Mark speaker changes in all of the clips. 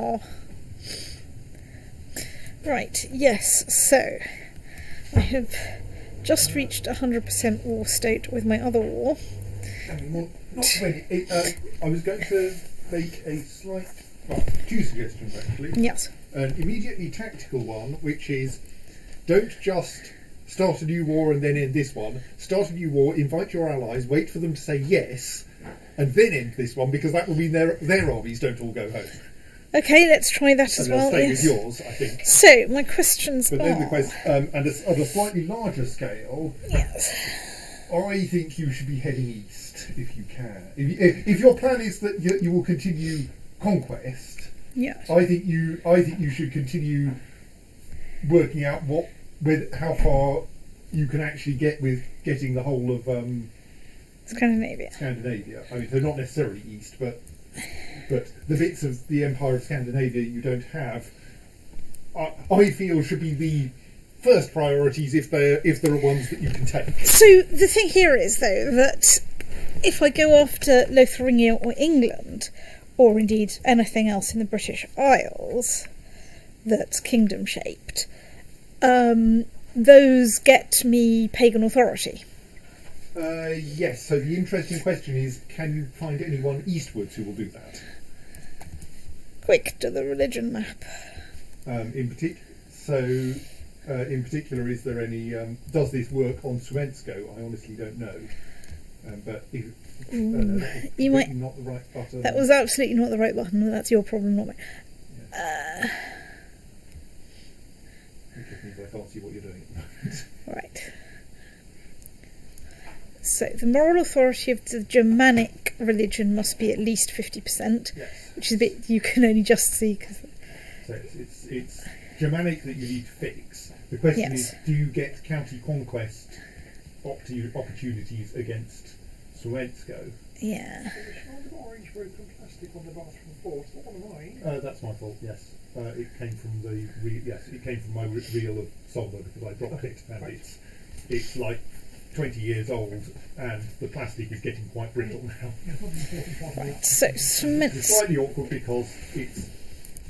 Speaker 1: are. Right, yes, so I have just reached 100% war state with my other war.
Speaker 2: Not ready. I was going to make a slight, two suggestions actually.
Speaker 1: Yes.
Speaker 2: An immediately tactical one, which is don't just start a new war and then end this one. Start a new war, invite your allies, wait for them to say yes, and then end this one, because that will mean their armies don't all go home.
Speaker 1: Okay, let's try that as well.
Speaker 2: And they'll stay with yours, I think.
Speaker 1: So, my questions
Speaker 2: but
Speaker 1: are...
Speaker 2: then the question, and on a slightly larger scale,
Speaker 1: yes.
Speaker 2: I think you should be heading east, if you can. If your plan is that you will continue conquest,
Speaker 1: yes.
Speaker 2: I think you should continue working out how far you can actually get with getting the whole of
Speaker 1: Scandinavia.
Speaker 2: I mean, they're not necessarily east, but the bits of the Empire of Scandinavia you don't have, I feel should be the first priorities if there are ones that you can take.
Speaker 1: So the thing here is, though, that if I go after Lotharingia or England, or indeed anything else in the British Isles that's kingdom shaped, those get me pagan authority.
Speaker 2: Yes, so the interesting question is, can you find anyone eastwards who will do that?
Speaker 1: Quick to the religion map.
Speaker 2: In particular, is there any... does this work on Swensko? I honestly don't know. But if...
Speaker 1: you might...
Speaker 2: Not the right button.
Speaker 1: That was absolutely not the right button. That's your problem, not mine.
Speaker 2: Yeah. It just means I can't see what you're doing at the moment.
Speaker 1: Right. So, the moral authority of the Germanic religion must be at least 50%,
Speaker 2: yes.
Speaker 1: Which is a bit you can only just see.
Speaker 2: So it's Germanic that you need to fix. The question is, do you get county conquest opportunities against Swensko?
Speaker 1: Yeah.
Speaker 3: There's a shard of orange broken plastic on the bathroom floor. It's not one of mine.
Speaker 2: That's my fault. Yes, it came from my reel of solver because I dropped it, and it's like 20 years old, and the plastic is getting quite brittle now.
Speaker 1: Right, so cement.
Speaker 2: It's slightly awkward because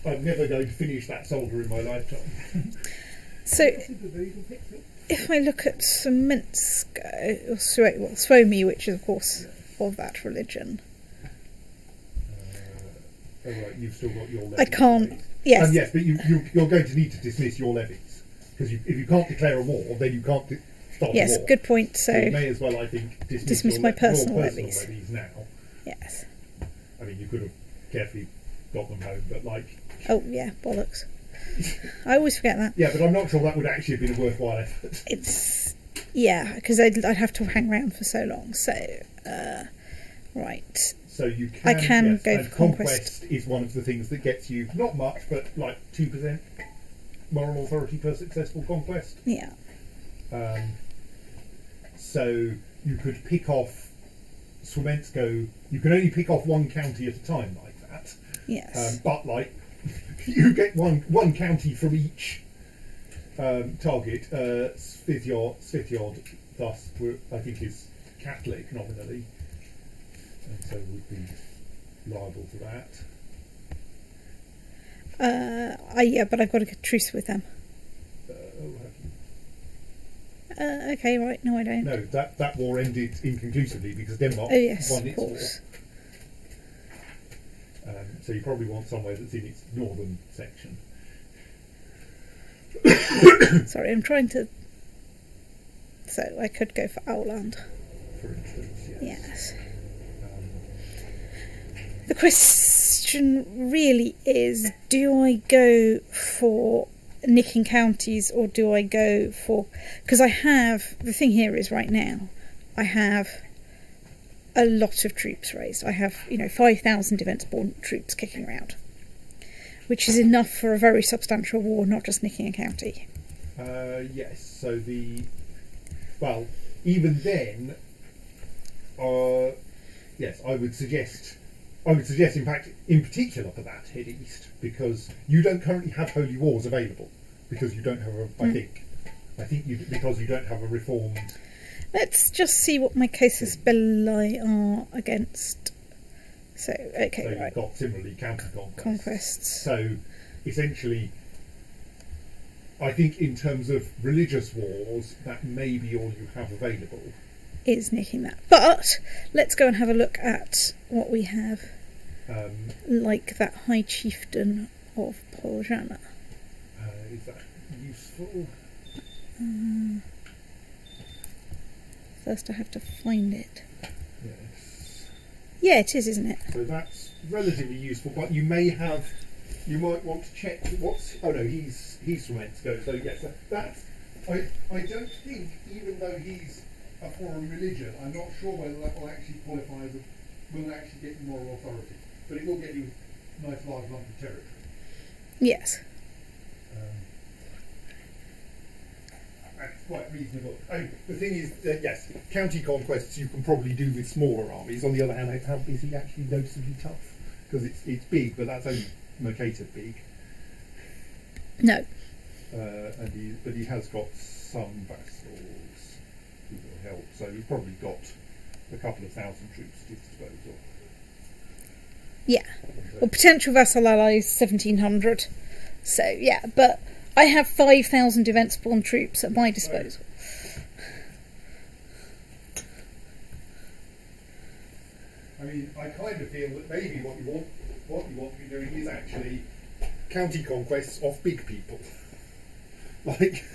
Speaker 2: I'm never going to finish that solder in my lifetime.
Speaker 1: So, if I look at Smolensko, or Suomi, which is of course of that religion.
Speaker 2: Oh right, you've still got your levies.
Speaker 1: I can't. Yes.
Speaker 2: Yes, but you're going to need to dismiss your levies, because if you can't declare a war, then you can't start a war.
Speaker 1: Yes, good point. So
Speaker 2: you may as well, I think, dismiss
Speaker 1: my personal
Speaker 2: levies now.
Speaker 1: Yes.
Speaker 2: I mean, you could have carefully got them home, but like...
Speaker 1: Oh, yeah, bollocks. I always forget that.
Speaker 2: Yeah, but I'm not sure that would actually have been a worthwhile effort.
Speaker 1: It's... Yeah, because I'd have to hang around for so long, so... right.
Speaker 2: So you can...
Speaker 1: I can
Speaker 2: yes,
Speaker 1: go for conquest.
Speaker 2: is one of the things that gets you, not much, but like 2% moral authority per successful conquest.
Speaker 1: Yeah.
Speaker 2: So you could pick off Smolensko. You can only pick off one county at a time like that.
Speaker 1: Yes.
Speaker 2: But like you get one county from each target. Svitjod thus I think is Catholic nominally, and so would be liable for that.
Speaker 1: Yeah, but I've got to get truce with them. Okay, right. No, I don't.
Speaker 2: No, that war ended inconclusively because Denmark won its war. So you probably want somewhere that's in its northern section.
Speaker 1: Sorry, I'm trying to... So, I could go for Outland.
Speaker 2: For instance, yes.
Speaker 1: The question really is, do I go for nicking counties, or do I go for... Because I have... The thing here is, right now, I have a lot of troops raised. I have, 5,000 Defence-born troops kicking around, which is enough for a very substantial war, not just nicking a county.
Speaker 2: Yes, so well, even then, yes, I would suggest, in fact, in particular for that, head east, because you don't currently have holy wars available, because you don't have because you don't have a reformed...
Speaker 1: Let's just see what my casus belli are against So, okay,
Speaker 2: So
Speaker 1: right.
Speaker 2: you've got similarly county
Speaker 1: Conquests.
Speaker 2: So essentially, I think in terms of religious wars, that may be all you have available.
Speaker 1: Is nicking that. But let's go and have a look at what we have. Like that High Chieftain of Poljana.
Speaker 2: Is that useful?
Speaker 1: First I have to find it.
Speaker 2: Yes.
Speaker 1: Yeah, it is, isn't it?
Speaker 2: So that's relatively useful, but you might want to check what's. Oh no, he's from Ensko, so yes, that's. I don't think, even though he's a foreign religion, I'm not sure whether that will actually qualify as will actually get you moral authority, but it will get you a nice large lump of territory.
Speaker 1: Yes.
Speaker 2: That's quite reasonable. The thing is, yes, county conquests you can probably do with smaller armies. On the other hand, how is he actually noticeably tough? Because it's big, but that's only Mercator big.
Speaker 1: No.
Speaker 2: But he has got some vassals who will help. So he's probably got a couple of thousand troops at his disposal.
Speaker 1: Yeah. Well, potential vassal allies 1,700. So yeah, but I have 5,000 event-spawn troops at my disposal.
Speaker 2: I mean, I kind of feel that maybe what you want to be doing is actually county conquests of big people. Like,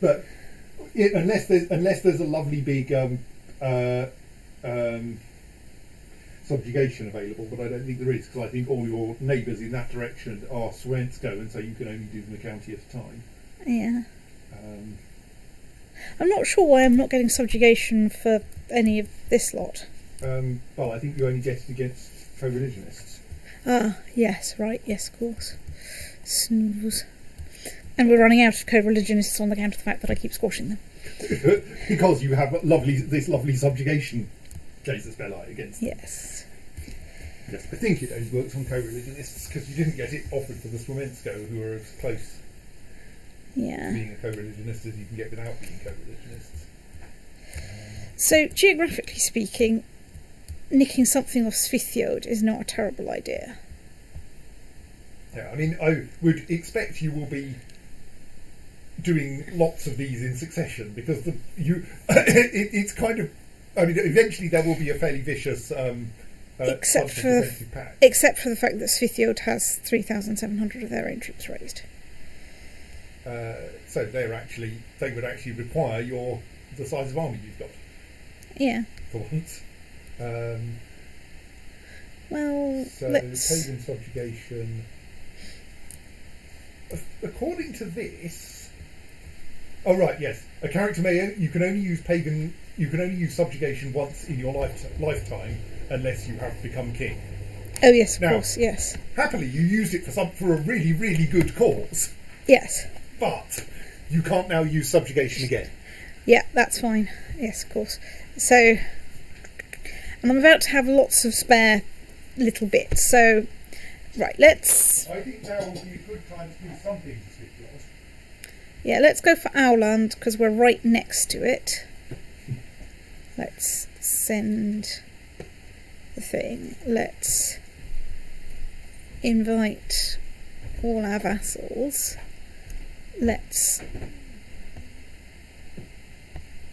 Speaker 2: but unless there's a lovely big subjugation available, but I don't think there is, because I think all your neighbours in that direction are Swensko, and so you can only do them a county at a time.
Speaker 1: Yeah. I'm not sure why I'm not getting subjugation for any of this lot.
Speaker 2: Well, I think you only get it against co-religionists.
Speaker 1: Ah, yes, right, yes, of course. Snooze. And we're running out of co-religionists on account of the fact that I keep squashing them.
Speaker 2: Because you have this lovely subjugation casus belli against them.
Speaker 1: Yes.
Speaker 2: Yes, I think it only works on co-religionists, because you didn't get it offered for the Swimensko, who are as close
Speaker 1: Yeah.
Speaker 2: to being a co-religionist as you can get without being co-religionists.
Speaker 1: So, geographically speaking, nicking something off Svithjod is not a terrible idea.
Speaker 2: Yeah, I mean, I would expect you will be doing lots of these in succession, because it's kind of. I mean, eventually there will be a fairly vicious
Speaker 1: except for the fact that Svithjod has 3,700 of their own troops raised.
Speaker 2: So they would actually require the size of army you've got.
Speaker 1: Yeah.
Speaker 2: For once.
Speaker 1: Well,
Speaker 2: so pagan subjugation. According to this, oh right, yes, a character you can only use subjugation once in your lifetime, unless you have become king.
Speaker 1: Oh yes, of
Speaker 2: now,
Speaker 1: course, yes.
Speaker 2: Happily, you used it for a really, really good cause.
Speaker 1: Yes.
Speaker 2: But you can't now use subjugation again.
Speaker 1: Yeah, that's fine. Yes, of course. So, and I'm about to have lots of spare little bits. So, right, let's.
Speaker 2: I think now would be a good time to do something to Svithjod.
Speaker 1: Yeah, let's go for Auland because we're right next to it. Let's send the thing. Let's invite all our vassals. Let's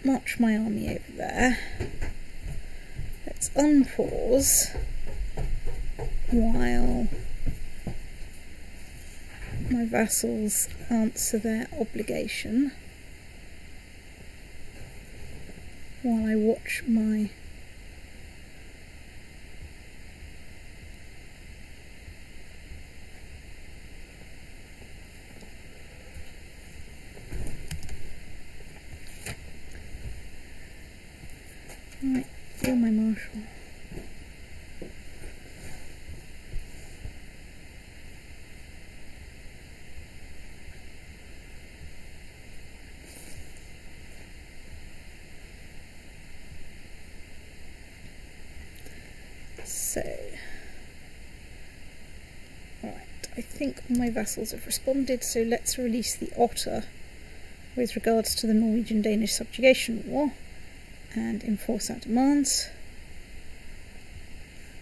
Speaker 1: march my army over there. Let's unpause while my vassals answer their obligation. While I watch my right, you're my marshal. So, right, I think my vassals have responded, so let's release the otter with regards to the Norwegian-Danish subjugation war and enforce our demands.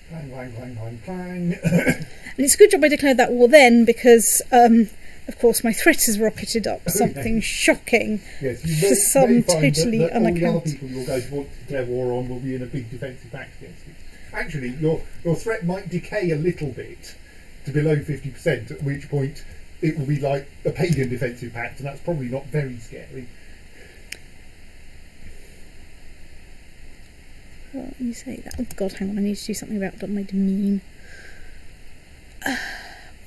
Speaker 2: Clang, clang, clang, clang, clang.
Speaker 1: And it's a good job I declared that war then, because, of course, my threat has rocketed up something shocking
Speaker 2: Yes, you
Speaker 1: for some
Speaker 2: may find
Speaker 1: totally
Speaker 2: that all the other
Speaker 1: unaccountable.
Speaker 2: people you're going to want to declare war on will be in a big defensive pact against you. Actually, your threat might decay a little bit to below 50%, at which point it will be like a pagan defensive pact, and that's probably not very scary.
Speaker 1: Well, you say that. Oh God, hang on, I need to do something about my demean.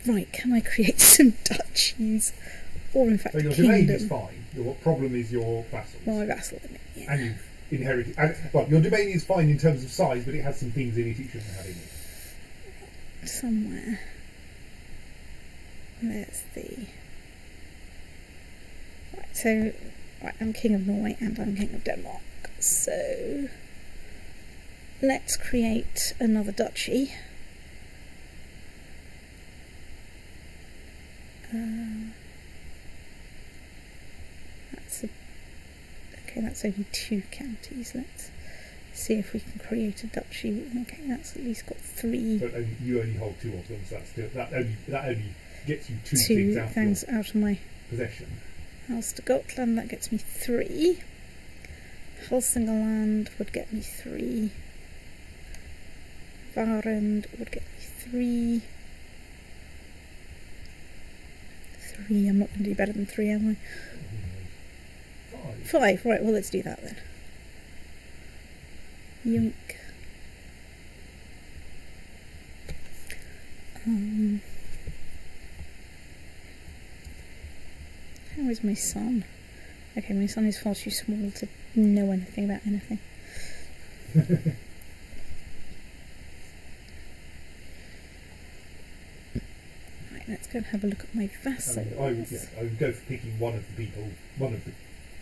Speaker 1: Right, can I create some duchies? Or in fact,
Speaker 2: So your
Speaker 1: a
Speaker 2: domain
Speaker 1: kingdom?
Speaker 2: is fine. Your problem is your vassals.
Speaker 1: Well, my vassal in it, yeah.
Speaker 2: And you've inherited. Well, your domain is fine in terms of size, but it has some things in it shouldn't have in it.
Speaker 1: Somewhere. There's the... Right, so... Right, I'm King of Norway and I'm King of Denmark. So... Let's create another duchy. That's only 2 counties. Let's see if we can create a duchy. Okay, that's at least got 3.
Speaker 2: But you only hold 2 of them, so that only gets you 2
Speaker 1: 2
Speaker 2: things
Speaker 1: things out of my
Speaker 2: possession.
Speaker 1: Ulster Gotland. That gets me 3. Hälsingland would get me 3. Varend would get me 3. 3. I'm not going to do better than 3, am I? 5. Right, well, let's do that then. Yoink. How is my son? Okay, my son is far too small to know anything about anything. Right, let's go and have a look at my vassals.
Speaker 2: I would go for picking one of the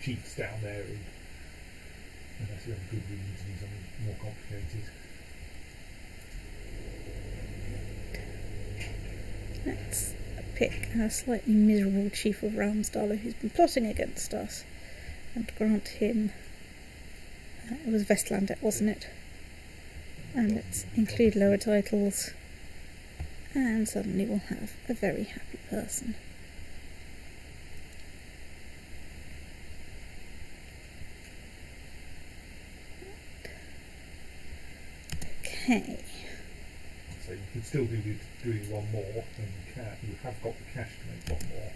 Speaker 2: chiefs down there, unless you have a good reason to do something more complicated.
Speaker 1: Let's pick a slightly miserable chief of Ramsdala who's been plotting against us and grant him... it was Vestlandet, wasn't it? And let's include lower titles, and suddenly we'll have a very happy person. Okay.
Speaker 2: So you could still do with doing one more, and you have got the cash to make one more,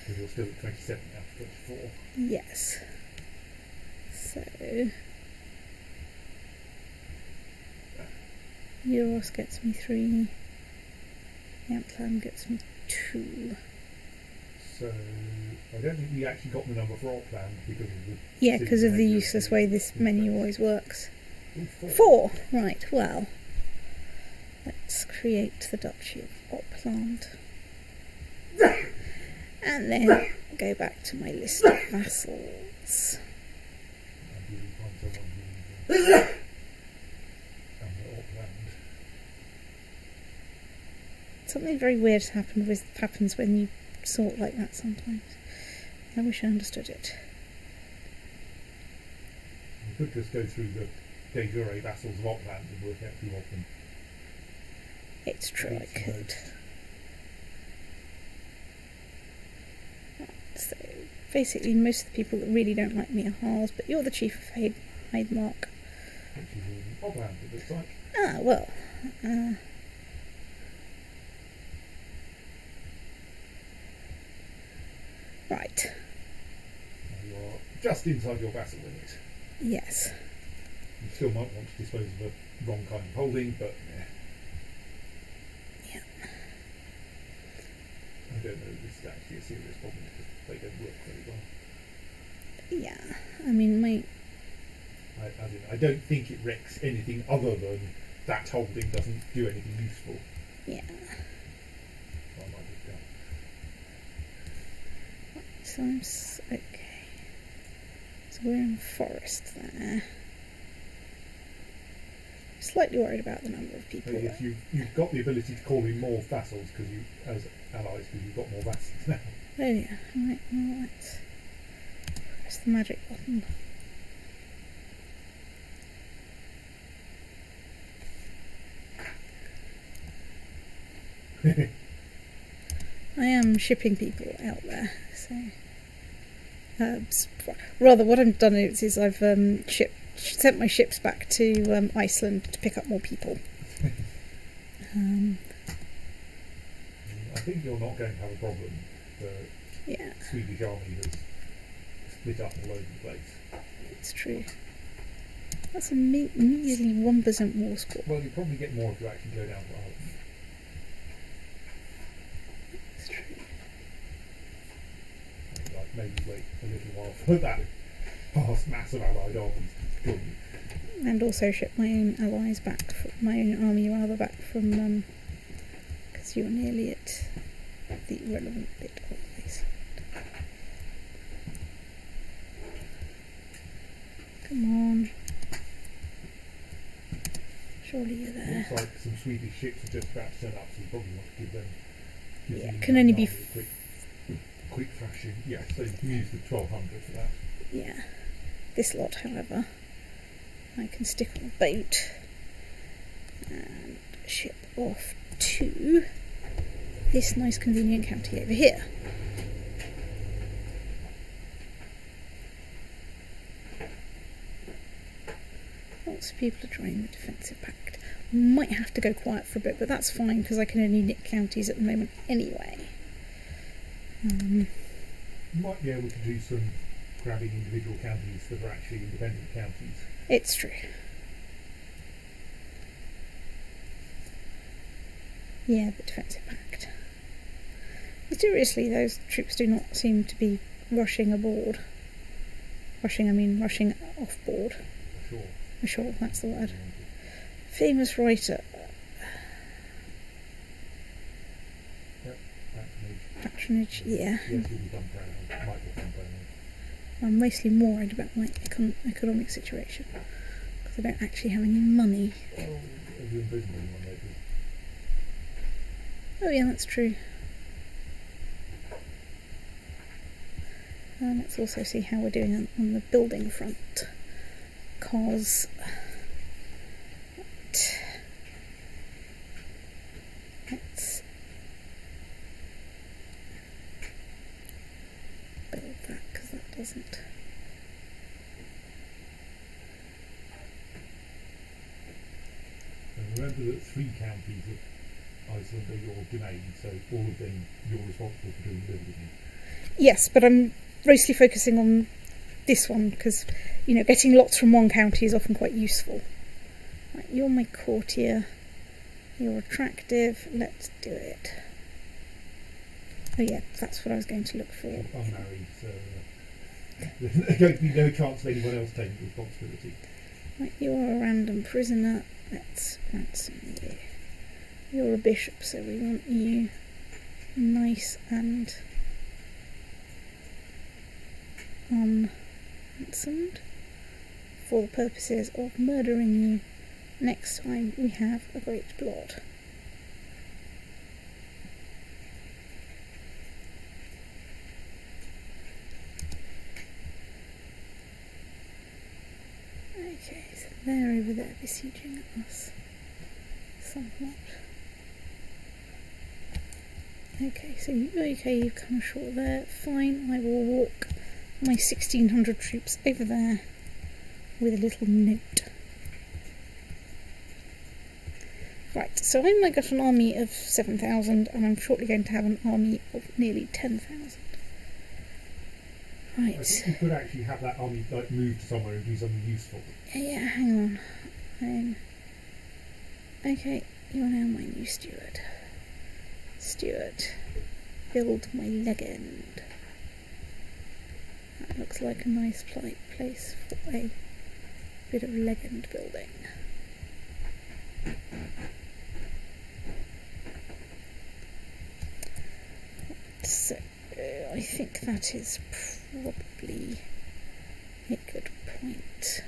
Speaker 2: because you're still at 27 out of 24.
Speaker 1: Yes. So... Euros gets me 3. Jämtland gets me 2.
Speaker 2: So I don't think we actually got the number for Opland because of the...
Speaker 1: Yeah, because of the useless way this menu always works. 4! Right, well... Let's create the Duchy of Opland. And then go back to my list of vassals. Something very weird happens when you sort like that sometimes. I wish I understood it.
Speaker 2: You could just go through the de jure vassals of Opland and work out who of them.
Speaker 1: It's true, I could. So, basically, most of the people that really don't like me are Harls, but you're the chief of Heidmark.
Speaker 2: Which is in Opland, it looks like.
Speaker 1: Ah, well. Right.
Speaker 2: You are just inside your vassal limit.
Speaker 1: Yes.
Speaker 2: You still might want to dispose of the wrong kind of holding, but
Speaker 1: Yeah.
Speaker 2: I don't know if this is actually a serious problem because they don't work very well.
Speaker 1: Yeah. I mean,
Speaker 2: I don't think it wrecks anything other than that holding doesn't do anything useful.
Speaker 1: yeah.
Speaker 2: So I might just go.
Speaker 1: So okay. So we're in the forest there. Slightly worried about the number of people.
Speaker 2: So yes, you've got the ability to call in more vassals as allies because you've got more vassals now.
Speaker 1: Oh yeah, right, well let's press the magic button. I am shipping people out there, so rather what I've done is I've sent my ships back to Iceland to pick up more people.
Speaker 2: I think you're not going to have a problem. The
Speaker 1: Yeah,
Speaker 2: Swedish army has split up all over the place.
Speaker 1: it's true. That's a measly 1% war score.
Speaker 2: Well, you probably get more if you actually go down to Ireland.
Speaker 1: It's true.
Speaker 2: Like maybe wait a little while for that vast mass of allied armies to join you.
Speaker 1: And also ship my own allies back, my own army rather, back from, because you're nearly at the relevant bit of Iceland. Come on. Surely you're there.
Speaker 2: Looks like some Swedish ships are just about to turn up, so you probably want to give them.
Speaker 1: Yeah,
Speaker 2: the
Speaker 1: can only be
Speaker 2: army a quick thrashing. Yes, so you can use the 1200 for that.
Speaker 1: Yeah. This lot, however, I can stick on a boat and ship off to this nice convenient county over here. Lots of people are joining the defensive pact. Might have to go quiet for a bit, but that's fine because I can only nick counties at the moment anyway.
Speaker 2: You might be able to do some grabbing individual counties that are actually independent counties.
Speaker 1: It's true. Yeah, the defensive pact. Mysteriously, those troops do not seem to be rushing aboard. Rushing off board.
Speaker 2: Sure.
Speaker 1: Sure, that's the word. Famous writer.
Speaker 2: Yep,
Speaker 1: Patronage, yeah.
Speaker 2: Yes, you'll be done proud. Might be done proud.
Speaker 1: I'm mostly worried about my economic situation. Because I don't actually have any money.
Speaker 2: Well, have you imprisoned anyone lately?
Speaker 1: Oh yeah, that's true. Let's also see how we're doing on the building front. Because let's build that, because that doesn't.
Speaker 2: And remember that 3 counties of Iceland are your domain, so all of them you're responsible for doing the building.
Speaker 1: Yes, but I'm mostly focusing on this one because, getting lots from one county is often quite useful. Right, you're my courtier. You're attractive. Let's do it. Oh yeah, that's what I was going to look for.
Speaker 2: Unmarried, so there's going to be no chance of anyone else taking responsibility.
Speaker 1: Right, you're a random prisoner. Let's ransom you. You're a bishop, so we want you nice and ransomed for the purposes of murdering you next time we have a great blot. Okay, so they're over there besieging us somewhat. Okay, so you've come ashore there. Fine, I will walk my 1600 troops over there with a little note. Right, so I've now got an army of 7,000 and I'm shortly going to have an army of nearly 10,000.
Speaker 2: I
Speaker 1: Right.
Speaker 2: think you could actually have that army move to somewhere and do something useful.
Speaker 1: Yeah, hang on. Okay, you're now my new steward. Steward, build my legend. That looks like a nice place for a bit of legend building. So, I think that is probably a good point.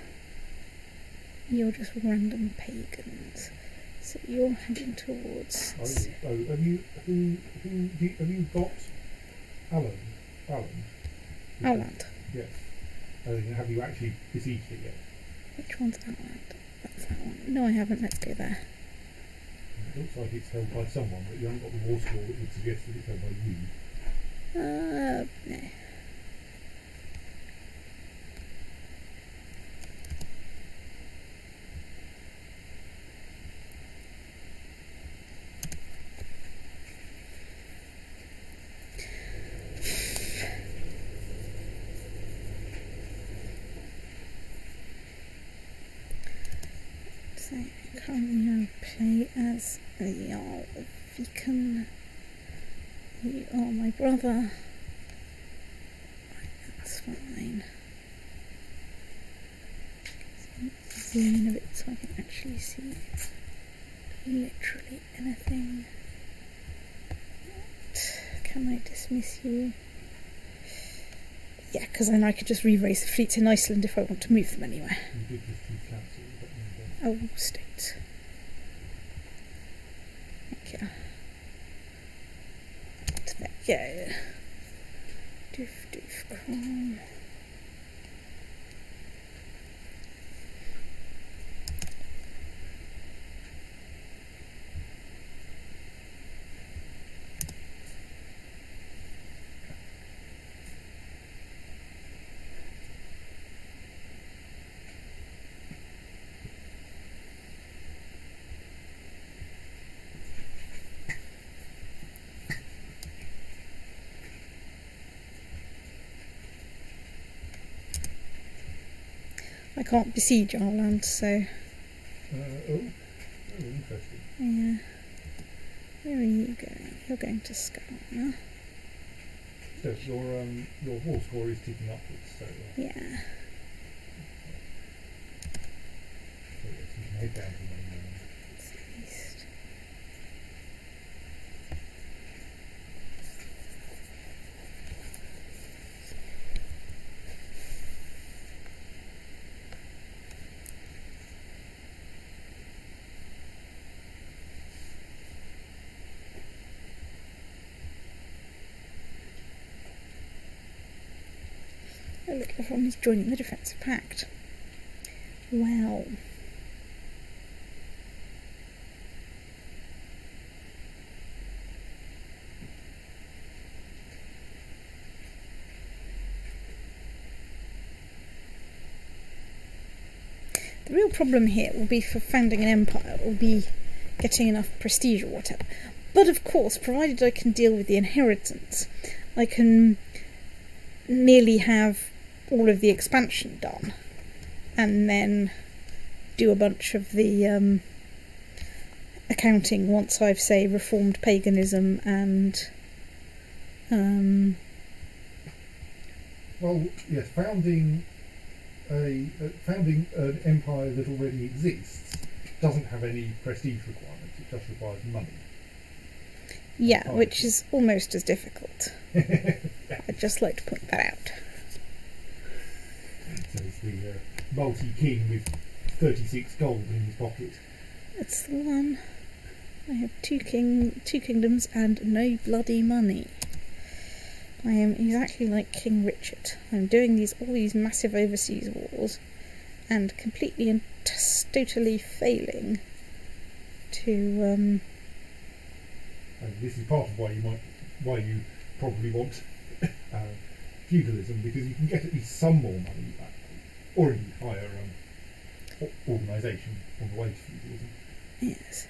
Speaker 1: You're just random pagans. So you're heading towards.
Speaker 2: Have you got Alan?
Speaker 1: Outland.
Speaker 2: Yes. Have you actually besieged it yet?
Speaker 1: Which one's Outland? That's that one. No, I haven't. Let's go there.
Speaker 2: It looks like it's held by someone, but you haven't got the war score that would suggest that it's held by you.
Speaker 1: No. So, currently I play as a Jarl of Viken. You are my brother. Right, that's fine. Zoom in a bit so I can actually see literally anything. Can I dismiss you? Yeah, because then I could just re-raise the fleets in Iceland if I want to move them anywhere.
Speaker 2: You did just choose council, but
Speaker 1: Oh, states. Thank you. There we go. Doof, crawl. I can't besiege our land, so
Speaker 2: interesting.
Speaker 1: yeah. Where are you going? You're going to Skarna.
Speaker 2: So your war score is ticking upwards, so
Speaker 1: Yeah.
Speaker 2: so yes, you can head down to the mainland.
Speaker 1: It's east. Oh look, everyone is joining the defensive pact. Wow. The real problem here will be for founding an empire, will be getting enough prestige or whatever. But of course, provided I can deal with the inheritance, I can merely have all of the expansion done and then do a bunch of the accounting once I've, say, reformed paganism and
Speaker 2: Well, yes, founding an empire that already exists doesn't have any prestige requirements. It just requires money.
Speaker 1: yeah, which is almost as difficult. I'd just like to point that out.
Speaker 2: So it's the multi-king with 36 gold in his pocket.
Speaker 1: That's the one. I have two kingdoms and no bloody money. I am exactly like King Richard. I'm doing all these massive overseas wars and completely and totally failing to
Speaker 2: And this is part of why you probably want feudalism, because you can get at least some more money back, or indeed higher organisation on the way to feudalism.
Speaker 1: yes.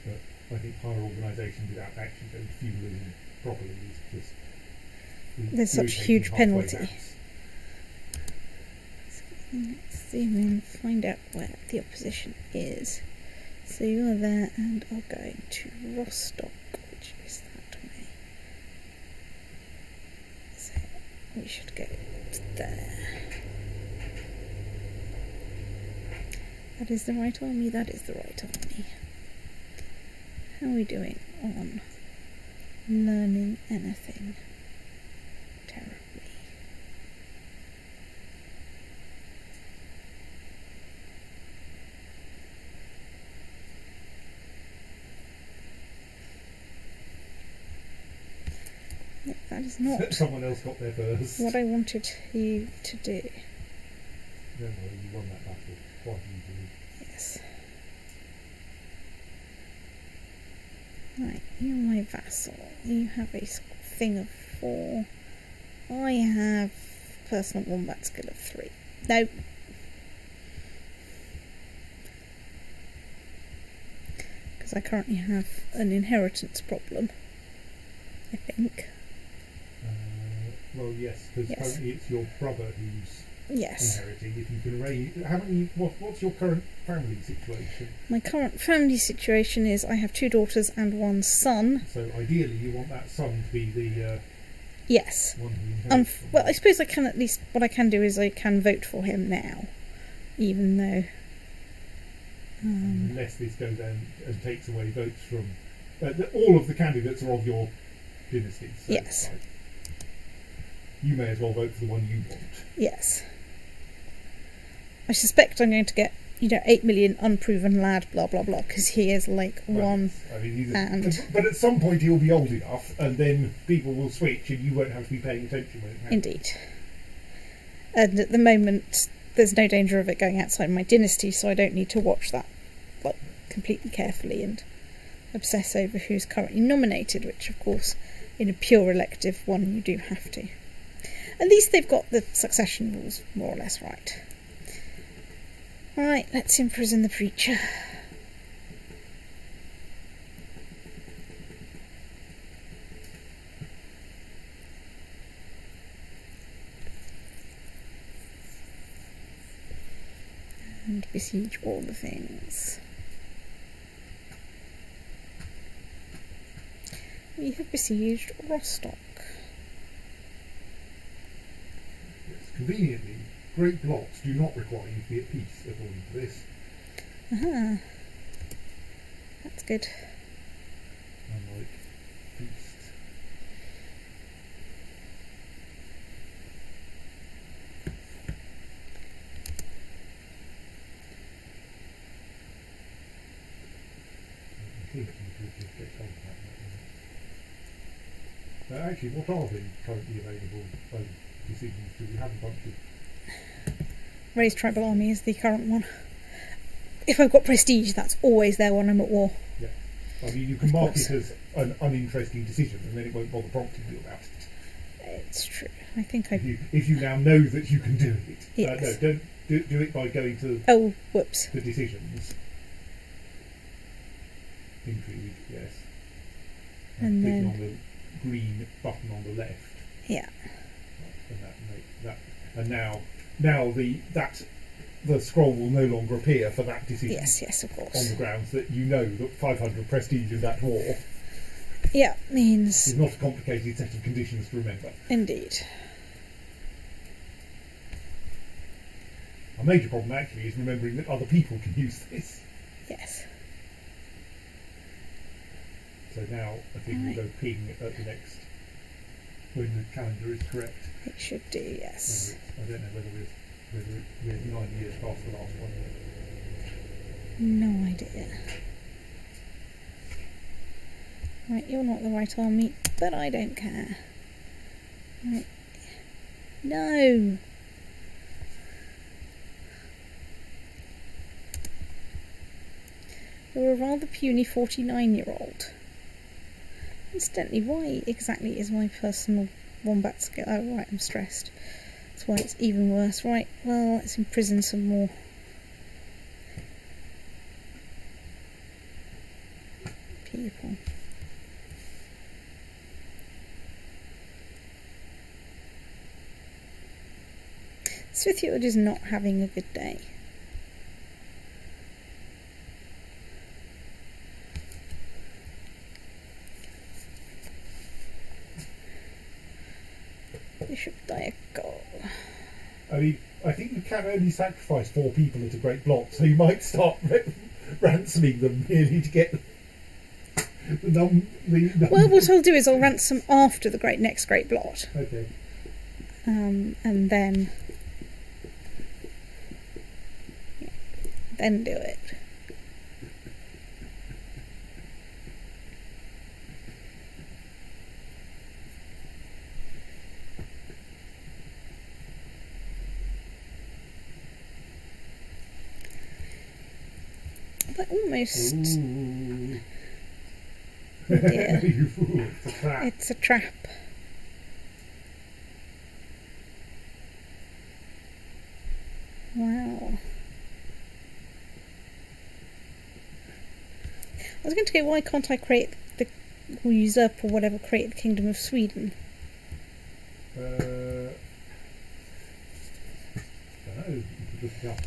Speaker 2: But I think higher organisation without actually going to feudalism properly is just
Speaker 1: There's such huge penalty. Let's zoom in, find out where the opposition is. So you are there and are going to Rostock, which is that way. So we should go there. That is the right army, that is the right army. How are we doing on learning anything? Terribly. No, that is not
Speaker 2: Someone else got there first.
Speaker 1: what I wanted you to do.
Speaker 2: Don't worry, you won that battle quite easily.
Speaker 1: Yes. Right, you're my vassal. You have a thing of 4. I have personal wombat skill of 3. No. Because I currently have an inheritance problem, I think.
Speaker 2: Well, yes, because
Speaker 1: Yes.
Speaker 2: currently it's your brother who's
Speaker 1: Yes.
Speaker 2: inheriting. If you can raise, how many? What's your current family situation?
Speaker 1: My current family situation is I have 2 daughters and 1 son.
Speaker 2: So ideally, you want that son to be the
Speaker 1: Yes.
Speaker 2: one who inherits. from
Speaker 1: Well,
Speaker 2: you.
Speaker 1: I suppose I can at least, what I can do is I can vote for him now, even though.
Speaker 2: Unless this goes down and takes away votes from all of the candidates are of your dynasty. So
Speaker 1: Yes.
Speaker 2: like, you may as well vote for the one you want.
Speaker 1: Yes. I suspect I'm going to get, 8 million unproven lad, blah blah blah, because he is like
Speaker 2: Well,
Speaker 1: one.
Speaker 2: I mean,
Speaker 1: and-
Speaker 2: but at some point he'll be old enough, and then people will switch, and you won't have to be paying attention when it happens.
Speaker 1: Indeed. And at the moment, there's no danger of it going outside my dynasty, so I don't need to watch that like completely carefully and obsess over who's currently nominated, which of course, in a pure elective one, you do have to. At least they've got the succession rules more or less right. Right, let's imprison the preacher. And besiege all the things. We have besieged Rostock.
Speaker 2: Yes, conveniently, great blocks do not require you to be at peace, according to this.
Speaker 1: Aha. That's good.
Speaker 2: Unlike beasts. I think you could just get on that. Actually, what are the currently available decisions? Do we have a bunch of...
Speaker 1: Raise tribal army is the current one. If I've got prestige, that's always there when I'm at war.
Speaker 2: Yeah. I mean, you can
Speaker 1: Of
Speaker 2: mark
Speaker 1: course.
Speaker 2: it as an uninteresting decision, and then it won't bother prompting you about it.
Speaker 1: It's true. I think I.
Speaker 2: If you now know that you can do it.
Speaker 1: Yes.
Speaker 2: No, don't do it by going to
Speaker 1: Oh, whoops.
Speaker 2: the decisions. Intrigue, yes.
Speaker 1: And
Speaker 2: clicking
Speaker 1: then-
Speaker 2: on the green button on the left.
Speaker 1: Yeah.
Speaker 2: And now the scroll will no longer appear for that decision.
Speaker 1: Yes, of
Speaker 2: On
Speaker 1: course.
Speaker 2: the grounds that you know that 500 prestige in that war
Speaker 1: Yeah, means
Speaker 2: is not a complicated set of conditions to remember.
Speaker 1: indeed.
Speaker 2: A major problem actually is remembering that other people can use this.
Speaker 1: Yes.
Speaker 2: So now I think we'll go ping at the next, when the calendar is correct.
Speaker 1: It should do, yes.
Speaker 2: I don't know whether we're 9 years past the last one.
Speaker 1: No idea. Right, you're not the right army, but I don't care. Right. No! You're a rather puny 49-year-old. Incidentally, why exactly is my personal wombat skill? Oh, right, I'm stressed. That's why it's even worse. Right, well, let's imprison some more people. Svithiod is not having a good day. Bishop Diago.
Speaker 2: I mean, I think you can only sacrifice 4 people at a great block, so you might start ransoming them merely to get the number.
Speaker 1: Well, what I'll do is I'll ransom after the next great blot,
Speaker 2: Okay.
Speaker 1: and then do it. But almost.
Speaker 2: Ooh.
Speaker 1: Oh dear.
Speaker 2: You fool, it's a trap.
Speaker 1: It's a trap. Wow. I was going to go, why can't I create the, or usurp or whatever, create the Kingdom of Sweden?
Speaker 2: Don't know, you could look it up.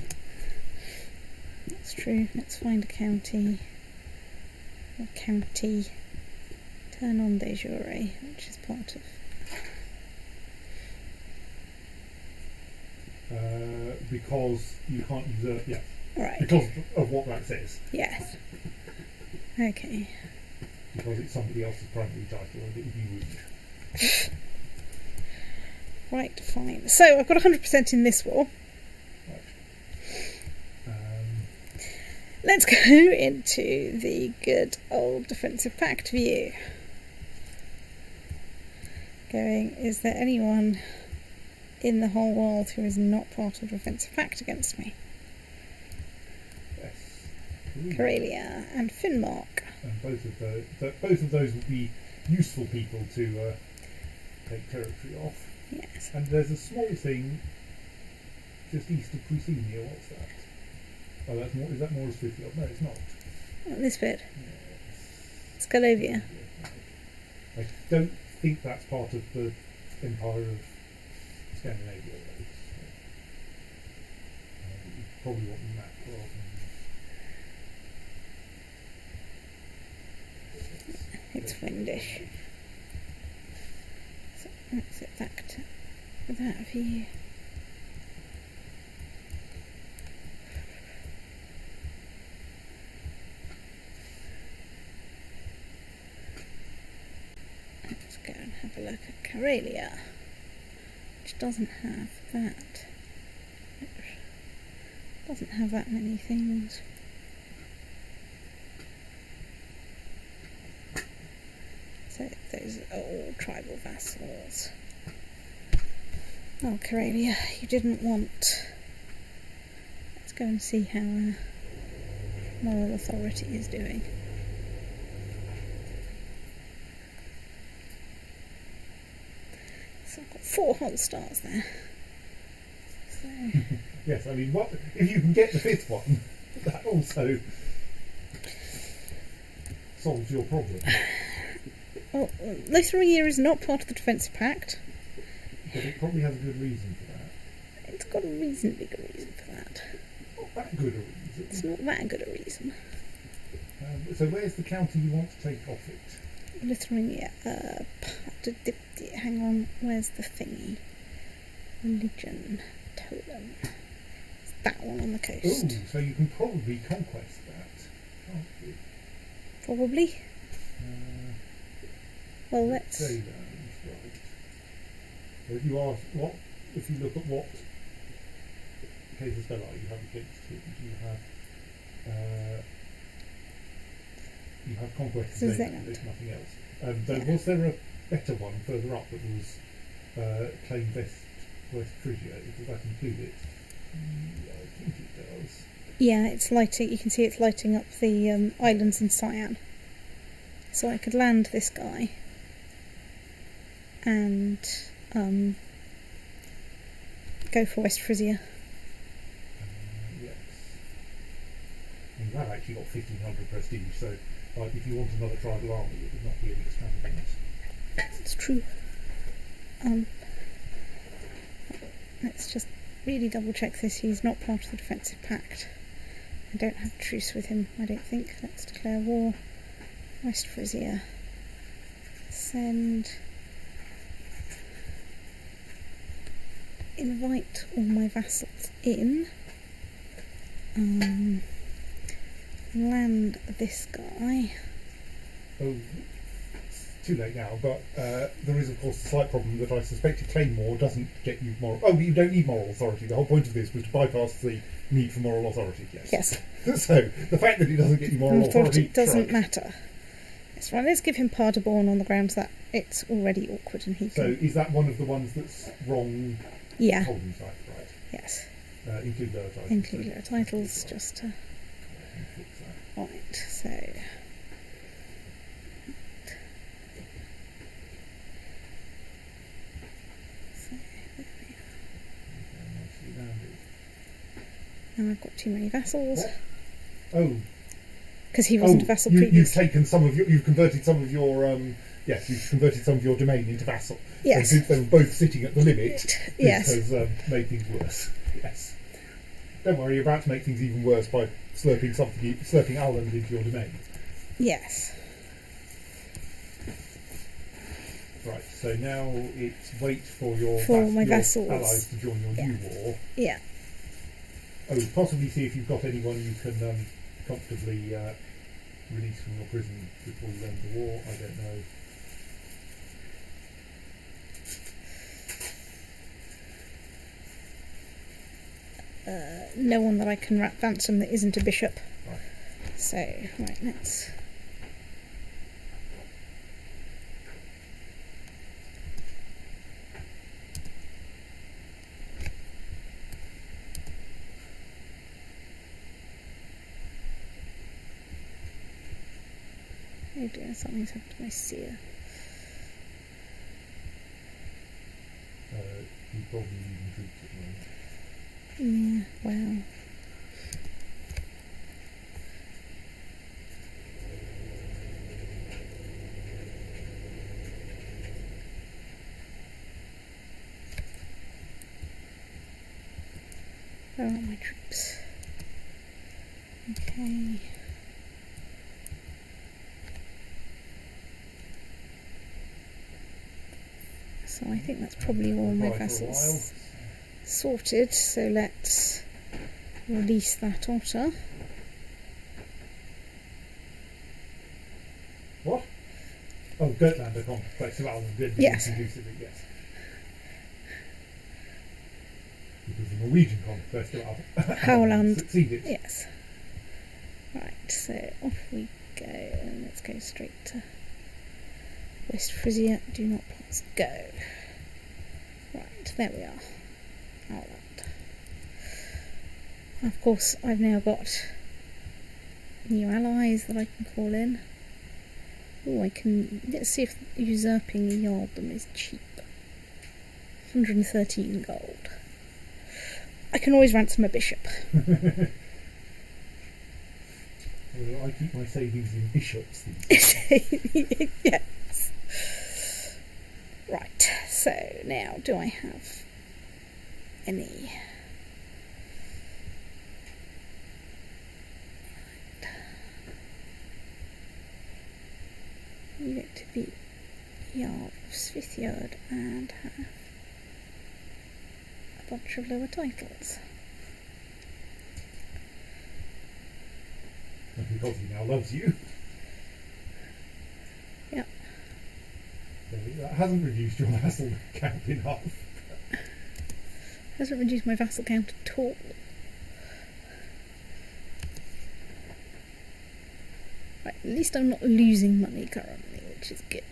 Speaker 1: That's true. Let's find a county. A county. Turn on de jure, which is part of.
Speaker 2: Because you can't usurp, yes.
Speaker 1: Right.
Speaker 2: Because of what that says.
Speaker 1: Yes. Okay.
Speaker 2: Because it's somebody else's primary title and it would be rude.
Speaker 1: Right, fine. So I've got 100% in this war.
Speaker 2: Right.
Speaker 1: Let's go into the good old defensive pact view. Going, is there anyone in the whole world who is not part of the defensive pact against me?
Speaker 2: Yes.
Speaker 1: Karelia and Finnmark.
Speaker 2: And both of those would be useful people to take territory off.
Speaker 1: Yes.
Speaker 2: And there's a small thing just east of Crucenia. What's that? Oh, that's more. Is that Morris Fiffield? No, it's not.
Speaker 1: Oh, this bit.
Speaker 2: Yes.
Speaker 1: Skalovia.
Speaker 2: I don't think that's part of the Empire of Scandinavia. Though. You probably want the map rather than.
Speaker 1: It's Windish. So let's get back to that view. Let's go and have a look at Karelia, which doesn't have that. Doesn't have that many things. So those are all tribal vassals. Oh, Karelia, you didn't want. Let's go and see how moral authority is doing. So I've got 4 whole stars there. So
Speaker 2: Yes, I mean, what if you can get the 5th one? That also solves your problem.
Speaker 1: well, Lithuania is not part of the defensive pact.
Speaker 2: But it probably has a good reason for that.
Speaker 1: It's got a reasonably good reason for that.
Speaker 2: Not that good a reason.
Speaker 1: It's not that good a reason.
Speaker 2: So where's the county you want to take off it?
Speaker 1: Lithuania. Hang on. Where's the thingy? Religion. Totem. It's that one on the coast.
Speaker 2: Oh, so you can probably conquest that, can't you?
Speaker 1: Probably. Well, let's.
Speaker 2: Say that, right. So if you ask if you look at what cases there are, you have against him, you have conquest of Zealand, there's nothing else. Though, was there a better one further up that was claim West Frisia? Does that include it? Yeah, I think it does.
Speaker 1: Yeah, it's lighting. You can see it's lighting up the islands in Cyan. So I could land this guy and go for West Frisia.
Speaker 2: Yes. And that actually got 1500 prestige, so like, if you want another tribal army, it would not be an extravagant.
Speaker 1: It's true. Let's just really double check this. He's not part of the defensive pact. I don't have a truce with him, I don't think. Let's declare war. West Frisia. Send. Invite all my vassals in. Land this guy.
Speaker 2: Oh, it's too late now, but there is of course a slight problem that I suspect a claymore doesn't get you moral. Oh, but you don't need moral authority. The whole point of this was to bypass the need for moral authority. Yes. So the fact that it doesn't get you moral authority
Speaker 1: doesn't matter. That's right. Let's give him Paderborn on the grounds that it's already awkward and he can.
Speaker 2: So is that one of the ones that's wrong?
Speaker 1: Yeah.
Speaker 2: Holding site, right?
Speaker 1: Yes.
Speaker 2: Include lower titles.
Speaker 1: Include lower titles, just to. Right. So. And I've got too many vassals.
Speaker 2: What? Oh.
Speaker 1: Because he wasn't a vassal
Speaker 2: You've
Speaker 1: previously.
Speaker 2: taken some of your, you've converted some of your, yes, you've converted some of your domain into vassal.
Speaker 1: Yes.
Speaker 2: So since they were both sitting at the limit,
Speaker 1: Yes.
Speaker 2: this has made things worse. Yes. Don't worry, you're about to make things even worse by slurping Ireland into your domain.
Speaker 1: Yes.
Speaker 2: Right, so now it's wait for your,
Speaker 1: my
Speaker 2: your
Speaker 1: vassals.
Speaker 2: allies to join your new war.
Speaker 1: Yeah.
Speaker 2: Oh, possibly see if you've got anyone you can comfortably release from your prison before you end the war. I don't know.
Speaker 1: No one that I can ransom that isn't a bishop.
Speaker 2: Right.
Speaker 1: So, right, let's... Oh dear, something's happened to my seer.
Speaker 2: You probably leaving troops at the moment.
Speaker 1: Yeah, wow. Where are my troops? Okay. So I think that's probably all my vassals sorted, so let's release that otter.
Speaker 2: What? Oh, Gertlander complex of Ireland did
Speaker 1: Yes.
Speaker 2: introduce it, yes. Because the Norwegian conquest of
Speaker 1: Howland.
Speaker 2: succeeded.
Speaker 1: Yes. Right, so off we go, and let's go straight to West Frisia. Do not pass go. Right, there we are. Howland. Of course, I've now got new allies that I can call in. Oh, I can... Let's see if usurping a yardom is cheap. 113 gold. I can always ransom a bishop.
Speaker 2: I keep my savings in bishops these days.
Speaker 1: Yes. Right, so now do I have any... You get to be Jarl of Svithjord and have a bunch of lower titles.
Speaker 2: And because he now loves you.
Speaker 1: Yep.
Speaker 2: So that hasn't reduced your vassal count in half.
Speaker 1: Hasn't reduced my vassal count at all. Right, at least I'm not losing money currently, which is good.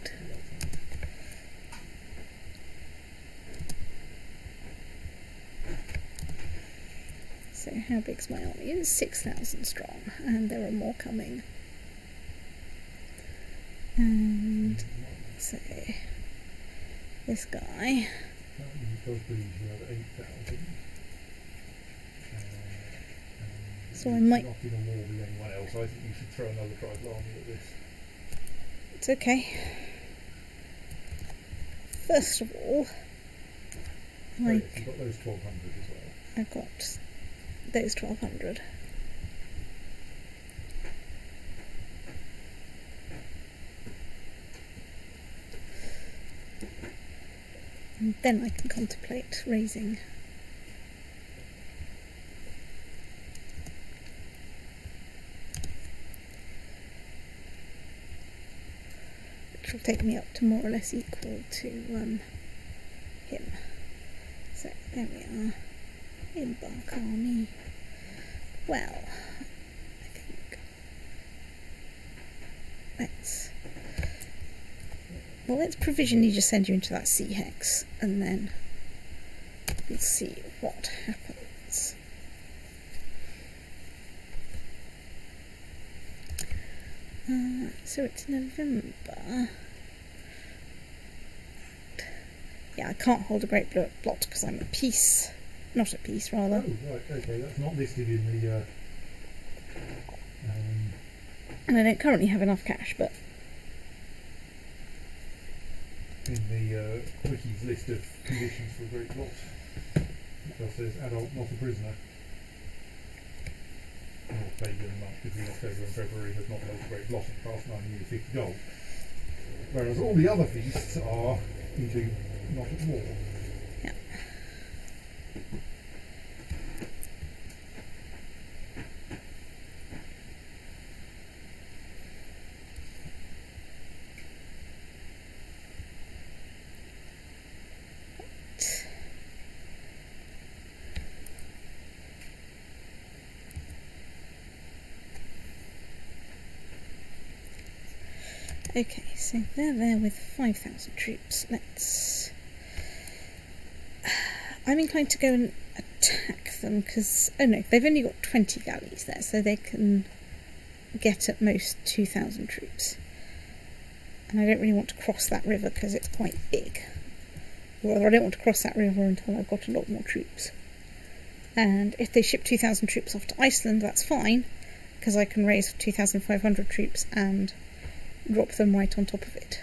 Speaker 1: So how big's my army? It's 6,000 strong, and there are more coming. And so this guy.
Speaker 2: Because you have 8,000.
Speaker 1: So I might...
Speaker 2: Not in a war with anyone else. I think you should throw another tribal army at this.
Speaker 1: It's okay. First of all,
Speaker 2: Oh, yes, you've got those 1,200 as well.
Speaker 1: I've got those 1,200. And then I can contemplate raising which will take me up to more or less equal to him. So there we are. Embark army. Well, I think let's provisionally just send you into that sea hex, and then we'll see what happens. So it's November. Yeah, I can't hold a great blot because I'm at peace not at peace,
Speaker 2: Oh,
Speaker 1: rather.
Speaker 2: right, okay, that's not listed in the...
Speaker 1: And I don't currently have enough cash, but
Speaker 2: in the Wiki's list of conditions for a great blot. It just says adult, not a prisoner. Or paid in a month between October and February has not held a great blot and past 9 years 50 gold. Whereas all the other feasts are into not at war.
Speaker 1: yeah. Okay, so they're there with 5,000 troops. Let's... I'm inclined to go and attack them because... Oh no, they've only got 20 galleys there, so they can get at most 2,000 troops. And I don't really want to cross that river because it's quite big. Or rather, I don't want to cross that river until I've got a lot more troops. And if they ship 2,000 troops off to Iceland, that's fine, because I can raise 2,500 troops and drop them right on top of it.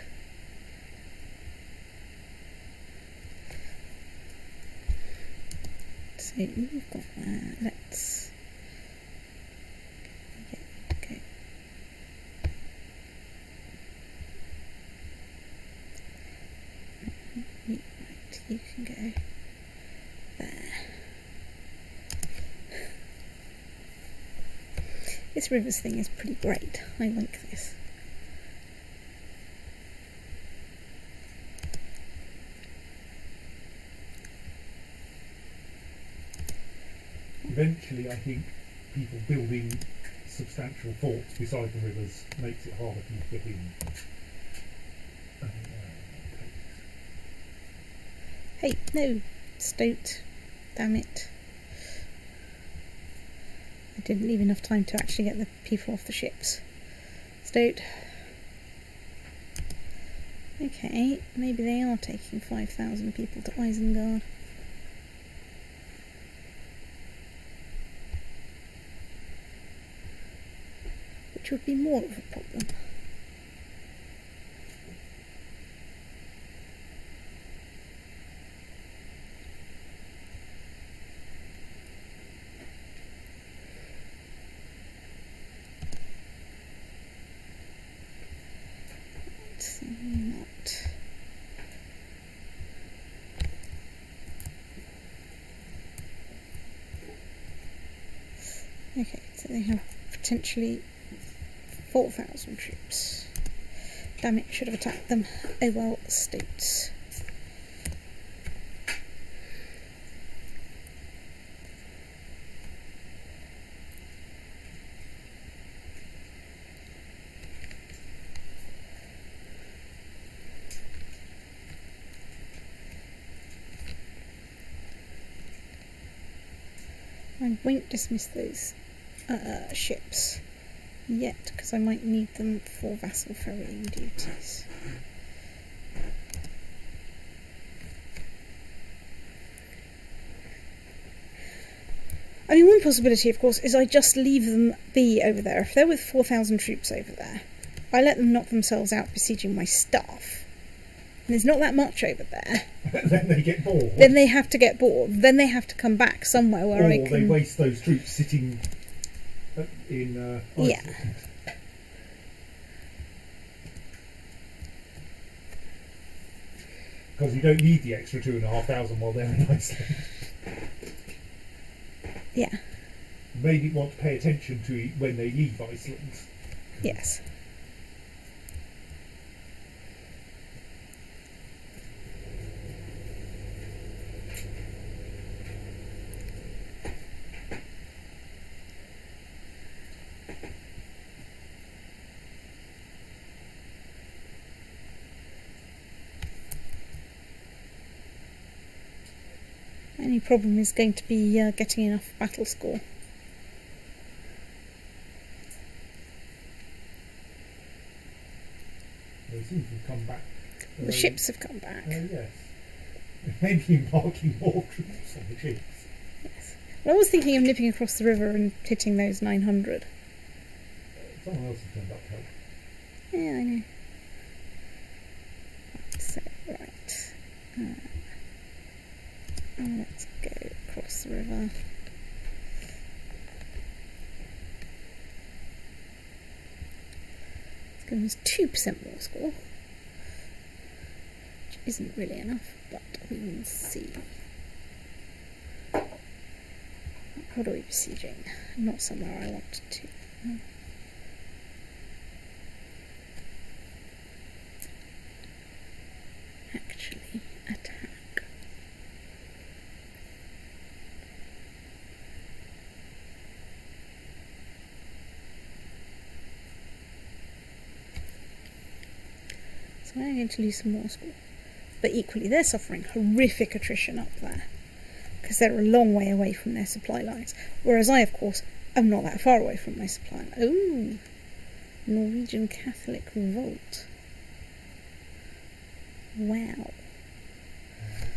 Speaker 1: So you've got that. Let's go. Right, you can go there. This rivers thing is pretty great. I like this.
Speaker 2: Eventually, I think people building substantial forts beside the rivers makes it harder for you to get in.
Speaker 1: Hey, no, Stoat. Damn it. I didn't leave enough time to actually get the people off the ships. Stoat. Okay, maybe they are taking 5,000 people to Isengard. Which would be more of a problem. Let's not. Okay, so they have potentially 4,000 troops. Damn it, should have attacked them. Oh well, states. I won't dismiss those ships yet, because I might need them for vassal ferrying duties. I mean, one possibility, of course, is I just leave them be over there. If they're with 4,000 troops over there, I let them knock themselves out besieging my staff. And there's not that much over there.
Speaker 2: Then they get bored.
Speaker 1: Then they have to get bored. Then they have to come back somewhere where I can...
Speaker 2: Or they waste those troops sitting in Iceland.
Speaker 1: Yeah.
Speaker 2: Because you don't need the extra 2,500 while they're in Iceland.
Speaker 1: Yeah.
Speaker 2: Maybe want to pay attention to it when they leave Iceland.
Speaker 1: Yes. Only problem is going to be getting enough battle score.
Speaker 2: They seem to have come back.
Speaker 1: The ships have come back.
Speaker 2: Yes. Maybe embarking more troops on the ships.
Speaker 1: Well, I was thinking of nipping across the river and hitting those 900.
Speaker 2: Someone else has turned up to help.
Speaker 1: Yeah, I know. So, right. Let's go across the river. It's given us 2% more score. Which isn't really enough, but we will see. What are we besieging? Not somewhere I want to. Actually, attack. So I'm going to lose some more score. But equally, they're suffering horrific attrition up there, because they're a long way away from their supply lines. Whereas I, of course, am not that far away from my supply line. Ooh, Norwegian Catholic revolt. Wow.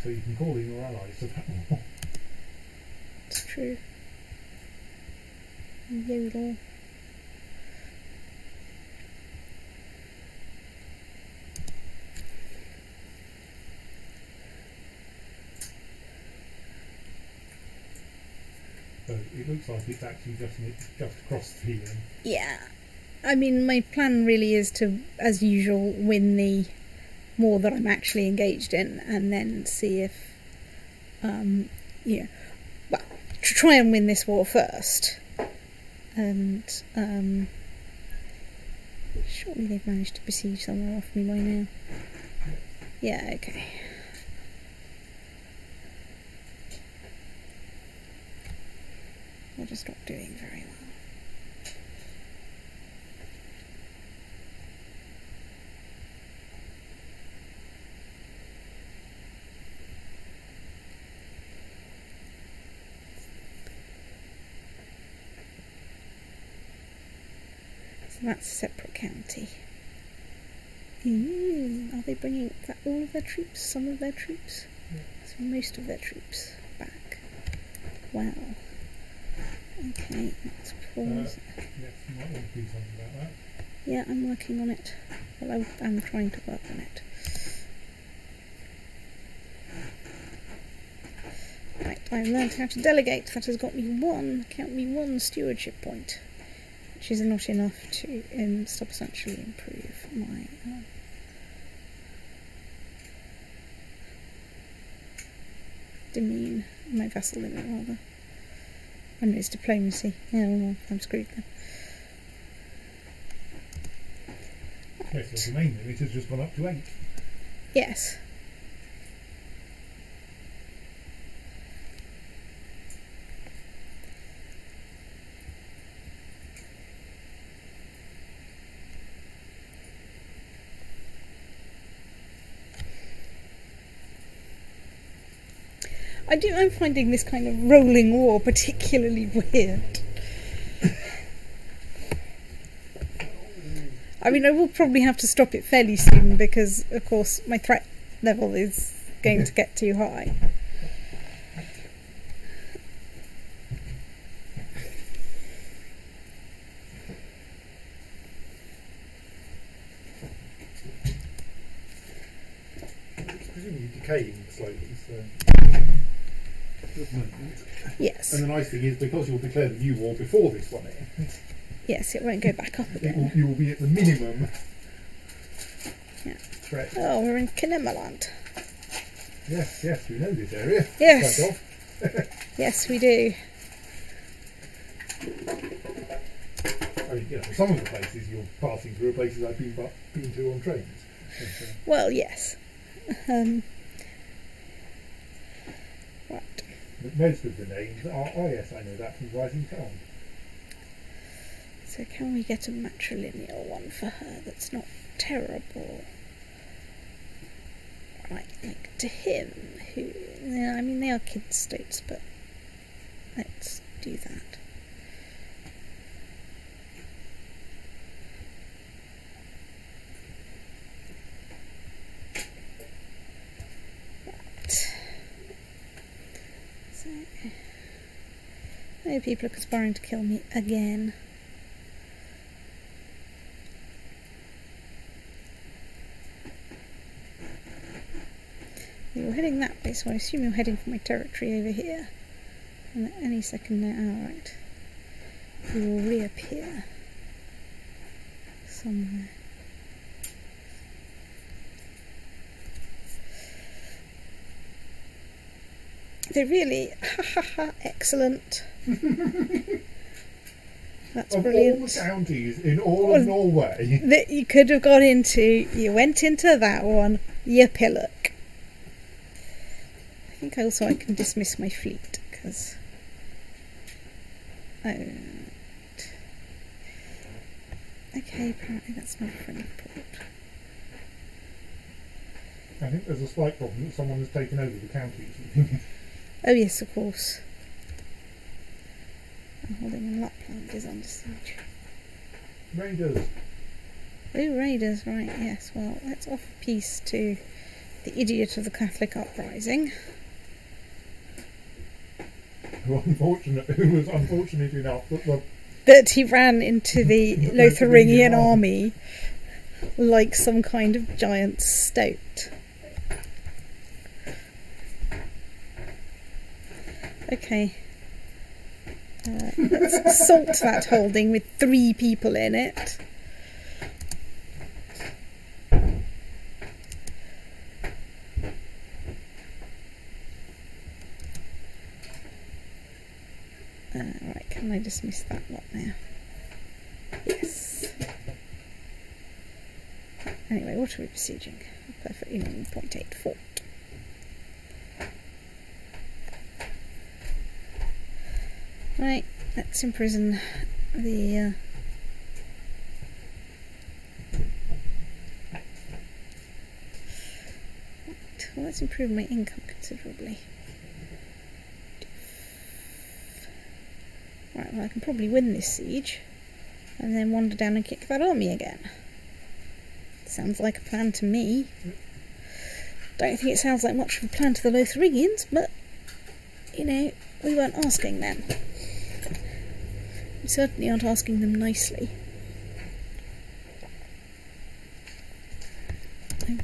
Speaker 2: So you can call in your allies for that war.
Speaker 1: It's true. Yodel.
Speaker 2: So it looks like it's actually just across the
Speaker 1: Yeah. I mean, my plan really is to, as usual, win the war that I'm actually engaged in, and then see if, well, to try and win this war first. And, surely they've managed to besiege somewhere off me by now. Yeah, okay. They're just not doing very well. So that's a separate county. Are they bringing that all of their troops? Some of their troops?
Speaker 2: Yeah.
Speaker 1: So most of their troops back. Wow. Okay, let's pause.
Speaker 2: Yes, you might want to do something about that.
Speaker 1: Yeah, I'm working on it. Well, I'm trying to work on it. Right, I've learned how to delegate. That has got me one stewardship point, which is not enough to substantially improve my my vassal limit rather. And it's diplomacy. Yeah, well, I'm screwed then. Right.
Speaker 2: Yes, the main limit has just gone up to 8.
Speaker 1: Yes. I'm finding this kind of rolling war particularly weird. I mean, I will probably have to stop it fairly soon because, of course, my threat level is going to get too high.
Speaker 2: It's presumably decaying slowly, so...
Speaker 1: Yes.
Speaker 2: And the nice thing is, because you'll declare the new war before this one ends,
Speaker 1: Yes, it won't go back up again.
Speaker 2: you will be at the minimum threat.
Speaker 1: Oh, we're in Kinemerland.
Speaker 2: Yes, we know this area.
Speaker 1: Yes.
Speaker 2: Quite well.
Speaker 1: Yes, we do.
Speaker 2: I mean, some of the places you're passing through are places I've been to on trains. But,
Speaker 1: Well, yes. Right.
Speaker 2: but most of the names are, oh yes, I know that from Rising Town.
Speaker 1: So can we get a matrilineal one for her that's not terrible? Right, like to him, who... Yeah, I mean, they are kid states, but let's do that. Right. So... No, people are conspiring to kill me again. You're heading that way, so I assume you're heading for my territory over here. And at any second now, alright. You will reappear somewhere. They're really, excellent. That's
Speaker 2: of
Speaker 1: brilliant.
Speaker 2: all the counties in all of Norway,
Speaker 1: That you could have gone into, you went into that one, you pillock. I think also I can dismiss my fleet, because... Oh, right. Okay, apparently that's not a friendly port.
Speaker 2: I think there's a slight problem that someone has taken over the counties.
Speaker 1: Oh yes, of course. I'm holding in Lapland is under siege.
Speaker 2: Raiders.
Speaker 1: Oh, raiders, right, yes. Well, let's offer peace to the idiot of the Catholic uprising.
Speaker 2: Who was unfortunate enough that
Speaker 1: That he ran into the Lotharingian army like some kind of giant stoat. Okay. Let's assault that holding with 3 people in it. Right, can I dismiss that lot now? Yes. Anyway, what are we besieging? A perfectly normal 0.8 fort. Right, let's imprison the right, well, let's improve my income considerably. Right, well I can probably win this siege and then wander down and kick that army again. Sounds like a plan to me. Don't think it sounds like much of a plan to the Lotharingians, but you know, we weren't asking them. We certainly aren't asking them nicely. Oh,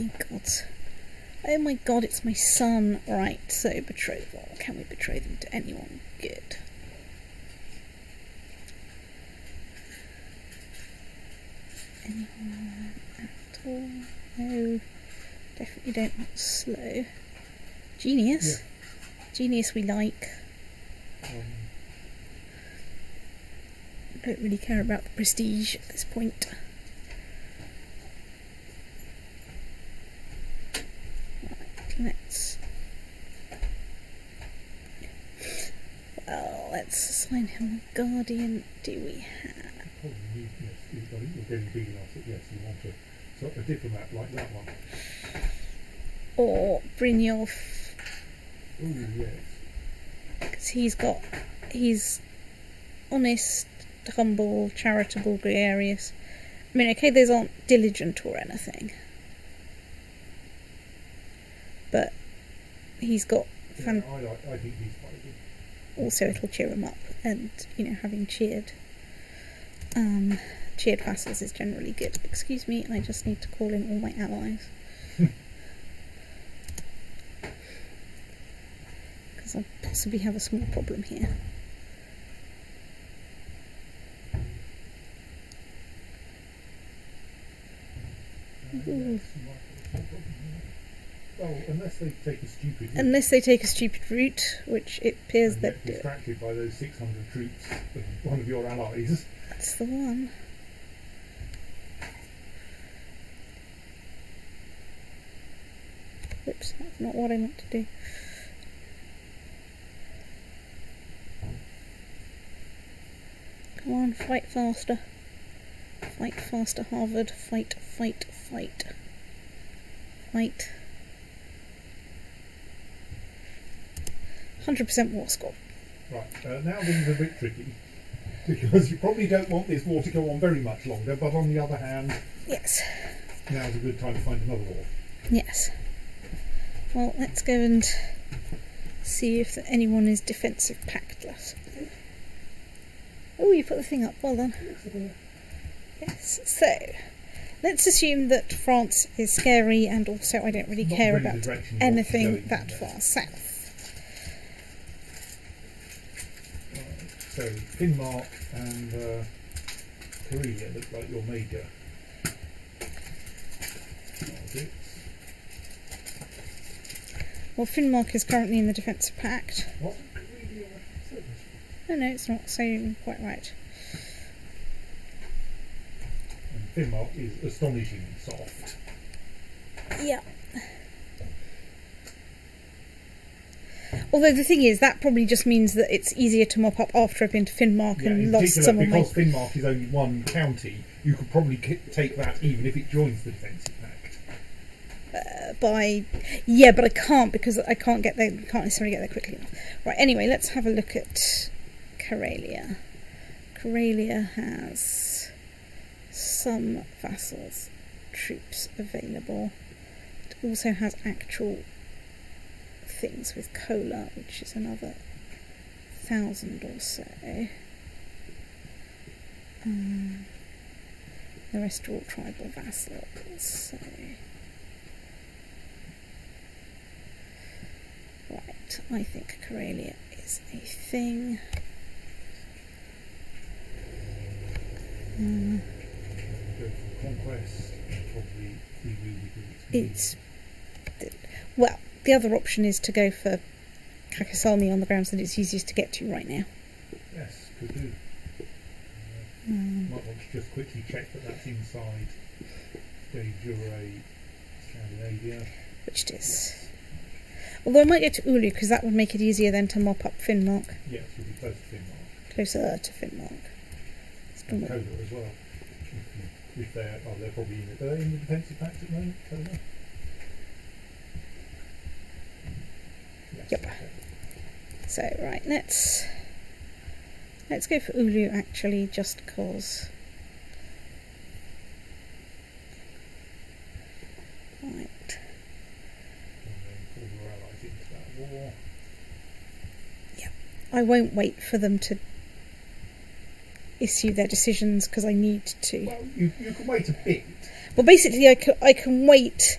Speaker 1: you gods. Oh my god, it's my son. Right, so betrothal. Can we betray them to anyone good? Anyone at all? No. Definitely don't want slow. Genius.
Speaker 2: Yeah.
Speaker 1: Genius we like. Don't really care about the prestige at this point. Right, let's assign him a guardian. Do we have?
Speaker 2: probably need, yes, I think you're getting big enough that yes, you want a diplomat like that one.
Speaker 1: Or Brynjolf,
Speaker 2: Oh yes.
Speaker 1: because he's honest, humble, charitable, gregarious. I mean, okay, those aren't diligent or anything, but he's got
Speaker 2: I think he's quite good.
Speaker 1: also it'll cheer him up, and you know, having cheered vassals is generally good. Excuse me, I just need to call in all my allies. Because I possibly have a small problem here. Ooh.
Speaker 2: Well, unless they take a stupid route.
Speaker 1: Unless they take a stupid route, which it appears
Speaker 2: and
Speaker 1: they
Speaker 2: get
Speaker 1: do.
Speaker 2: distracted by those 600 troops of one of your allies.
Speaker 1: That's the one. Oops, that's not what I meant to do. Come on, fight faster. Fight faster, Harvard. Fight, fight, fight. Fight. 100% war score.
Speaker 2: Right, now this is a bit tricky, because you probably don't want this war to go on very much longer, but on the other hand,
Speaker 1: Yes.
Speaker 2: now's a good time to find another war.
Speaker 1: Yes. Well, let's go and see if anyone is defensive pactless. Oh, you put the thing up. Well done. Yes. So, let's assume that France is scary, and also I don't really
Speaker 2: Not
Speaker 1: care
Speaker 2: really the
Speaker 1: about
Speaker 2: direction you want to go
Speaker 1: anything
Speaker 2: in,
Speaker 1: that
Speaker 2: no.
Speaker 1: far south.
Speaker 2: Right, so Finnmark and Korea look like your major targets.
Speaker 1: Well, Finnmark is currently in the Defensive Pact.
Speaker 2: What?
Speaker 1: No, it's not. So you're quite right.
Speaker 2: And Finnmark is astonishingly soft.
Speaker 1: Yeah. Although the thing is, that probably just means that it's easier to mop up after I've been to Finnmark
Speaker 2: Yeah,
Speaker 1: and
Speaker 2: in
Speaker 1: lost
Speaker 2: particular,
Speaker 1: some of my...
Speaker 2: because Finnmark is only one county, you could probably take that even if it joins the Defensive Pact.
Speaker 1: Yeah, but I can't because I can't necessarily get there quickly enough. Right, anyway, let's have a look at Karelia. Karelia has some vassals troops available. It also has actual things with Kola, which is another 1,000 or so. The rest are all tribal vassals, so... Right, I think Karelia is a thing.
Speaker 2: Go for conquest, probably EU because
Speaker 1: Well, the other option is to go for Kakasalmi on the grounds that it's easiest to get to right now.
Speaker 2: yes, could do. Might want to just quickly check that that's inside de jure Scandinavia.
Speaker 1: Which it is. Although I might go to Ulu because that would make it easier then to mop up Finnmark.
Speaker 2: Yes, you'll be close to Finnmark.
Speaker 1: Closer to Finnmark.
Speaker 2: And Kola as well. If they're probably in the Defensive Pact at the moment, Kola? Yes,
Speaker 1: Yep.
Speaker 2: okay.
Speaker 1: So, right, let's go for Ulu actually, just cause. Right.
Speaker 2: And then pull your allies into that war.
Speaker 1: I won't wait for them to issue their decisions because I need to.
Speaker 2: Well, you can wait a bit
Speaker 1: Well, basically, I can wait.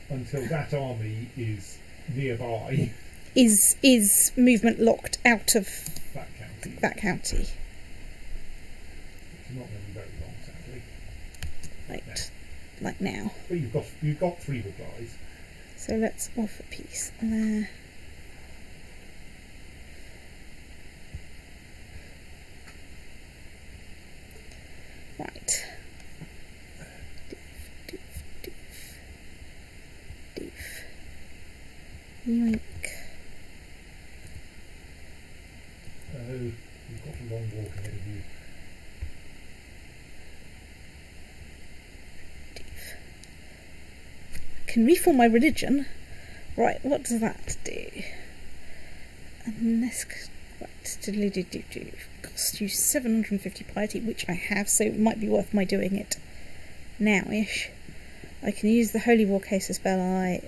Speaker 2: until that army is nearby
Speaker 1: Is movement locked out of
Speaker 2: that county.
Speaker 1: that county?
Speaker 2: Which is not going to be very long, sadly.
Speaker 1: Right, like now.
Speaker 2: But you've got 3 replies.
Speaker 1: So let's offer peace there. Right. Doof. Yoink.
Speaker 2: You've got a long walk ahead of you.
Speaker 1: Can reform my religion. Right, what does that do? Unless, right, cost you 750 piety, which I have, so it might be worth my doing it now-ish. I can use the Holy War Cases spell. I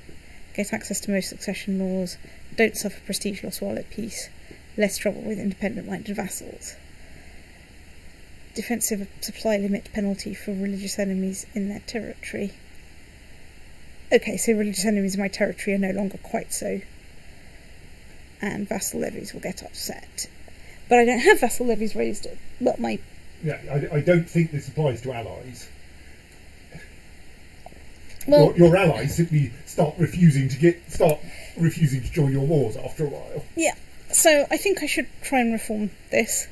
Speaker 1: get access to most succession laws, don't suffer prestige loss while at peace, less trouble with independent-minded vassals. Defensive supply limit penalty for religious enemies in their territory. Okay, so religious enemies in my territory are no longer quite so. And vassal levies will get upset. But I don't have vassal levies raised. Well, my...
Speaker 2: Yeah, I don't think this applies to allies.
Speaker 1: Well,
Speaker 2: Your allies simply start refusing to join your wars after a while.
Speaker 1: yeah. So I think I should try and reform this.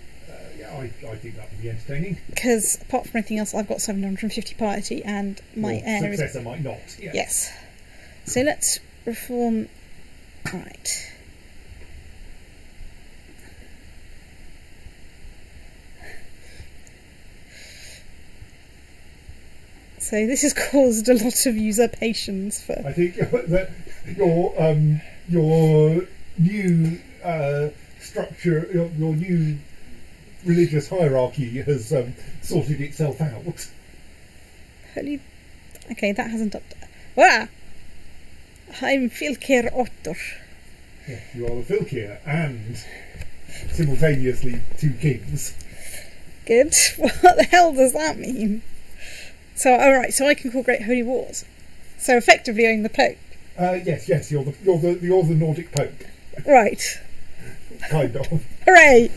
Speaker 2: Yeah, I think that would be entertaining.
Speaker 1: Because apart from anything else, I've got 750 piety and my
Speaker 2: Your
Speaker 1: heir is...
Speaker 2: successor might not. Yes.
Speaker 1: Yes. So let's reform... Right. So this has caused a lot of usurpations for...
Speaker 2: I think that your new structure, your new religious hierarchy has sorted itself out.
Speaker 1: Holy... Okay, that hasn't upped... Wow! I'm Fylkir Ottor.
Speaker 2: Yes, you are the Fylkir and simultaneously 2 kings.
Speaker 1: Good. What the hell does that mean? So, alright, so I can call Great Holy Wars. So effectively own the Pope.
Speaker 2: Yes, you're the Nordic Pope,
Speaker 1: Right.
Speaker 2: kind of.
Speaker 1: Hooray!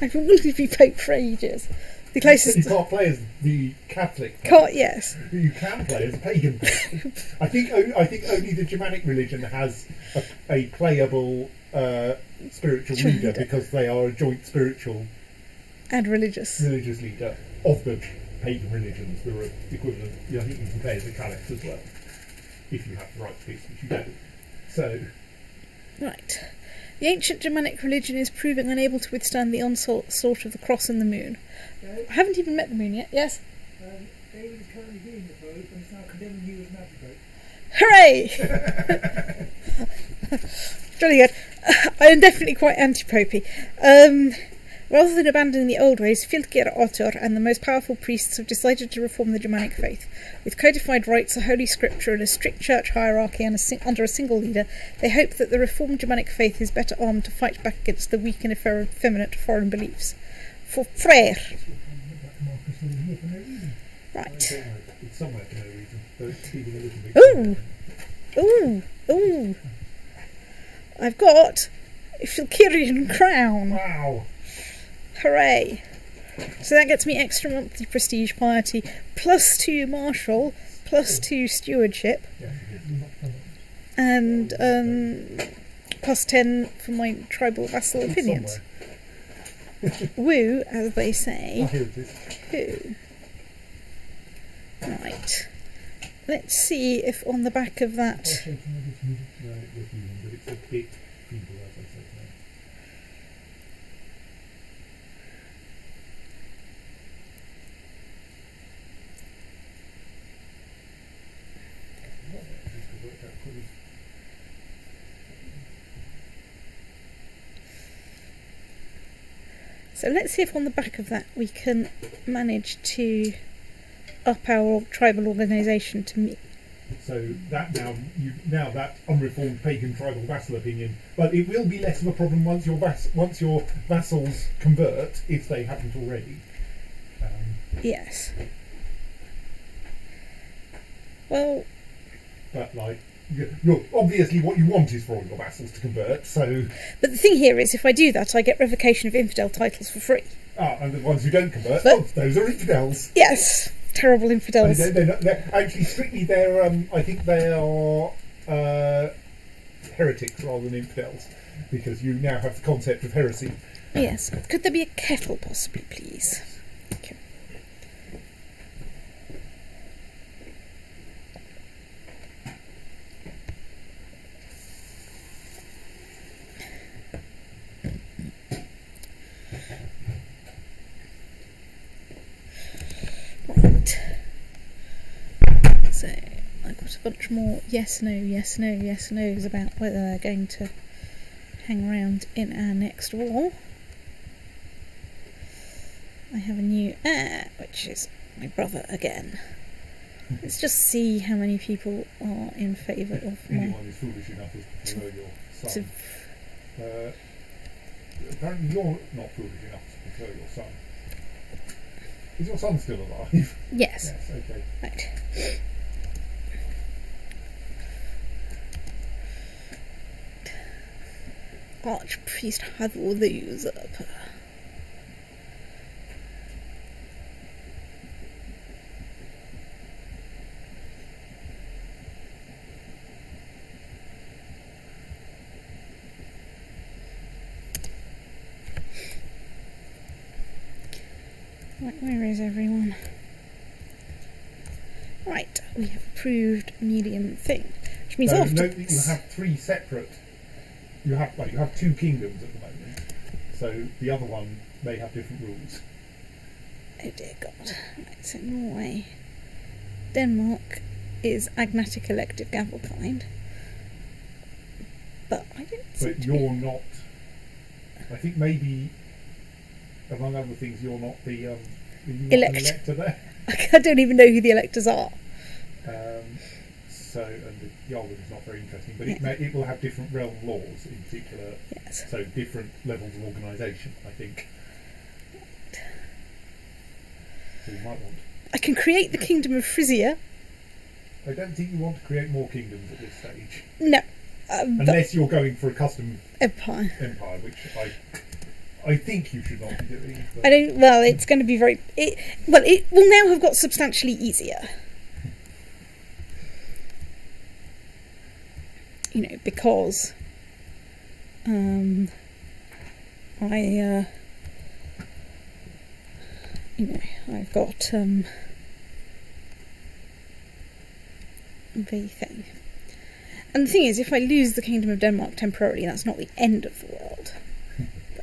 Speaker 1: I've been wanting to be Pope for ages. The closest...
Speaker 2: You can't play as the Catholic Pope.
Speaker 1: Yes.
Speaker 2: You can play as a pagan Pope. I think only the Germanic religion has a playable spiritual leader, because they are a joint spiritual
Speaker 1: And religious.
Speaker 2: leader of the pagan religions. They're equivalent. I think you can play as a Caliph as well, if you have the right piece, which you don't. So,
Speaker 1: Right. The ancient Germanic religion is proving unable to withstand the onslaught of the cross and the moon. I haven't even met the moon yet, yes?
Speaker 3: David is currently being the Pope and is now condemning you as an anti-Pope.
Speaker 1: Hooray! Jolly good. I am definitely quite anti-popey. Rather than abandoning the old ways, CK2 and the most powerful priests have decided to reform the Germanic faith. With codified rites, a holy scripture, and a strict church hierarchy under a single leader, they hope that the reformed Germanic faith is better armed to fight back against the weak and effeminate foreign beliefs. For prayer. Right.
Speaker 2: it's somewhere for no reason. Those people are looking bit.
Speaker 1: Ooh! I've got a Filkirian crown.
Speaker 2: Wow!
Speaker 1: Hooray! So that gets me extra monthly prestige piety, +2 martial, +2 stewardship, and +10 for my tribal vassal opinions. Woo, as they say.
Speaker 2: Oh, here it is.
Speaker 1: Who? Right. Let's see if on the back of that...
Speaker 2: No, it was human, but it's a bit feeble, as I said. No.
Speaker 1: So let's see if on the back of that we can manage to up our tribal organisation to meet.
Speaker 2: So that now that unreformed pagan tribal vassal opinion, but it will be less of a problem once your vassals convert, if they haven't already.
Speaker 1: Yes. Well,
Speaker 2: but you're obviously what you want is for all your vassals to convert. So,
Speaker 1: but the thing here is, if I do that, I get revocation of infidel titles for free.
Speaker 2: And the ones who don't convert, those are infidels.
Speaker 1: Yes, terrible infidels.
Speaker 2: They're actually strictly I think they are heretics rather than infidels, because you now have the concept of heresy.
Speaker 1: Yes. Could there be a kettle, possibly, please? Okay. Right. So I've got a bunch more yes, no, yes, no, yes, no's about whether they're going to hang around in our next war. I have a new heir, which is my brother again. Let's just see how many people are in favour of
Speaker 2: Anyone who's foolish enough to prefer your son. Apparently you're not foolish enough to prefer your son. Is your son still alive?
Speaker 1: Yes.
Speaker 2: Yes, okay.
Speaker 1: Right. Archpriest Hadwell the Usurper. Right, where is everyone? Right, we have approved medium thing, which means
Speaker 2: So
Speaker 1: after
Speaker 2: note that you have 3 separate. You have 2 kingdoms at the moment, so the other one may have different rules.
Speaker 1: Oh dear God. Right, so Norway. Denmark is agnatic elective gavelkind. But I didn't see.
Speaker 2: But you're not. I think maybe, among other things, you're not the elector there.
Speaker 1: I don't even know who the electors are.
Speaker 2: So, and the Jargon is not very interesting, but
Speaker 1: Yeah.
Speaker 2: it will have different realm laws in particular.
Speaker 1: Yes.
Speaker 2: So different levels of organisation, I think. So you might want.
Speaker 1: I can create the Kingdom of Frisia.
Speaker 2: I don't think you want to create more kingdoms at this stage,
Speaker 1: No. But
Speaker 2: unless you're going for a custom
Speaker 1: Empire.
Speaker 2: empire, which I think you should not be doing. But
Speaker 1: I don't. Well, it's going to be very. It will now have got substantially easier. You know, because I've got the thing. And the thing is, if I lose the Kingdom of Denmark temporarily, that's not the end of the world.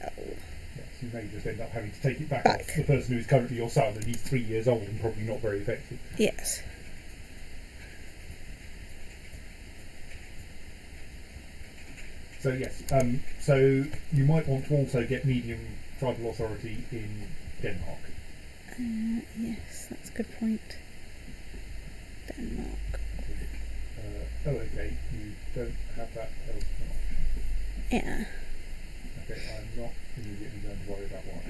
Speaker 1: Well,
Speaker 2: yes, you may just end up having to take it back
Speaker 1: Back.
Speaker 2: off the person who is currently your son, and he's 3 years old and probably not very effective.
Speaker 1: yes.
Speaker 2: So yes, so you might want to also get medium tribal authority in Denmark.
Speaker 1: Yes, that's a good point. Denmark.
Speaker 2: Okay, you don't have that as an option.
Speaker 1: Yeah.
Speaker 2: Okay, I'm not immediately going to worry about why.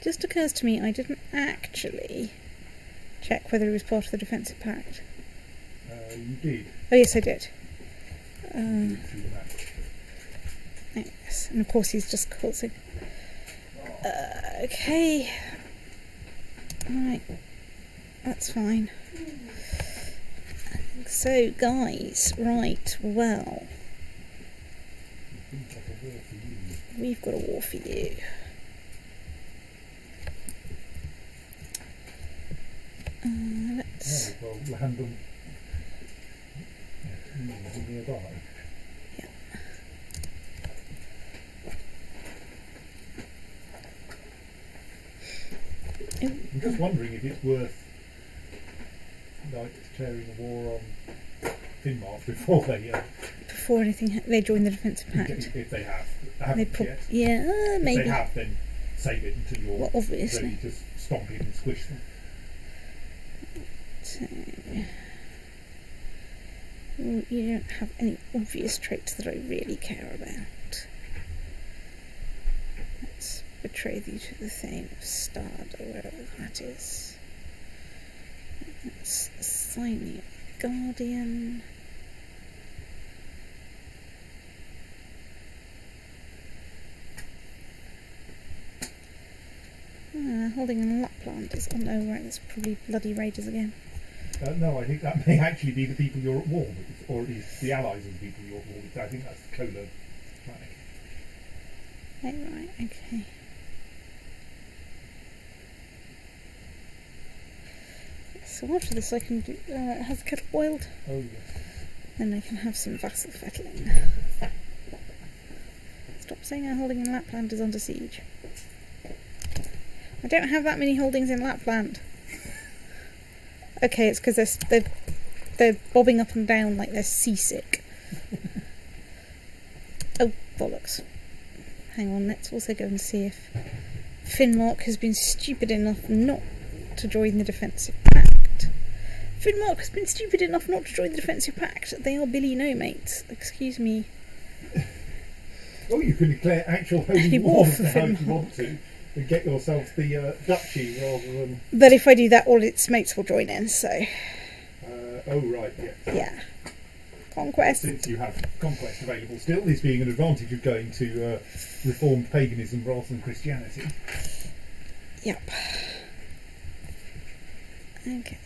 Speaker 1: Just occurs to me I didn't actually check whether he was part of the defensive pact.
Speaker 2: You did.
Speaker 1: Oh yes, I did.
Speaker 2: See the map.
Speaker 1: Yes, and of course he's just causing. Okay. Right. That's fine. So, guys, right, well,
Speaker 2: Seems like a war for you.
Speaker 1: we've got a war for you. Let's.
Speaker 2: Oh, well, land them nearby. I'm just wondering if it's worth declaring a war on Denmark before
Speaker 1: Before anything, they join the defensive pact.
Speaker 2: if they have. They
Speaker 1: They
Speaker 2: haven't
Speaker 1: prob-
Speaker 2: yet.
Speaker 1: yeah,
Speaker 2: If
Speaker 1: maybe.
Speaker 2: they have, then save it until you're
Speaker 1: Well, obviously.
Speaker 2: ready to stomp in and squish them.
Speaker 1: So, you don't have any obvious traits that I really care about. Let's betray thee to the Thane of Stard, or wherever that is. Let's assign you a Guardian. Holding in Lapland is. Oh no, right, that's probably bloody raiders again.
Speaker 2: No, I think that may actually be the people you're at war with, or at least the allies of the people you're at war with. I think that's the Kola flag.
Speaker 1: Oh, right, okay. So after this I can do, has the kettle boiled?
Speaker 2: Oh yes.
Speaker 1: Then I can have some vassal fettling. Stop saying our holding in Lapland is under siege. I don't have that many holdings in Lapland. Okay, it's because they're bobbing up and down like they're seasick. Oh, bollocks. Hang on, let's also go and see if Finnmark has been stupid enough not to join the defensive pact. Finnmark has been stupid enough not to join the defensive pact. They are Billy no mates. Excuse me.
Speaker 2: Oh, you can declare actual
Speaker 1: Holy
Speaker 2: holy
Speaker 1: war
Speaker 2: war
Speaker 1: for
Speaker 2: now if you
Speaker 1: Finnmark.
Speaker 2: want to, and get yourself the duchy rather than.
Speaker 1: But if I do that, all its mates will join in, so
Speaker 2: Oh right, yes.
Speaker 1: yeah. Conquest.
Speaker 2: Since you have conquest available still, this being an advantage of going to reformed paganism rather than Christianity.
Speaker 1: Yep. Okay.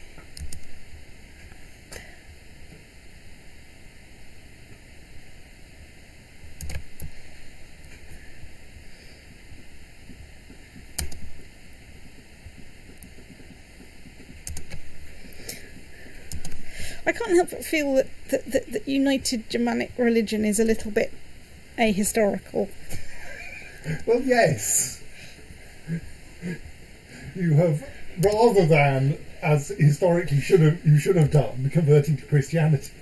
Speaker 1: I can't help but feel that United Germanic religion is a little bit ahistorical.
Speaker 2: Well, yes. You have, rather than as historically you should have done, converting to Christianity.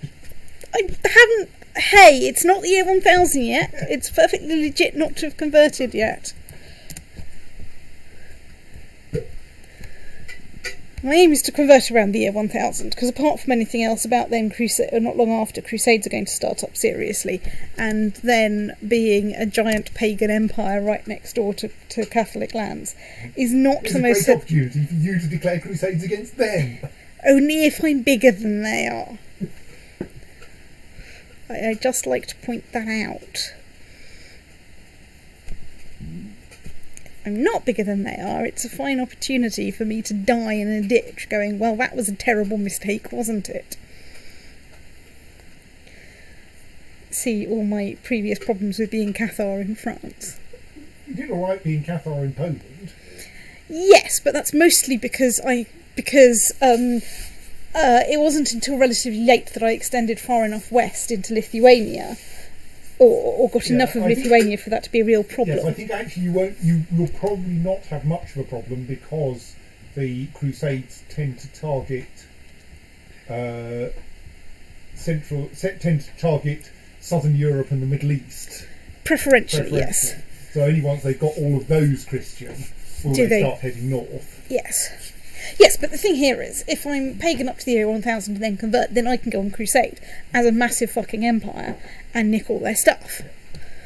Speaker 1: I haven't. Hey, it's not the year 1000 yet. It's perfectly legit not to have converted yet. My aim is to convert around the year 1000, because apart from anything else about then, not long after, Crusades are going to start up seriously, and then being a giant pagan empire right next door to Catholic lands is not
Speaker 2: It's
Speaker 1: the
Speaker 2: a
Speaker 1: most...
Speaker 2: great opportunity for you to declare crusades against them.
Speaker 1: Only if I'm bigger than they are. I just like to point that out. I'm not bigger than they are. It's a fine opportunity for me to die in a ditch going, well, that was a terrible mistake, wasn't it? See all my previous problems with being Cathar in France.
Speaker 2: You did alright being Cathar in Poland.
Speaker 1: Yes, but that's mostly because it wasn't until relatively late that I extended far enough west into Lithuania, or got enough of Lithuania for that to be a real problem.
Speaker 2: Yes, I think actually you'll probably not have much of a problem because the Crusades tend to target Southern Europe and the Middle East.
Speaker 1: Preferentially, yes.
Speaker 2: So only once they've got all of those Christian will they start heading north.
Speaker 1: Yes. Yes, but the thing here is, if I'm pagan up to the year 1000 and then convert, then I can go on crusade as a massive fucking empire and nick all their stuff.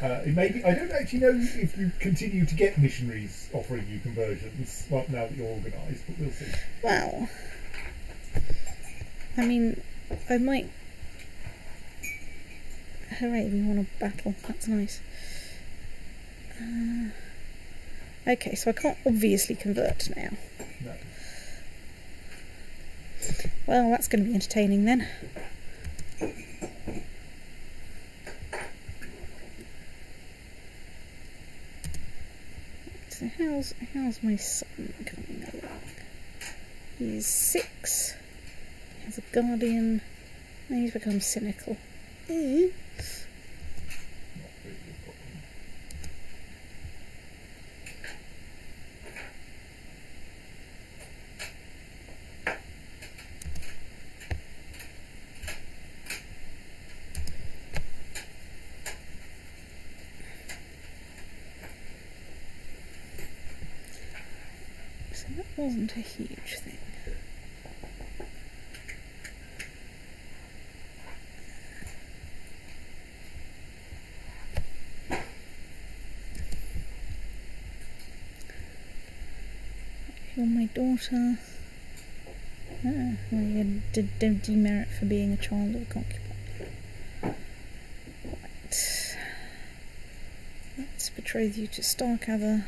Speaker 2: Maybe I don't actually know if you continue to get missionaries offering you conversions now that you're organised, but we'll see.
Speaker 1: Well, I mean, I might... Hooray, we won a battle. That's nice. Okay, so I can't obviously convert now.
Speaker 2: No.
Speaker 1: Well, that's going to be entertaining then. So how's my son coming along? He's 6. He has a guardian. And he's become cynical.
Speaker 2: Not really a problem.
Speaker 1: So that wasn't a huge thing. You're my daughter. Well, you did demerit for being a child of a concubine. Right. Let's betroth you to Starkather,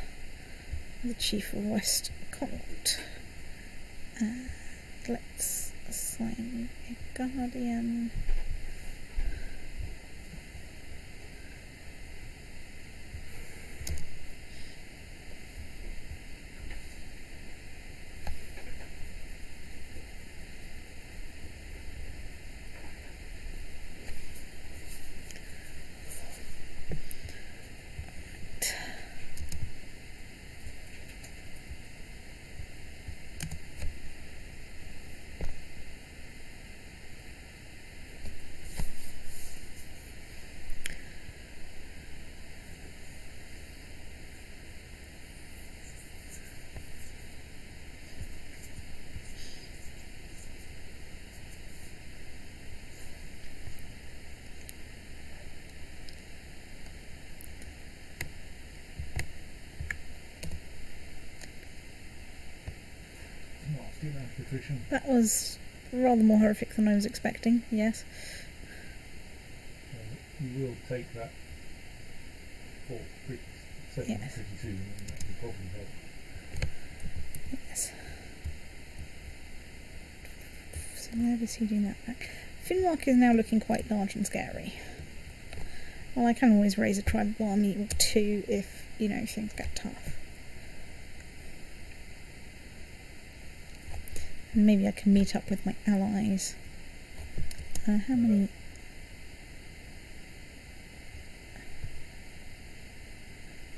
Speaker 1: the chief of West Connaught. And let's assign you a guardian. That was rather more horrific than I was expecting, yes.
Speaker 2: You will take that for 752 and that will probably help.
Speaker 1: Yes. So where was he doing that back? Finnmark is now looking quite large and scary. Well, I can always raise a tribal army or 2 if, things get tough. And maybe I can meet up with my allies. How many...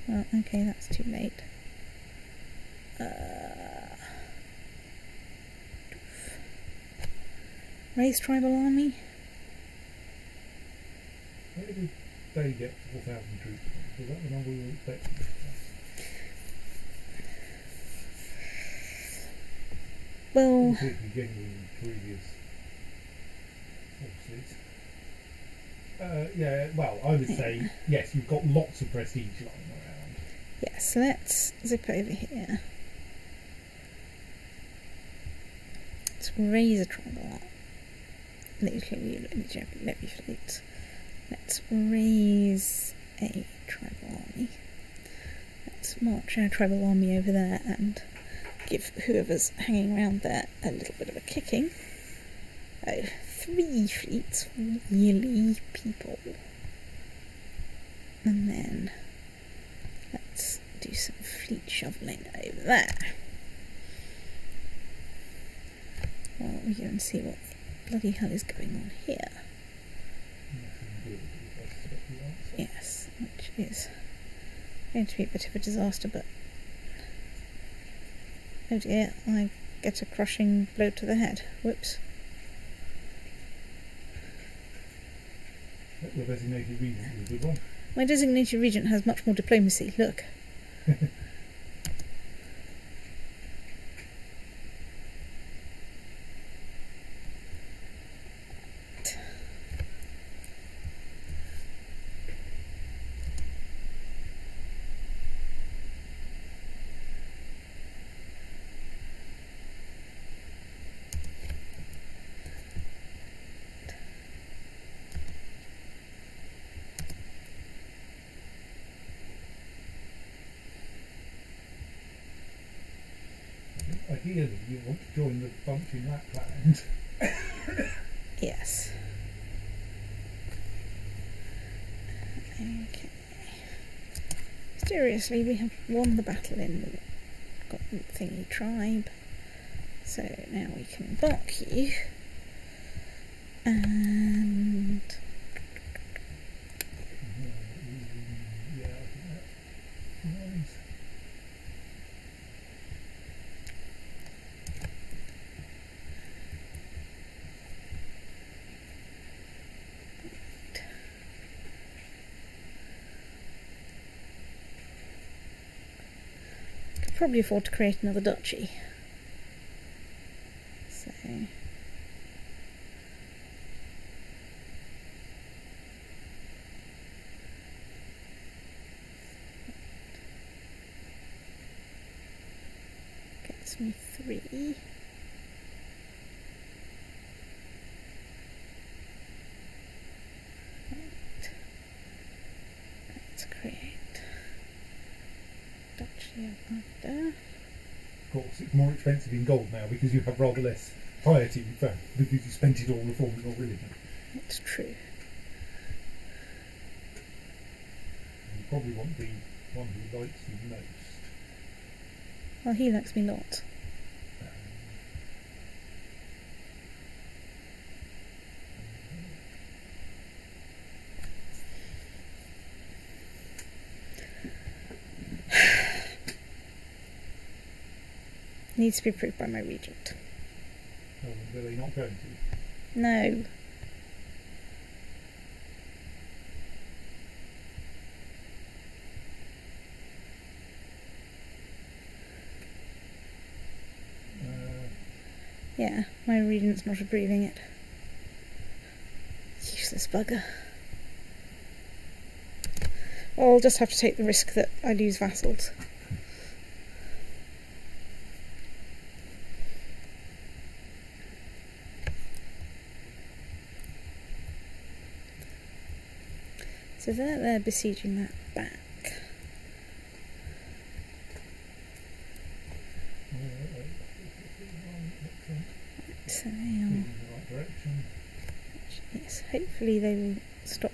Speaker 1: Well, okay, that's too late. Raise tribal army?
Speaker 2: Where did they get 4,000 troops from? Was that the number we were expecting?
Speaker 1: Well,
Speaker 2: completely genuine previous forces. Yeah, well, I would say yes. You've got lots of prestige lying around.
Speaker 1: yes, let's zip over here. Let's raise a tribal. Levy fleet. Let's raise a tribal army. Let's march our tribal army over there and give whoever's hanging around there a little bit of a kicking. Oh, 3 fleets, really, people. And then let's do some fleet shoveling over there. Well, we go and see what bloody hell is going on here. Yes, which is going to be a bit of a disaster, but oh dear, I get a crushing blow to the head. Whoops.
Speaker 2: Your designated regent is a good one.
Speaker 1: My designated regent has much more diplomacy, look.
Speaker 2: Ideally, you want to join the bunch in Lapland.
Speaker 1: Yes. Okay. Mysteriously, we have won the battle in the thingy tribe. So now we can embark you. And
Speaker 2: Yeah, I think that's nice.
Speaker 1: could probably afford to create another duchy. So gets me 3. Let's create Duchy of Naddoðr.
Speaker 2: Of course, it's more expensive in gold now because you have rather less piety, in fact, because you spent it all reforming your religion.
Speaker 1: It's true.
Speaker 2: You probably want the one who likes you most.
Speaker 1: Well, he likes me not. Needs to be approved by my regent.
Speaker 2: Oh, are they not going to?
Speaker 1: No. Yeah, my regent's not approving it. Useless bugger. Well, I'll just have to take the risk that I lose vassals. So they're besieging that back. So they
Speaker 2: In
Speaker 1: are.
Speaker 2: the right direction.
Speaker 1: Yes, hopefully they will stop.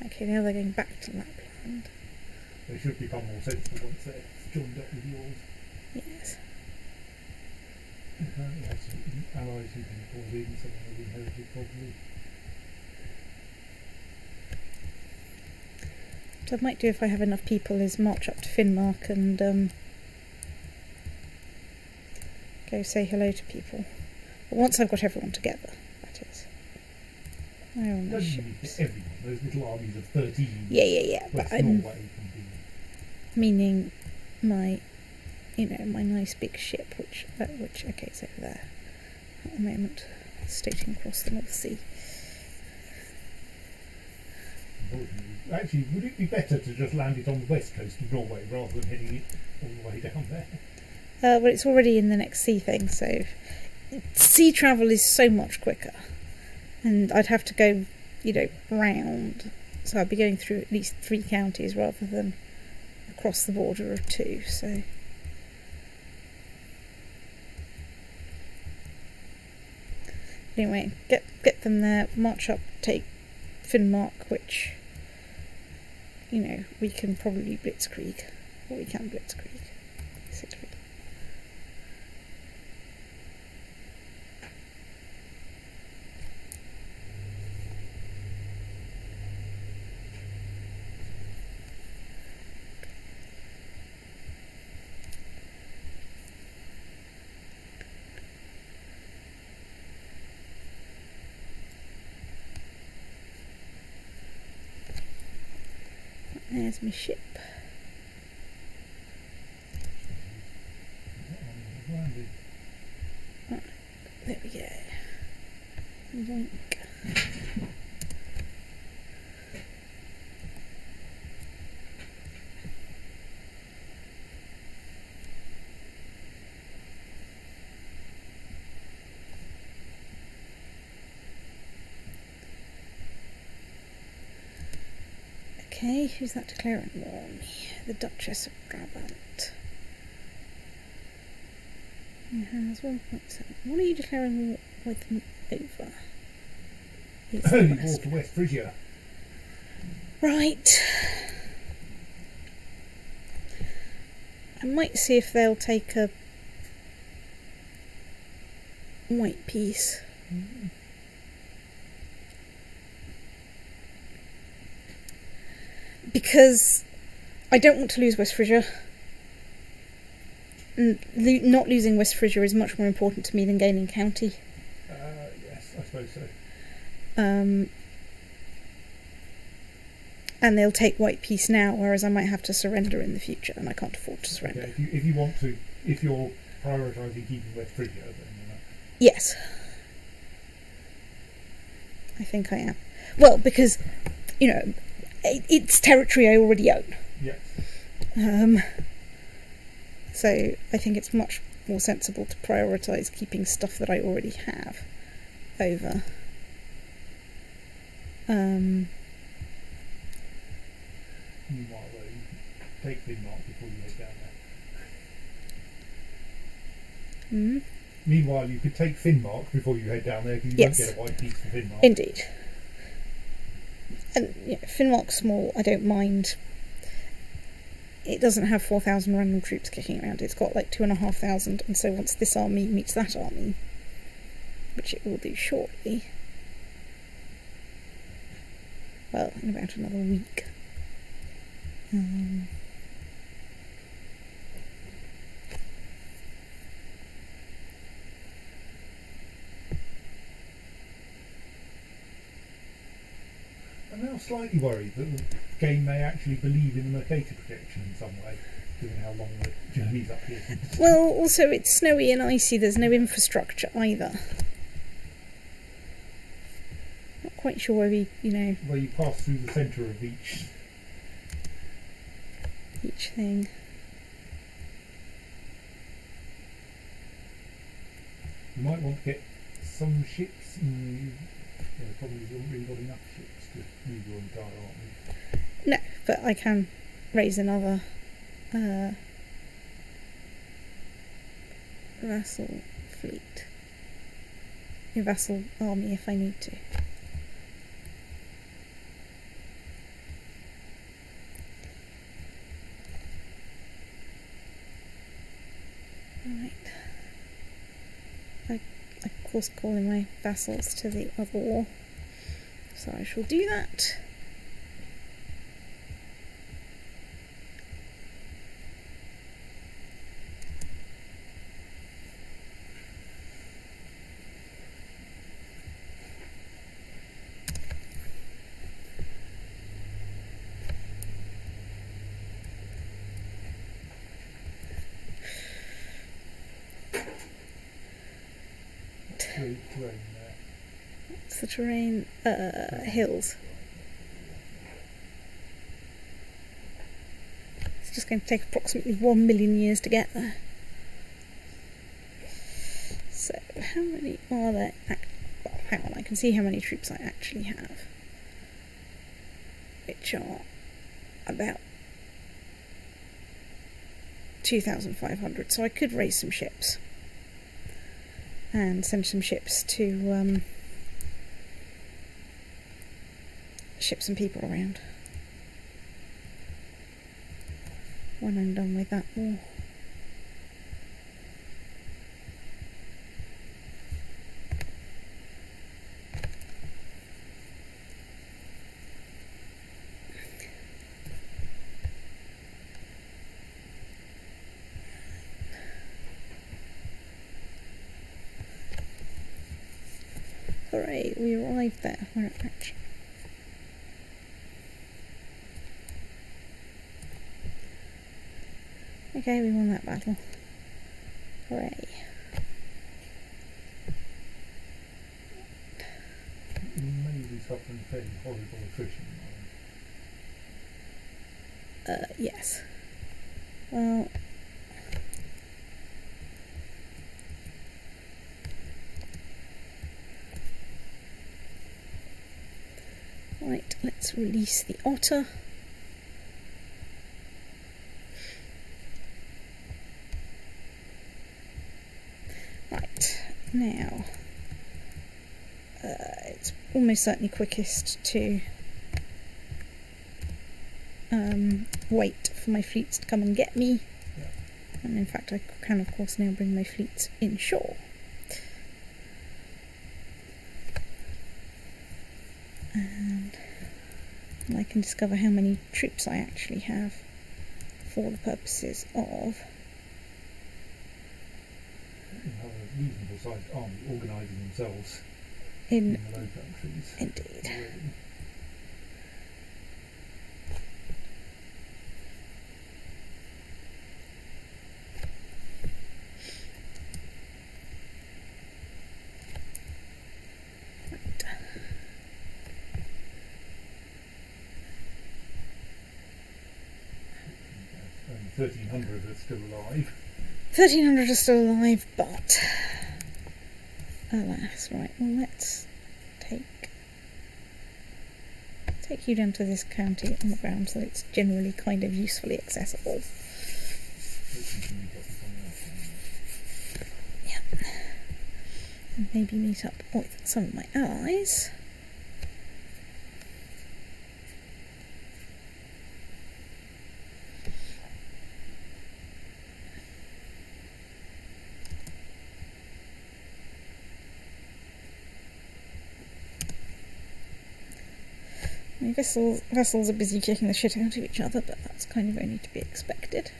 Speaker 1: Okay, now they're going back to Lapland.
Speaker 2: They should become more sensible once they're joined up with yours.
Speaker 1: Yes.
Speaker 2: You currently have some allies who can call in, someone who's inherited probably.
Speaker 1: What I might do if I have enough people is march up to Finnmark and go say hello to people. But once I've got everyone together, that is. Where are my
Speaker 2: Doesn't need to
Speaker 1: ships?
Speaker 2: get everyone. Those little armies of 13.
Speaker 1: Yeah. But
Speaker 2: West
Speaker 1: I'm
Speaker 2: Norway can be.
Speaker 1: meaning my my nice big ship, which okay, it's over there at the moment, stating across the North Sea.
Speaker 2: Actually, would it be better to just land it on the west coast of Norway rather than heading it all the way down there?
Speaker 1: Well, it's already in the next sea thing, so sea travel is so much quicker, and I'd have to go, round. So I'd be going through at least 3 counties rather than across the border of 2. So. Anyway, get them there, march up, take Finnmark, which, we can probably blitzkrieg, or we can blitzkrieg, basically. There's my ship. Right, there we go. Yoink. Okay, who's that declaring war on me? The Duchess of Brabant. He has 1.7. What are you declaring war with me over?
Speaker 2: Only war to West Frisia.
Speaker 1: Right. I might see if they'll take a white piece. Because I don't want to lose West Frisia. And not losing West Frisia is much more important to me than gaining county.
Speaker 2: Yes, I suppose so.
Speaker 1: And they'll take white peace now, whereas I might have to surrender in the future, and I can't afford to surrender.
Speaker 2: Okay, if you're prioritising keeping West Frisia, then...
Speaker 1: Yes. I think I am. Well, because, it's territory I already own.
Speaker 2: Yes.
Speaker 1: So I think it's much more sensible to prioritise keeping stuff that I already have over.
Speaker 2: Meanwhile, though, you take Finnmark before you head down there. Meanwhile, you could take Finnmark before you head down there because you won't get a white piece for Finnmark.
Speaker 1: Indeed. And Finnmark's small, I don't mind. It doesn't have 4,000 random troops kicking around. It's got like 2,500, and so once this army meets that army, which it will do shortly, well, in about another week.
Speaker 2: I'm now slightly worried that the game may actually believe in the Mercator protection in some way, given how long the journey's up here.
Speaker 1: Well, also it's snowy and icy, there's no infrastructure either. Not quite sure where
Speaker 2: where you pass through the centre of each
Speaker 1: thing.
Speaker 2: You might want to get some ships, and you probably haven't really got enough ships to move your entire army.
Speaker 1: No, but I can raise another vassal fleet. A vassal army if I need to. Right. I of course calling my vassals to the other war. So I shall do that.
Speaker 3: terrain there?
Speaker 1: What's the terrain? Hills. It's just going to take approximately 1 million years to get there. So, how many are there? Well, hang on, I can see how many troops I actually have. Which are about 2,500. So I could raise some ships. And send some ships to ship some people around when I'm done with that war. Hooray, we arrived there. We're actually... Okay, we won that battle. Hooray.
Speaker 3: You may be suffering fairly horrible attrition.
Speaker 1: Yes. Well... Right, let's release the otter. Right, now it's almost certainly quickest to wait for my fleets to come and get me.
Speaker 3: Yeah.
Speaker 1: And in fact I can of course now bring my fleets inshore. And I can discover how many troops I actually have for the purposes of...
Speaker 3: You have a reasonable sized army organising themselves
Speaker 1: in
Speaker 3: the Low Countries.
Speaker 1: Indeed.
Speaker 3: Already. And 1,300 are still alive.
Speaker 1: 1,300 are still alive, but alas, right, well let's take you down to this county on the ground so it's generally kind of usefully accessible. Yeah. And maybe meet up with some of my allies. My vessels are busy kicking the shit out of each other, but that's kind of only to be expected.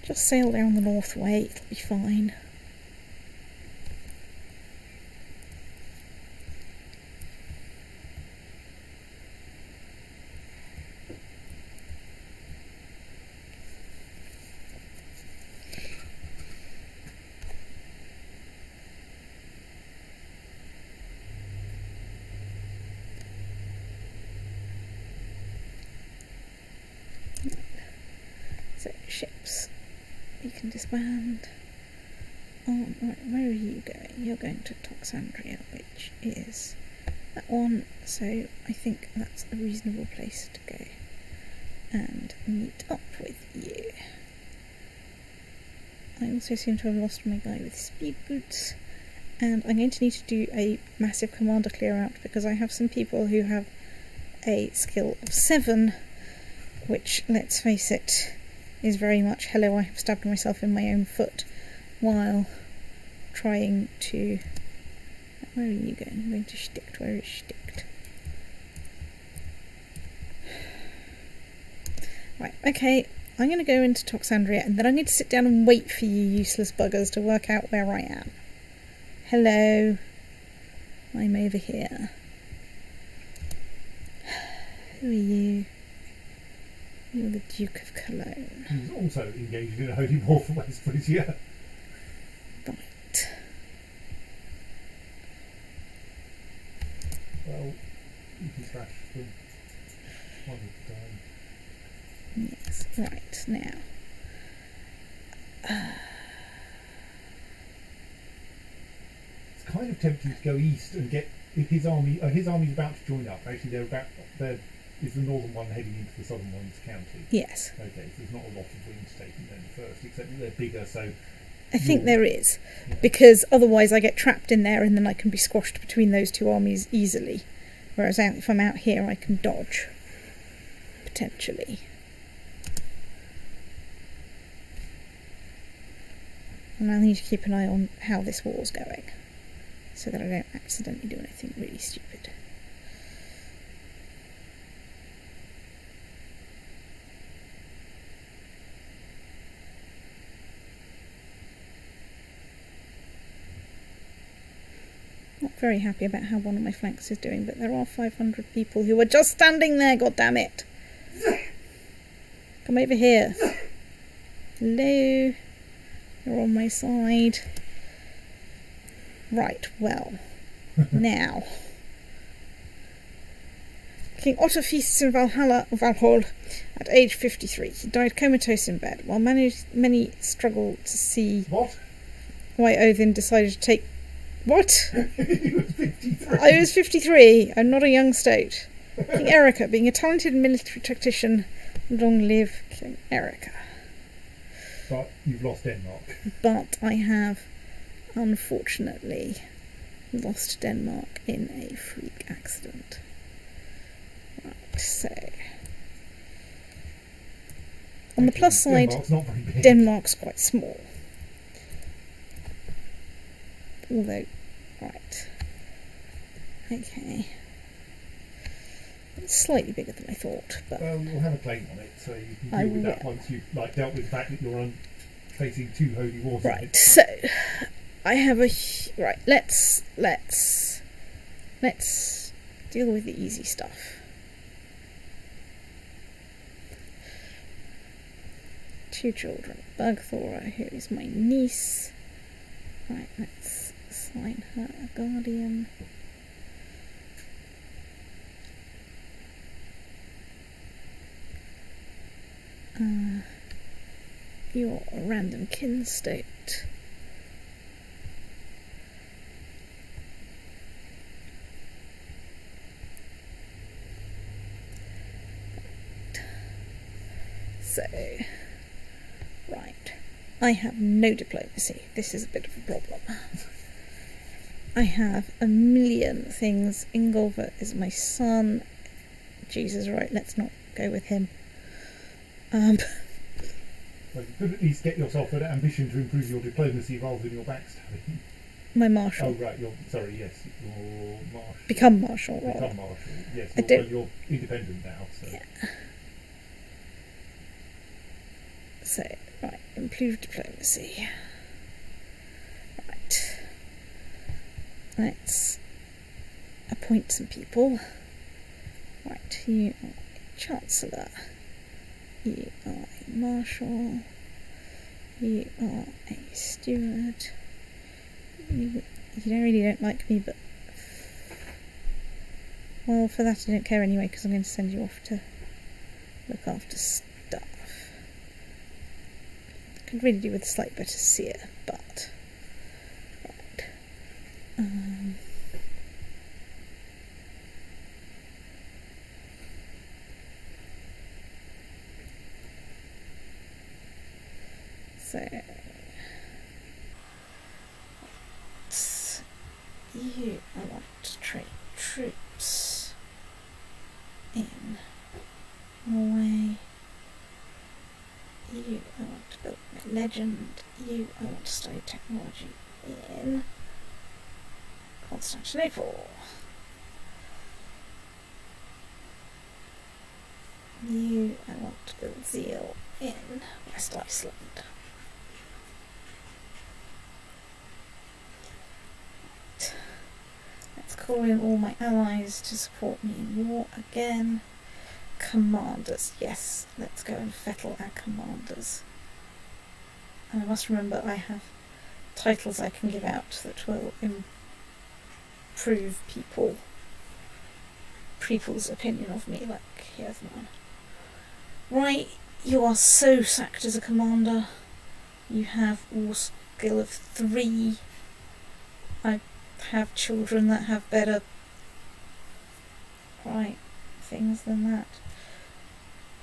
Speaker 1: Just sail down the North Way, it'll be fine. So, ships. You can disband. Oh, right, where are you going? You're going to Toxandria, which is that one, so I think that's a reasonable place to go and meet up with you. I also seem to have lost my guy with speed boots, and I'm going to need to do a massive commander clear out because I have some people who have a skill of 7, which, let's face it, is very much, hello, I have stabbed myself in my own foot while trying to... Where are you going? I'm going to Sticht. Where is Sticht? Right, okay, I'm going to go into Toxandria and then I'm going to sit down and wait for you useless buggers to work out where I am. Hello. I'm over here. Who are you? You're the Duke of Cologne.
Speaker 2: Who's also engaged in a holy war for West Frisia.
Speaker 1: Right.
Speaker 2: Well, you can thrash them one at a time.
Speaker 1: Yes, right, now.
Speaker 2: It's kind of tempting to go east and get if his army's about to join up. Actually, there is the northern one heading into the southern one's county.
Speaker 1: Yes.
Speaker 2: Okay, so there's not a lot of wings taking them first, except that they're bigger, so
Speaker 1: I think there is,
Speaker 2: yeah.
Speaker 1: because otherwise I get trapped in there and then I can be squashed between those two armies easily. Whereas if I'm out here, I can dodge, potentially. And I need to keep an eye on how this war's going, so that I don't accidentally do anything really stupid. Not very happy about how one of my flanks is doing, but there are 500 people who are just standing there, god damn it! Come over here. Hello? You're on my side. Right, well. Now. King Otto feasts in Valhall at age 53. He died comatose in bed, while many struggle to see
Speaker 2: What?
Speaker 1: why Odin decided to take... What?
Speaker 2: He was 53.
Speaker 1: I was 53. I'm not a young state. King Erica, being a talented military tactician, long live King Erica.
Speaker 2: But you've lost Denmark.
Speaker 1: But I have, unfortunately, lost Denmark in a freak accident. Right, so... On the plus side,
Speaker 2: Denmark's not very big.
Speaker 1: Denmark's quite small. Although, right. Okay. It's slightly bigger than I thought, but...
Speaker 2: Well, you'll have a claim on it, so you can
Speaker 1: I
Speaker 2: deal with that
Speaker 1: will.
Speaker 2: once you've dealt with the fact that you're facing two holy wars.
Speaker 1: Right, so I have a... Right, let's deal with the easy stuff. Two children. Bergthora, who is my niece. Right, let's assign her a guardian. You're a random kin state. So, right. I have no diplomacy. This is a bit of a problem. I have a million things. Ingolver is my son. Jesus, right, let's not go with him.
Speaker 2: Well, you could at least get yourself an ambition to improve your diplomacy rather than your backstabbing.
Speaker 1: My marshal.
Speaker 2: Oh, right, you're marshal.
Speaker 1: Become marshal, rather.
Speaker 2: Become marshal, yes.
Speaker 1: I don't-
Speaker 2: You're independent now, so...
Speaker 1: Yeah. So, right, improve diplomacy. Right. Let's appoint some people. Right, you are a chancellor. You are a marshal. You are a steward. You really don't like me, but... Well, for that I don't care anyway, because I'm going to send you off to look after stuff. Could really do with a slightly better seer, but... Right. So... You want to train troops in Norway. You want to build a legend. You want to study technology in Constantinople. You want to build zeal in West Iceland. Let's call in all my allies to support me in war again. commanders. Yes, let's go and fettle our commanders. And I must remember I have titles I can give out that will improve people's opinion of me, like here's mine. Right, you are so sacked as a commander. You have war skill of 3. I have children that have better things than that.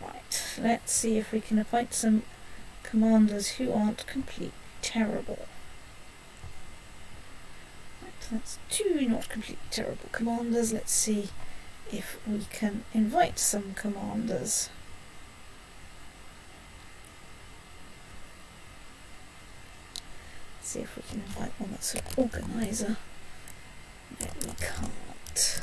Speaker 1: Right, let's see if we can appoint some commanders who aren't completely terrible. Right, that's 2 not completely terrible commanders. Let's see if we can invite some commanders. Let's see if we can invite one that's an organiser. No, we can't.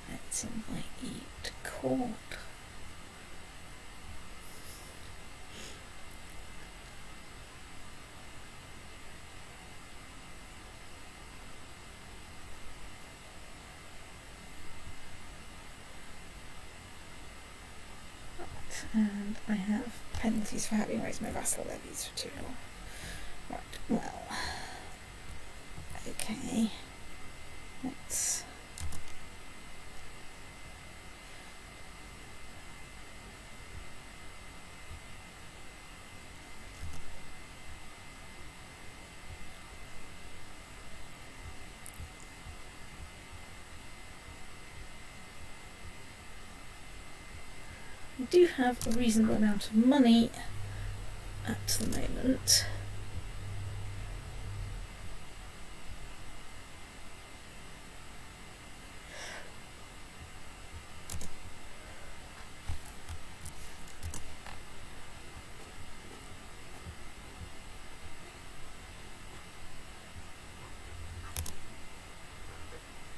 Speaker 1: Let's invite you to court. And I have penalties for having raised my vassal levies for too long. Right, well, okay, let's I do have a reasonable amount of money at the moment.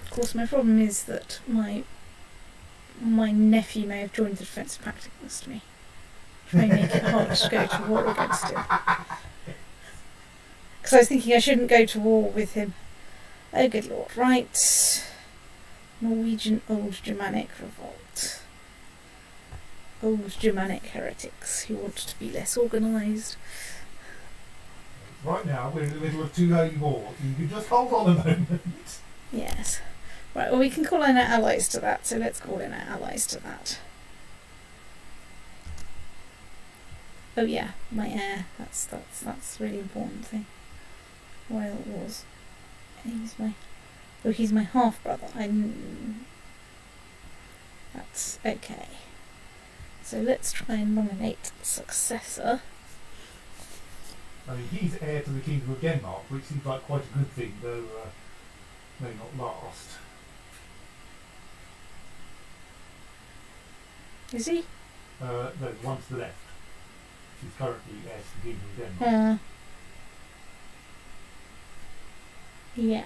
Speaker 1: Of course, my problem is that my nephew may have joined the defensive pact against me, which may make it hard to go to war against him. Because I was thinking I shouldn't go to war with him. Oh, good lord. Right. Norwegian Old Germanic Revolt. Old Germanic heretics who want to be less organised.
Speaker 2: Right now, we're in the middle of 2 holy war. You can just hold on a moment.
Speaker 1: Yes. Right, well, we can call in our allies to that, so let's call in our allies to that. Oh yeah, my heir. That's a really important thing. Royal Wars. He's my half brother. That's okay. So let's try and nominate a successor.
Speaker 2: I mean, he's heir to the Kingdom of Denmark, which seems like quite a good thing, though may not last.
Speaker 1: Is he?
Speaker 2: No, one to the left. He's currently heir to the Kingdom of Denmark.
Speaker 1: Yeah.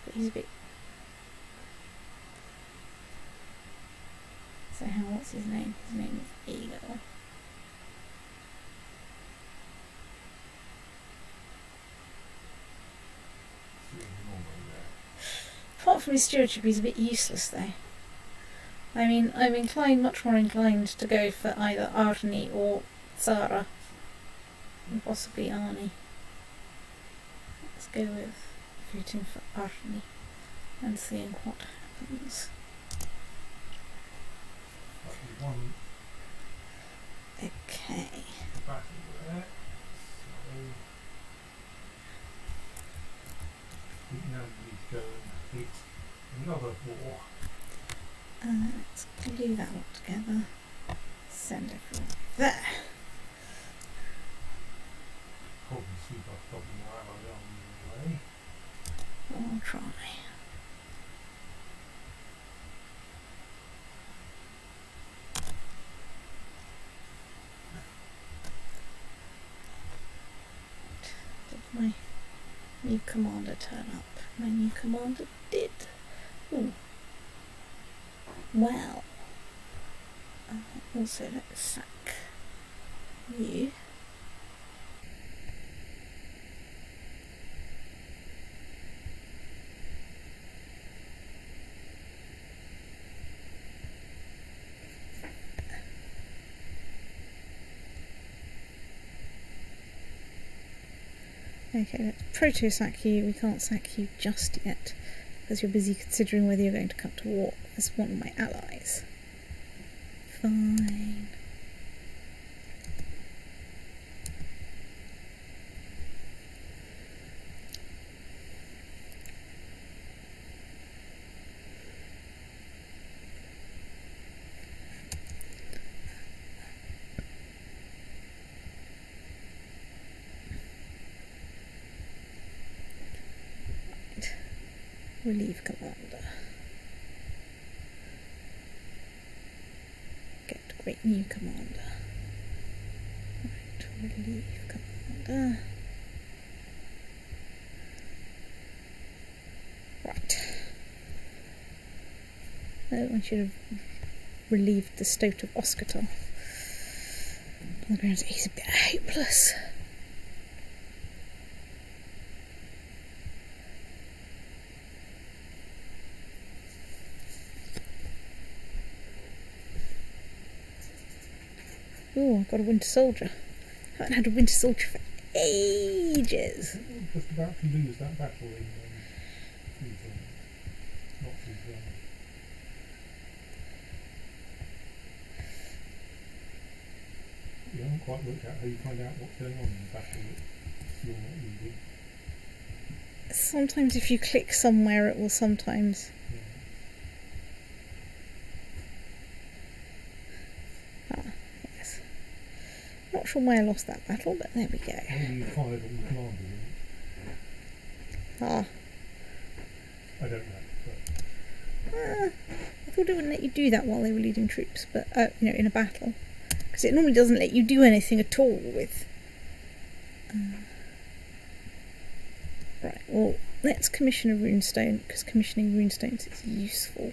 Speaker 1: But he's a bit... So what's his name? His name is Eagle. Apart from his stewardship, he's a bit useless though. I mean, I'm much more inclined to go for either Arni or Zara. And possibly Arni. Let's go with voting for Arni and seeing what happens. Okay.
Speaker 2: Another war.
Speaker 1: Let's glue that all together. Send everyone there.
Speaker 2: Probably sweep up a couple more allies on the way.
Speaker 1: I'll try. Did my new commander turn up? My new commander did. Ooh. well, also let's sack you. Okay, let's proto-sack you. We can't sack you just yet, because you're busy considering whether you're going to come to war as one of my allies. Fine. Relieve commander. Get great new commander. Right, relieve commander. Right. Oh, I should have relieved the Stoat of Oscator. On the grounds that he's a bit hopeless. Oh, I've got a Winter Soldier. I haven't had a Winter Soldier for ages.
Speaker 2: We're just about to lose that battle in Friesland. Not Friesland. You haven't quite worked out how you find out what's going on in the battle that you're not leading.
Speaker 1: Sometimes if you click somewhere it will sometimes... Not sure why I lost that battle, but there we go.
Speaker 2: Maybe you fired all the commanders.
Speaker 1: Ah.
Speaker 2: I don't know. But
Speaker 1: I thought it wouldn't let you do that while they were leading troops, but in a battle, because it normally doesn't let you do anything at all with. Right. Well, let's commission a runestone, because commissioning runestones is useful.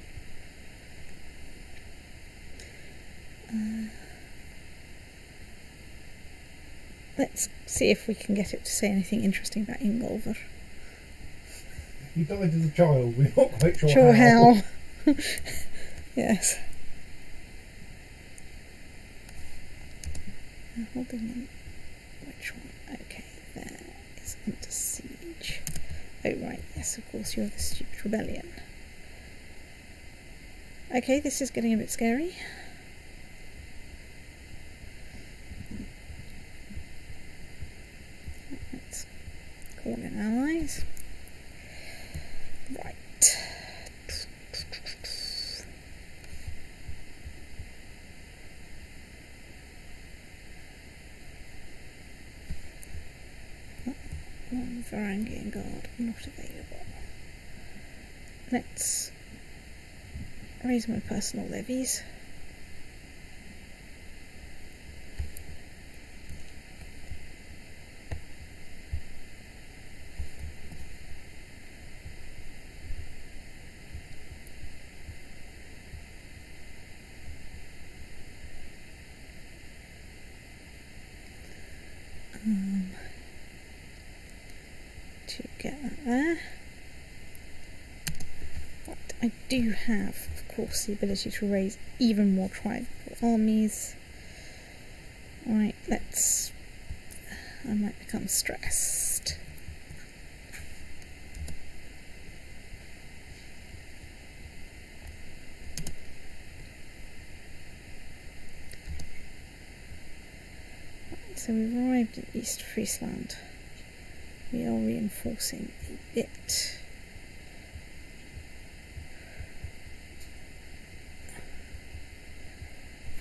Speaker 1: Let's see if we can get it to say anything interesting about Ingolver.
Speaker 2: he died as a child, we're not quite
Speaker 1: Sure how. Yes. Holding in. Which one? Okay, there is under siege. Oh right, yes, of course you're the stupid rebellion. Okay, this is getting a bit scary. Let's call in allies. Right. One Varangian Guard not available. Let's raise my personal levies. To get that there. Right, I do have, of course, the ability to raise even more tribal armies. Right, let's... I might become stressed. Right, so we've arrived in East Friesland. We are reinforcing a bit.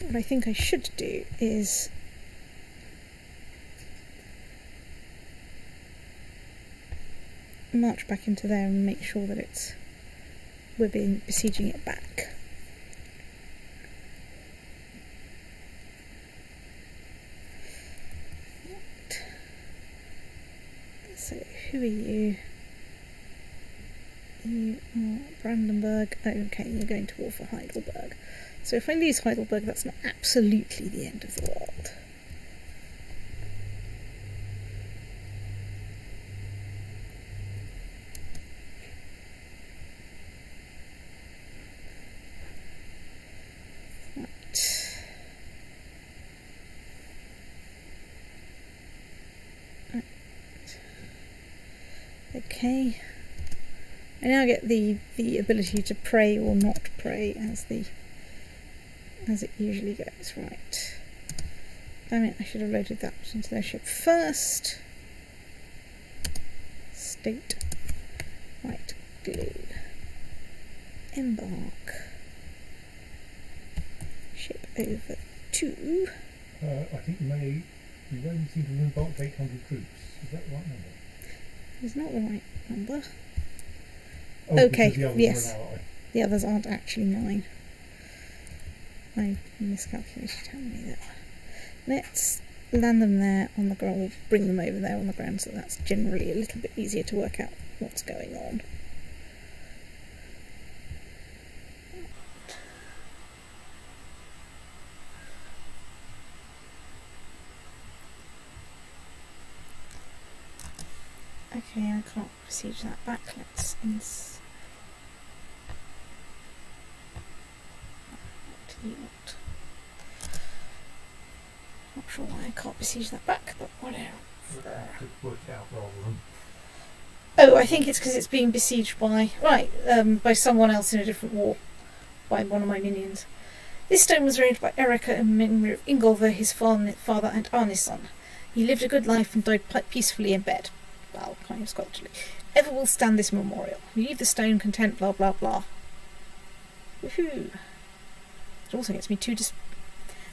Speaker 1: What I think I should do is march back into there and make sure that we're besieging it back. Right. So who are you? You are Brandenburg. Oh, okay, you're going to war for Heidelberg. So if I lose Heidelberg, that's not absolutely the end of the world. Okay. I now get the ability to pray or not pray as it usually goes. Right. Damn it, I should have loaded that into their ship first. State. Right, glue. Embark. Ship over to...
Speaker 2: I think you only seem to have embarked 800 troops. Is that the right number?
Speaker 1: It's not the right number.
Speaker 2: Oh,
Speaker 1: okay,
Speaker 2: the others
Speaker 1: yes.
Speaker 2: are an ally.
Speaker 1: The others aren't actually mine. I miscalculated how many there were. Let's land them there on the ground, or bring them over there on the ground, so that's generally a little bit easier to work out what's going on. Okay, I can't besiege that back. Let's not sure why I can't besiege that back, but whatever.
Speaker 2: To work out rather than...
Speaker 1: Oh, I think it's because it's being besieged by by someone else in a different war, by one of my minions. This stone was raised by Erika in memory of Ingolver, his father and Arne's son. He lived a good life and died peacefully in bed. Well, kind of sculpturally. Ever will stand this memorial. We leave the stone content, blah blah blah. Woohoo! It also gets me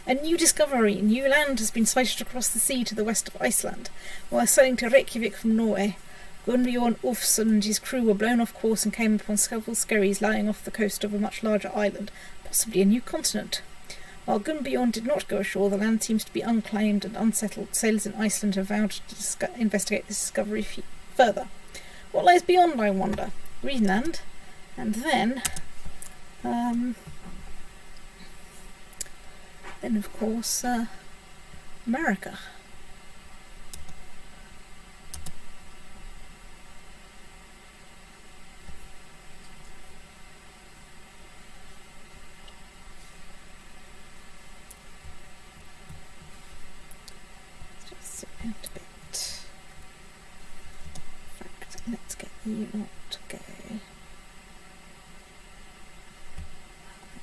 Speaker 1: a new discovery. New land has been sighted across the sea to the west of Iceland. While sailing to Reykjavik from Norway, Gunnbjorn Ulfsson and his crew were blown off course and came upon several skerries lying off the coast of a much larger island, possibly a new continent. While Gunnbjorn did not go ashore, the land seems to be unclaimed and unsettled. Sailors in Iceland have vowed to investigate this discovery further. What lies beyond, I wonder? Greenland, and then of course, America. Let's get you not to go.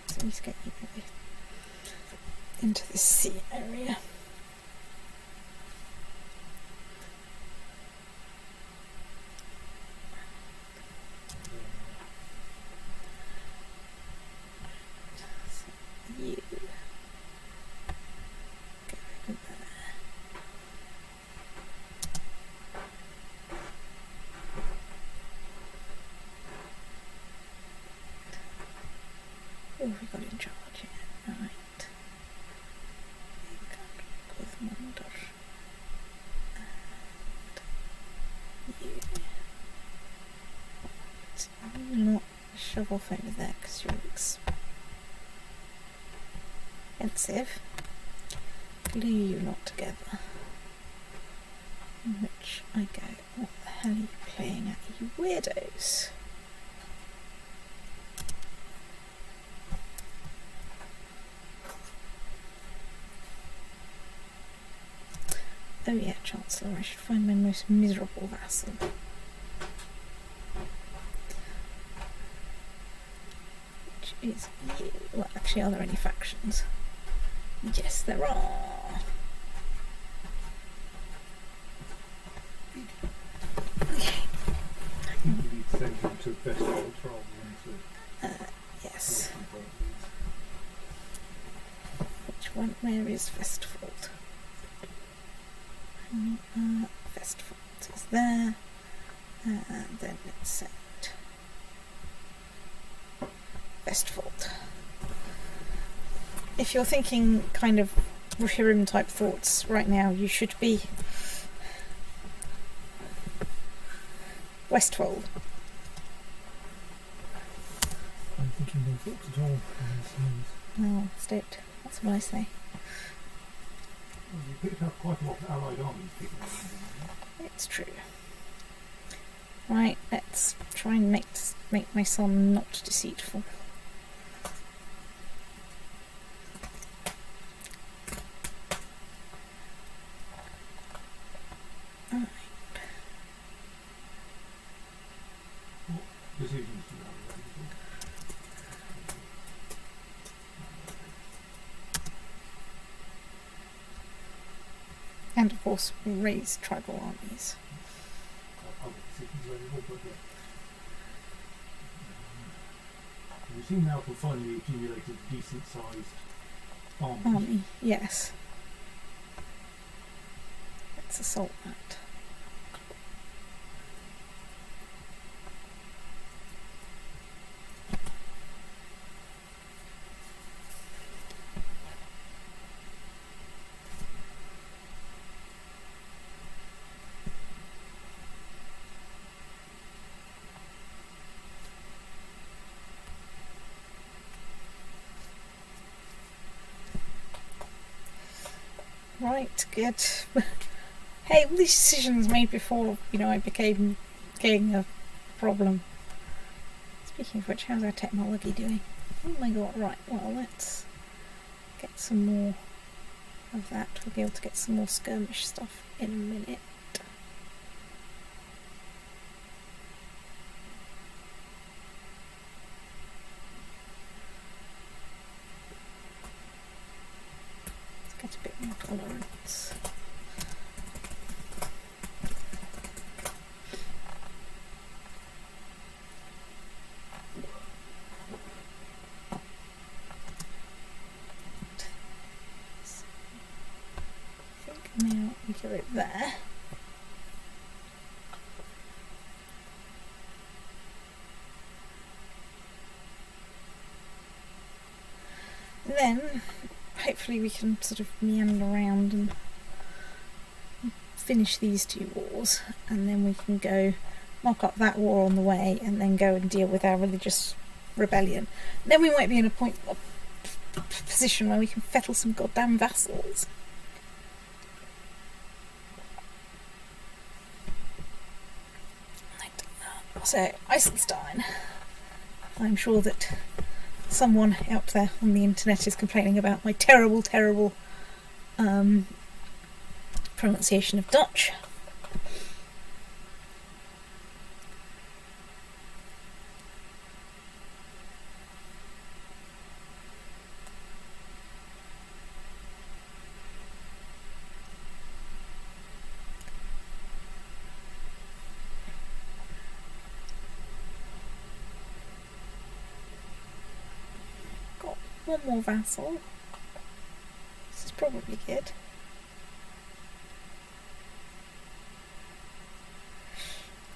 Speaker 1: Let's at least get you into the sea area. So you go over there. Oh, we got in charge here. Right. With Naddoðr. And you will not shove off over there because you're expensive. Glue you not together. In which I go, what the hell are you playing at, you weirdos? Oh yeah, Chancellor, I should find my most miserable vassal. Which is you. Well, actually, are there any factions? Yes, there are. Okay.
Speaker 2: I think you need to send them to Vestfold rather than to...
Speaker 1: Yes. Which one? Where is Vestfold? Vestfold is there, and then let's send Vestfold. If you're thinking kind of Rohirrim type thoughts right now, you should be Westfold.
Speaker 3: thinking no thoughts at all on these things.
Speaker 1: Oh, stoked. That's what I say.
Speaker 2: Well, you picked up quite a lot of allied armies picking up.
Speaker 1: It's true. Right, let's try and make my son not deceitful. Alright.
Speaker 2: Decisions to be made.
Speaker 1: And of course, raise tribal armies.
Speaker 2: Other decisions available, but yeah. We seem now to have finally accumulated a decent sized army.
Speaker 1: Yes. Let's assault that. Right, good. Hey, all these decisions made before, I became king a problem. Speaking of which, how's our technology doing? Oh my god, right, well, let's get some more of that. We'll be able to get some more skirmish stuff in a minute. Let's get a bit more tolerance. Now we go there. Then hopefully we can sort of meander around and finish these two wars, and then we can go knock up that war on the way and then go and deal with our religious rebellion. Then we might be in a position where we can fettle some goddamn vassals. So, Eisenstein. I'm sure that someone out there on the internet is complaining about my terrible, terrible pronunciation of Dutch. One more vassal. This is probably good.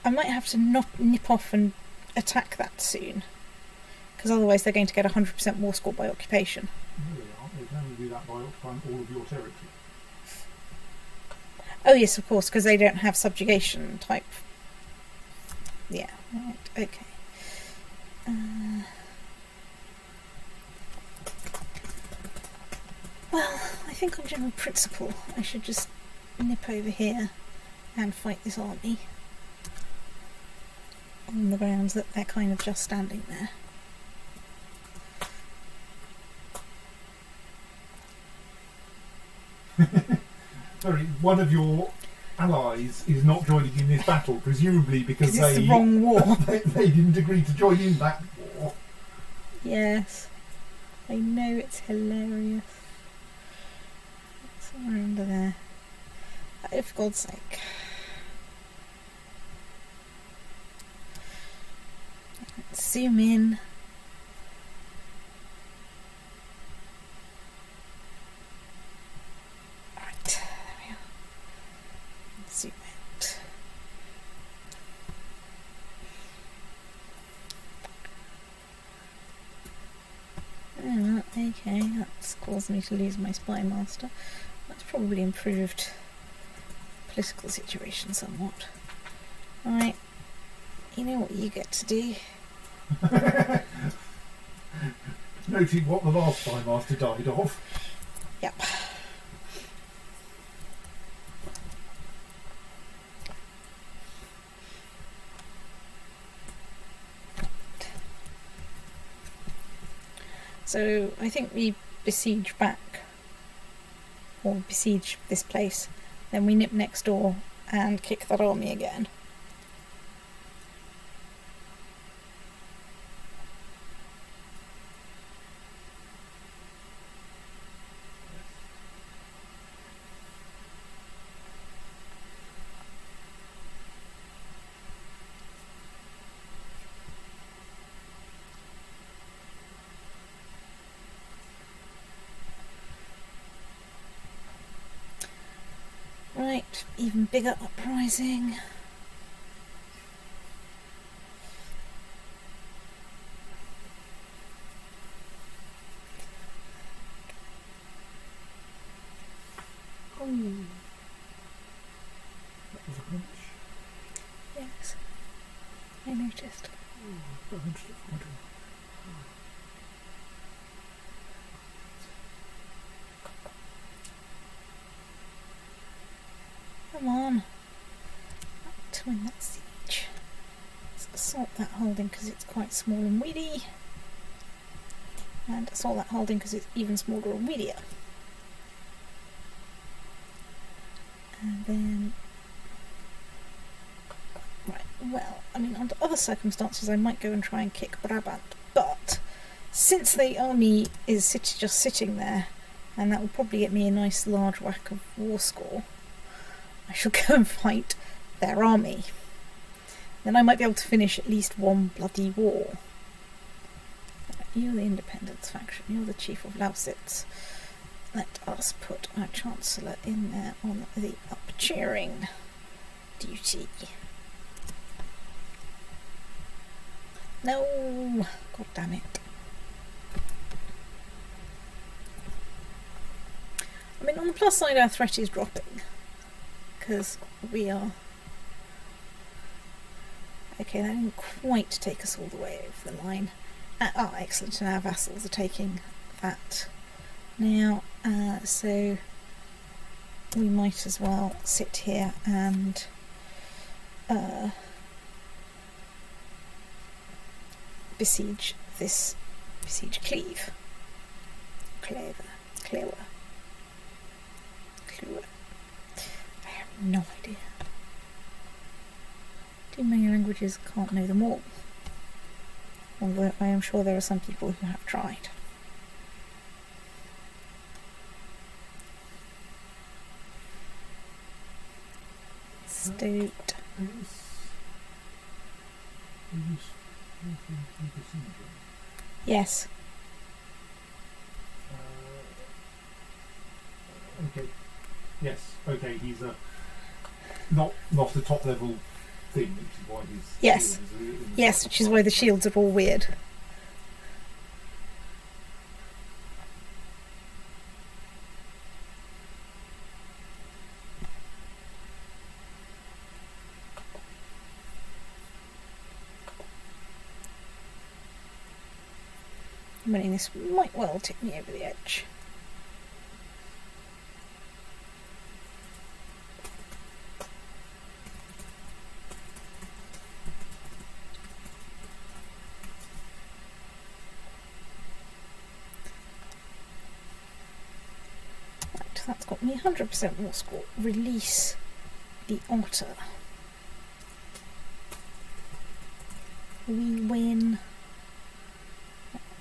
Speaker 1: I might have to not nip off and attack that soon, because otherwise they're going to get 100% war score by occupation.
Speaker 2: No, they aren't. They can only do that by occupying all of your territory.
Speaker 1: Oh yes, of course, because they don't have subjugation type. Yeah, right, okay. Well, I think on general principle I should just nip over here and fight this army on the grounds that they're kind of just standing there.
Speaker 2: Sorry, one of your allies is not joining in this battle, presumably because
Speaker 1: it's the wrong war.
Speaker 2: they didn't agree to join in that war.
Speaker 1: Yes, I know, it's hilarious. Somewhere under there. Oh, for God's sake. Let's zoom in. Right, there we are. Zoom out. Okay, that's caused me to lose my spy master. That's probably improved the political situation somewhat. Right, you know what you get to do.
Speaker 2: Noting what the last Spy Master died of.
Speaker 1: Yep. So I think we besiege back, or besiege this place, then we nip next door and kick that army again. Right, even bigger uprising.
Speaker 3: Oh, that was a hunch.
Speaker 1: Yes, I noticed.
Speaker 3: Oh, that hunched it for my door.
Speaker 1: Come on. To win that siege. Let's assault that holding because it's quite small and weedy. And assault that holding because it's even smaller and weedier. And then... Right, well, I mean, under other circumstances I might go and try and kick Brabant, but since the army is just sitting there, and that will probably get me a nice large whack of war score, I shall go and fight their army. Then I might be able to finish at least one bloody war. You're the independence faction, you're the chief of Lausitz. Let us put our chancellor in there on the up-cheering duty. No! God damn it. I mean, on the plus side, our threat is dropping. Because we are... Okay, that didn't quite take us all the way over the line. Excellent, and our vassals are taking that now. So we might as well sit here and besiege Cleave. Cleaver. I have no idea. Too many languages, can't know them all. Although I am sure there are some people who have tried. Stoked. Yes.
Speaker 2: Okay. Yes. Okay. He's not the top level thing, which is why his
Speaker 1: Yes.
Speaker 2: shield is in the
Speaker 1: Yes, which is why the shields are all weird. I mean, this might well tip me over the edge. Right, that's got me 100% war score. Release the otter. We win.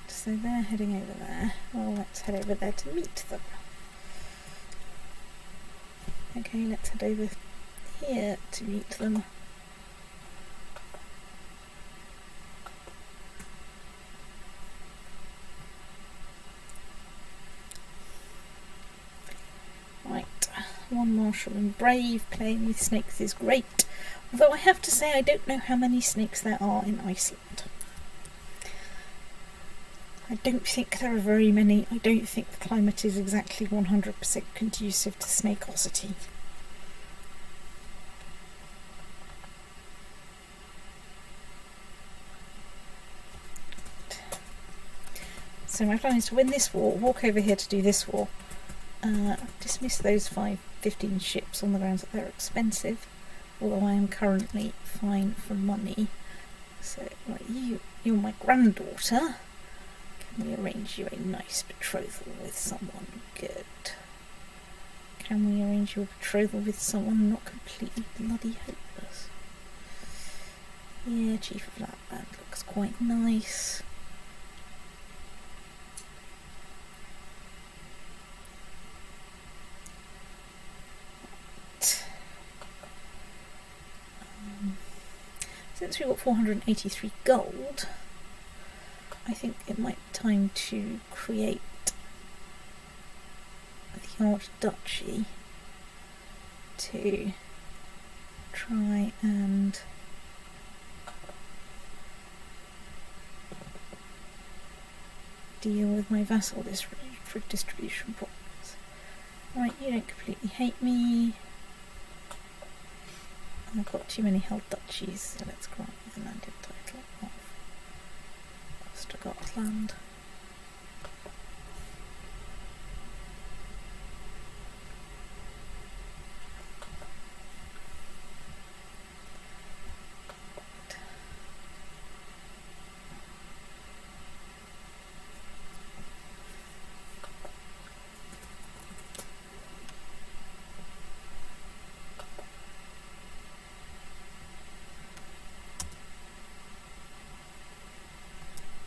Speaker 1: So they're heading over there. Well, let's head over there to meet them. Okay, let's head over here to meet them. Right, one marshal and brave. Playing with snakes is great. Although I have to say I don't know how many snakes there are in Iceland. I don't think there are very many. I don't think the climate is exactly 100% conducive to snakosity. So my plan is to win this war, walk over here to do this war, dismiss those 15 ships on the grounds that they're expensive, although I am currently fine for money. So, right, you're my granddaughter. Can we arrange you a nice betrothal with someone good? Can we arrange you a betrothal with someone not completely bloody hopeless? Yeah, Chief of Lapland looks quite nice. Since we've got 483 gold, I think it might be time to create the Archduchy to try and deal with my vassal distribution problems. Right, you don't completely hate me. I've got too many held duchies, so let's grant you the landed title of Östergötland.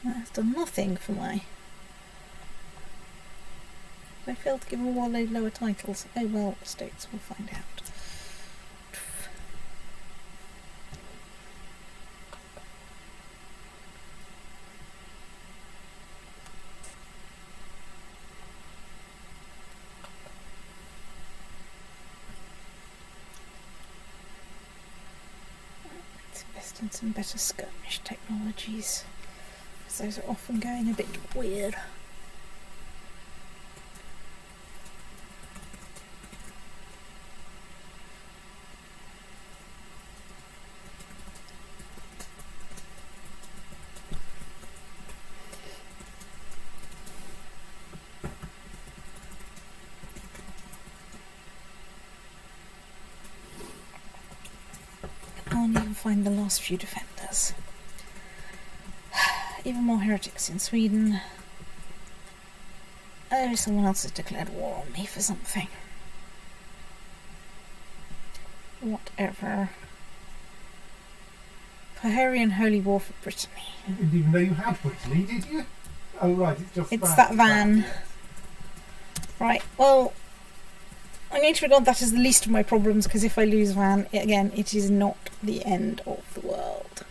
Speaker 1: That has done nothing for my... I failed to give them all those lower titles. Oh well, states will find out. Let's invest in some better skirmish technologies. Those are often going a bit weird. Can't even find the last few defenders. Even more heretics in Sweden. Oh, someone else has declared war on me for something. Whatever. Hungarian Holy War for Brittany.
Speaker 2: You didn't even know you had Brittany, did you? Oh right, it's just
Speaker 1: It's that van. Right, well, I need to regard that as the least of my problems, because if I lose Van, again, it is not the end of the world.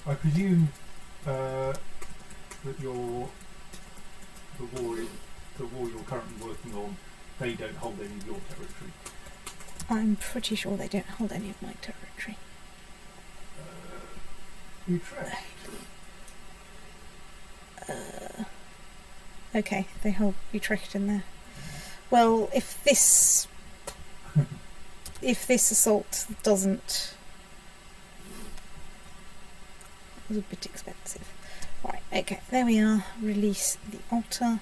Speaker 2: I presume that the war you're currently working on, they don't hold any of your territory.
Speaker 1: I'm pretty sure they don't hold any of my territory.
Speaker 2: Utrecht.
Speaker 1: Okay, they hold Utrecht in there. Well, if this assault doesn't... It was a bit expensive. Right, okay, there we are. Release the altar.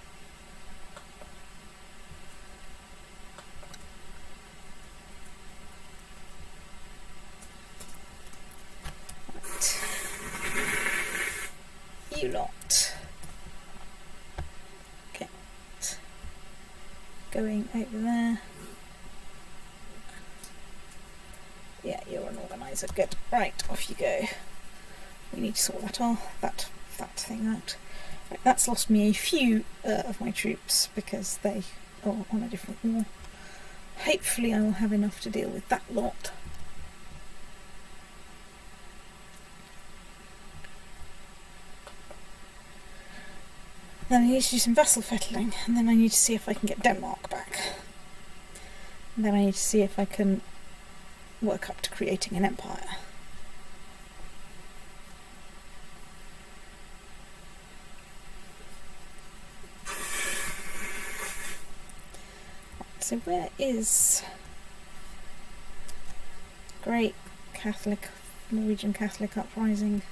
Speaker 1: Right. You lot. Okay. Going over there. Yeah, you're an organiser. Good. Right, off you go. We need to sort that thing out. Right, that's lost me a few of my troops because they are on a different war. Hopefully I will have enough to deal with that lot. Then I need to do some vassal fettling, and then I need to see if I can get Denmark back. And then I need to see if I can work up to creating an empire. So where is Great Catholic Norwegian Catholic uprising.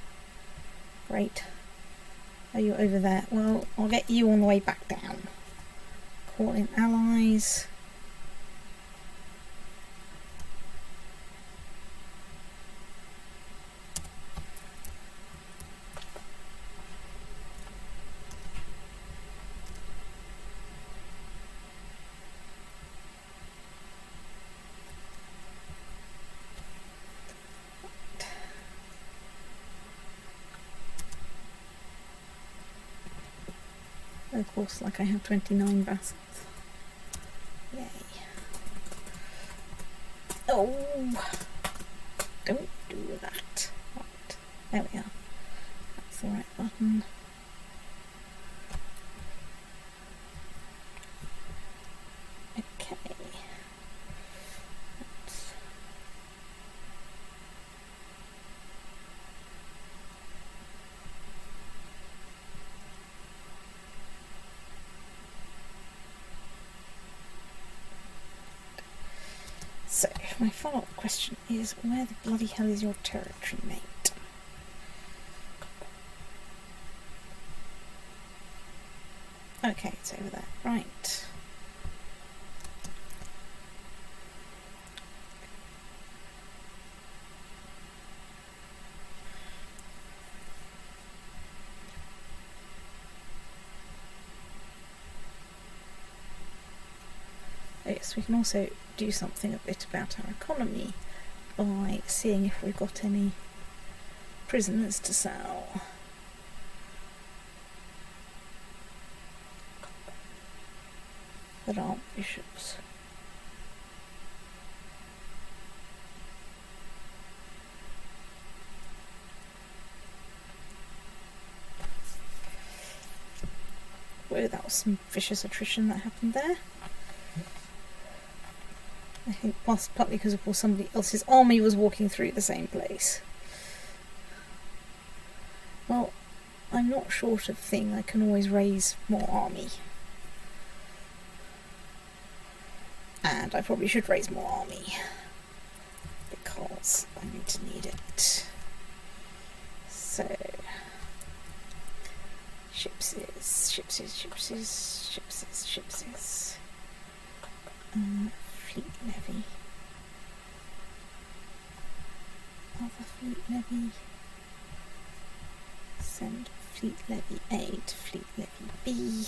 Speaker 1: Great. Are you over there? Well, I'll get you on the way back down. Call in allies. Of course, like I have 29 vassals. Yay. Oh! Don't do that. Right. There we are. That's the right button. Okay. That's so, my follow-up question is, where the bloody hell is your territory, mate? Okay, it's over there. Right. Oh yes, we can also do something a bit about our economy by seeing if we've got any prisoners to sell. That aren't bishops. Whoa, that was some vicious attrition that happened there. I think partly because of course somebody else's army was walking through the same place. Well, I'm not short of thing, I can always raise more army. And I probably should raise more army. Because I'm going to need it. So... Shipses. Fleet levy. Other fleet levy. Send fleet levy A to fleet levy B.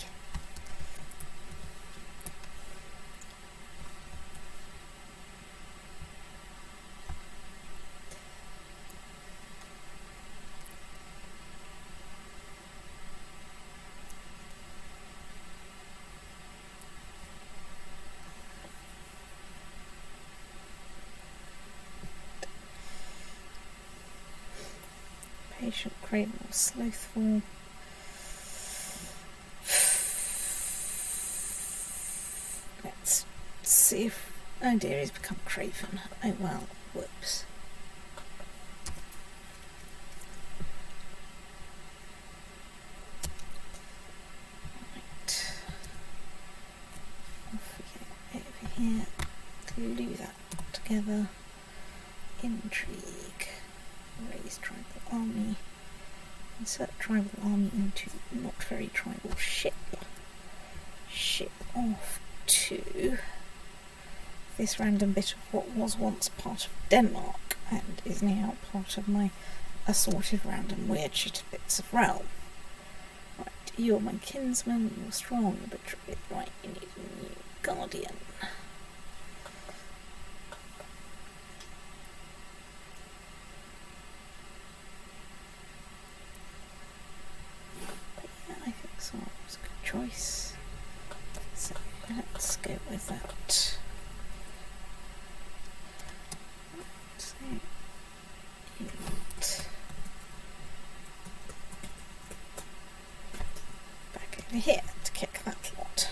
Speaker 1: Patient, craven, or slothful. Let's see if... Oh dear, he's become craven. Oh well, whoops. Right. Off we go over here. Glue that together. Intrigue. Raise tribal army. Insert tribal army into not very tribal ship. Ship off to this random bit of what was once part of Denmark and is now part of my assorted random weird shit bits of realm. Right, you're my kinsman, you're strong, you're betrayed. Right, you need a new guardian. So it was a good choice. So let's go with that. So unit back over here to kick that lot.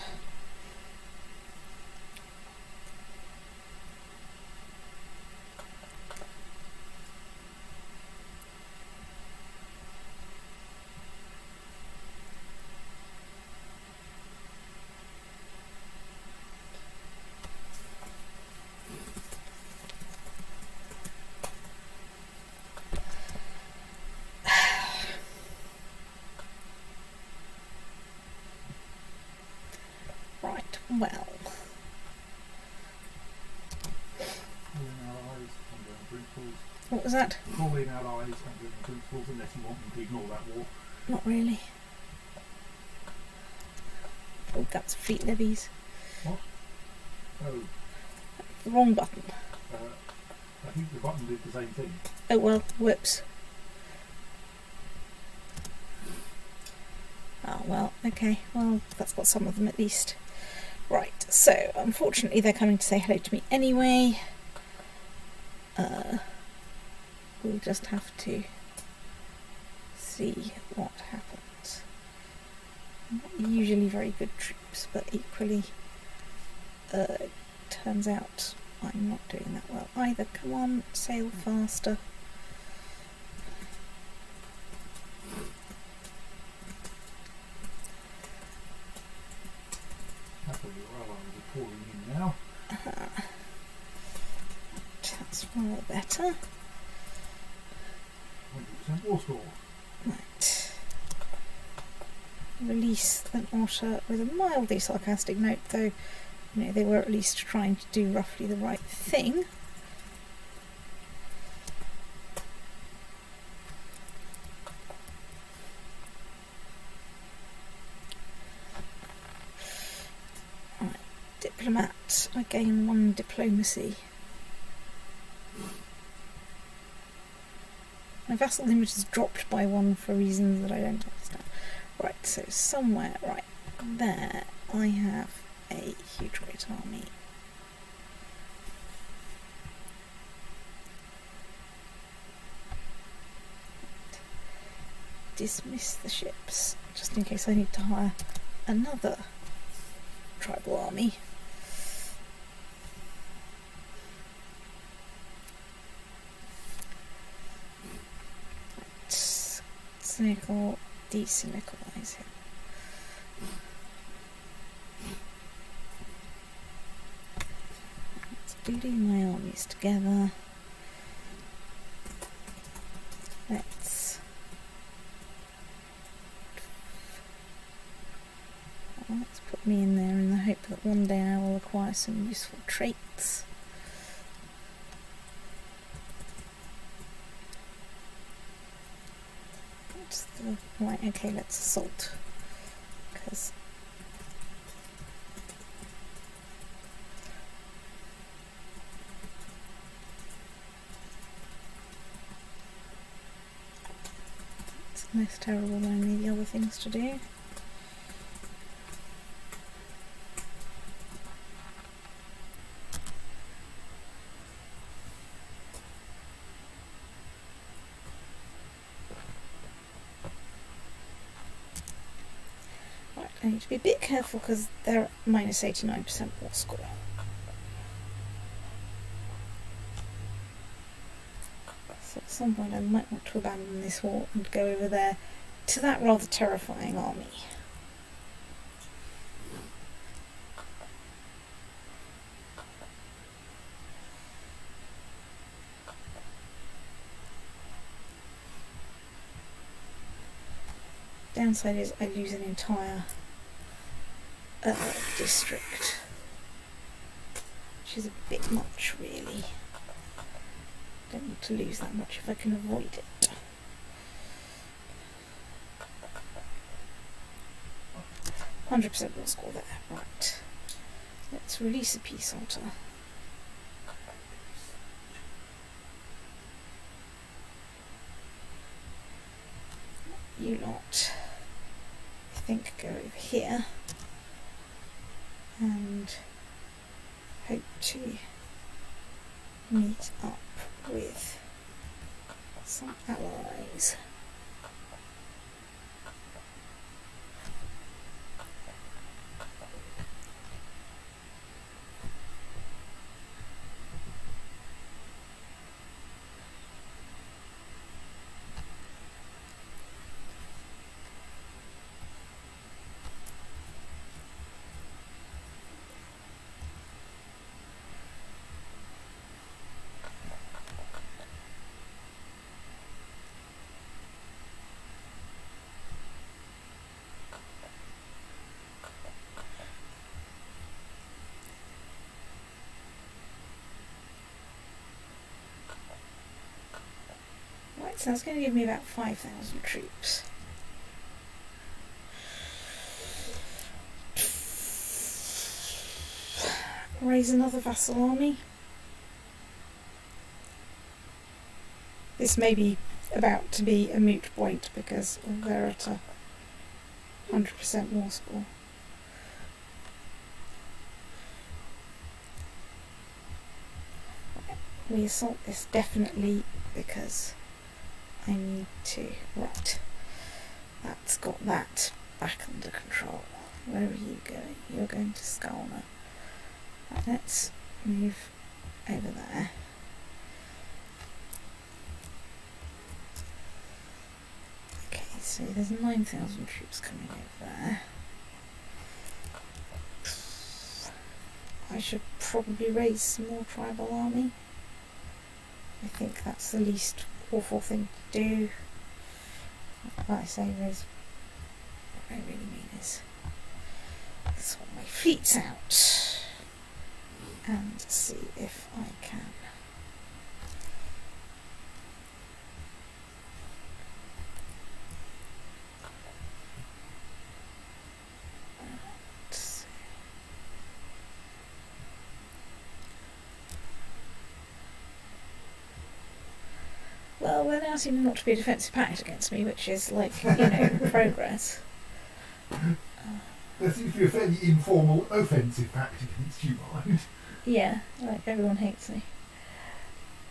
Speaker 1: Well,
Speaker 3: Call in allies, ongoing principles.
Speaker 1: what was that?
Speaker 3: Call in allies, ongoing principles, unless you want them to ignore that war.
Speaker 1: Not really. Oh, that's fleet levies.
Speaker 3: What? Oh,
Speaker 1: The wrong button.
Speaker 3: I think the button did the same thing.
Speaker 1: Oh well, whoops. Oh well, okay. Well, that's got some of them at least. Right, so unfortunately they're coming to say hello to me anyway. We'll just have to see what happens. Not usually very good troops, but equally turns out I'm not doing that well either. Come on, sail faster.
Speaker 3: Happily your allies are pouring in now.
Speaker 1: That's rather better.
Speaker 3: 100% war score.
Speaker 1: Right. Release an otter with a mildly sarcastic note, though, you know, they were at least trying to do roughly the right thing. Right. Diplomat. I gain 1 diplomacy. My vassal limit is dropped by 1 for reasons that I don't understand. Right, so somewhere right there I have a huge great army. Dismiss the ships, just in case I need to hire another tribal army. Cynical, desynicalize him. Let's glue my armies together. Let's put me in there in the hope that one day I will acquire some useful traits. Right, okay, let's assault, because it's less terrible than any of the other things to do. I need to be a bit careful because they're at minus 89% war score. So at some point I might want to abandon this war and go over there to that rather terrifying army. Downside is I lose an entire district, which is a bit much really. Don't want to lose that much if I can avoid it. %100% will score there. Right. Let's release a peace otter. You lot, I think, go over here and hope to meet up with some allies. Right, so that's going to give me about 5,000 troops. Raise another vassal army. This may be about to be a moot point because we're at a 100% war score. We assault this definitely because I need to. Right, that's got that back under control. Where are you going? You're going to Skalna. Right, let's move over there. Okay, so there's 9,000 troops coming over there. I should probably raise some more tribal army. I think that's the least awful thing to do. What I say is, what I really mean is, sort my fleets out and see if I can. Well, we're now seeming not to be a defensive pact against me, which is like, progress.
Speaker 2: There seems to be a fairly informal offensive pact against you, mind.
Speaker 1: Yeah, like everyone hates me.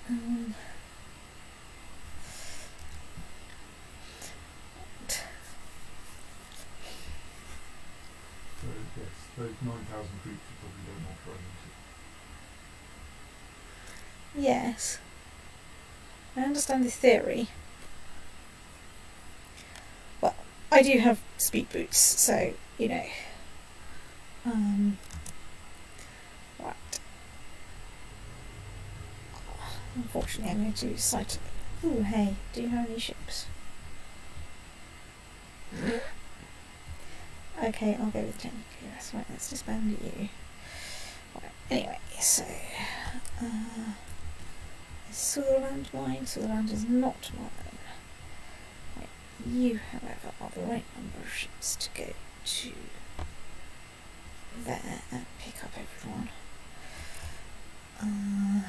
Speaker 2: So, yes, those 9,000 troops you probably don't want to run into.
Speaker 1: Yes. I understand the theory. Well, I do have speed boots, so, right. Unfortunately, I'm going to lose sight of it. Ooh, hey, do you have any ships? Okay, I'll go with 10 Yes, right, let's disband you. Right, anyway, so... is Sutherland mine? Sutherland is not mine. Right, you, however, are the right number of ships to go to there and pick up everyone. And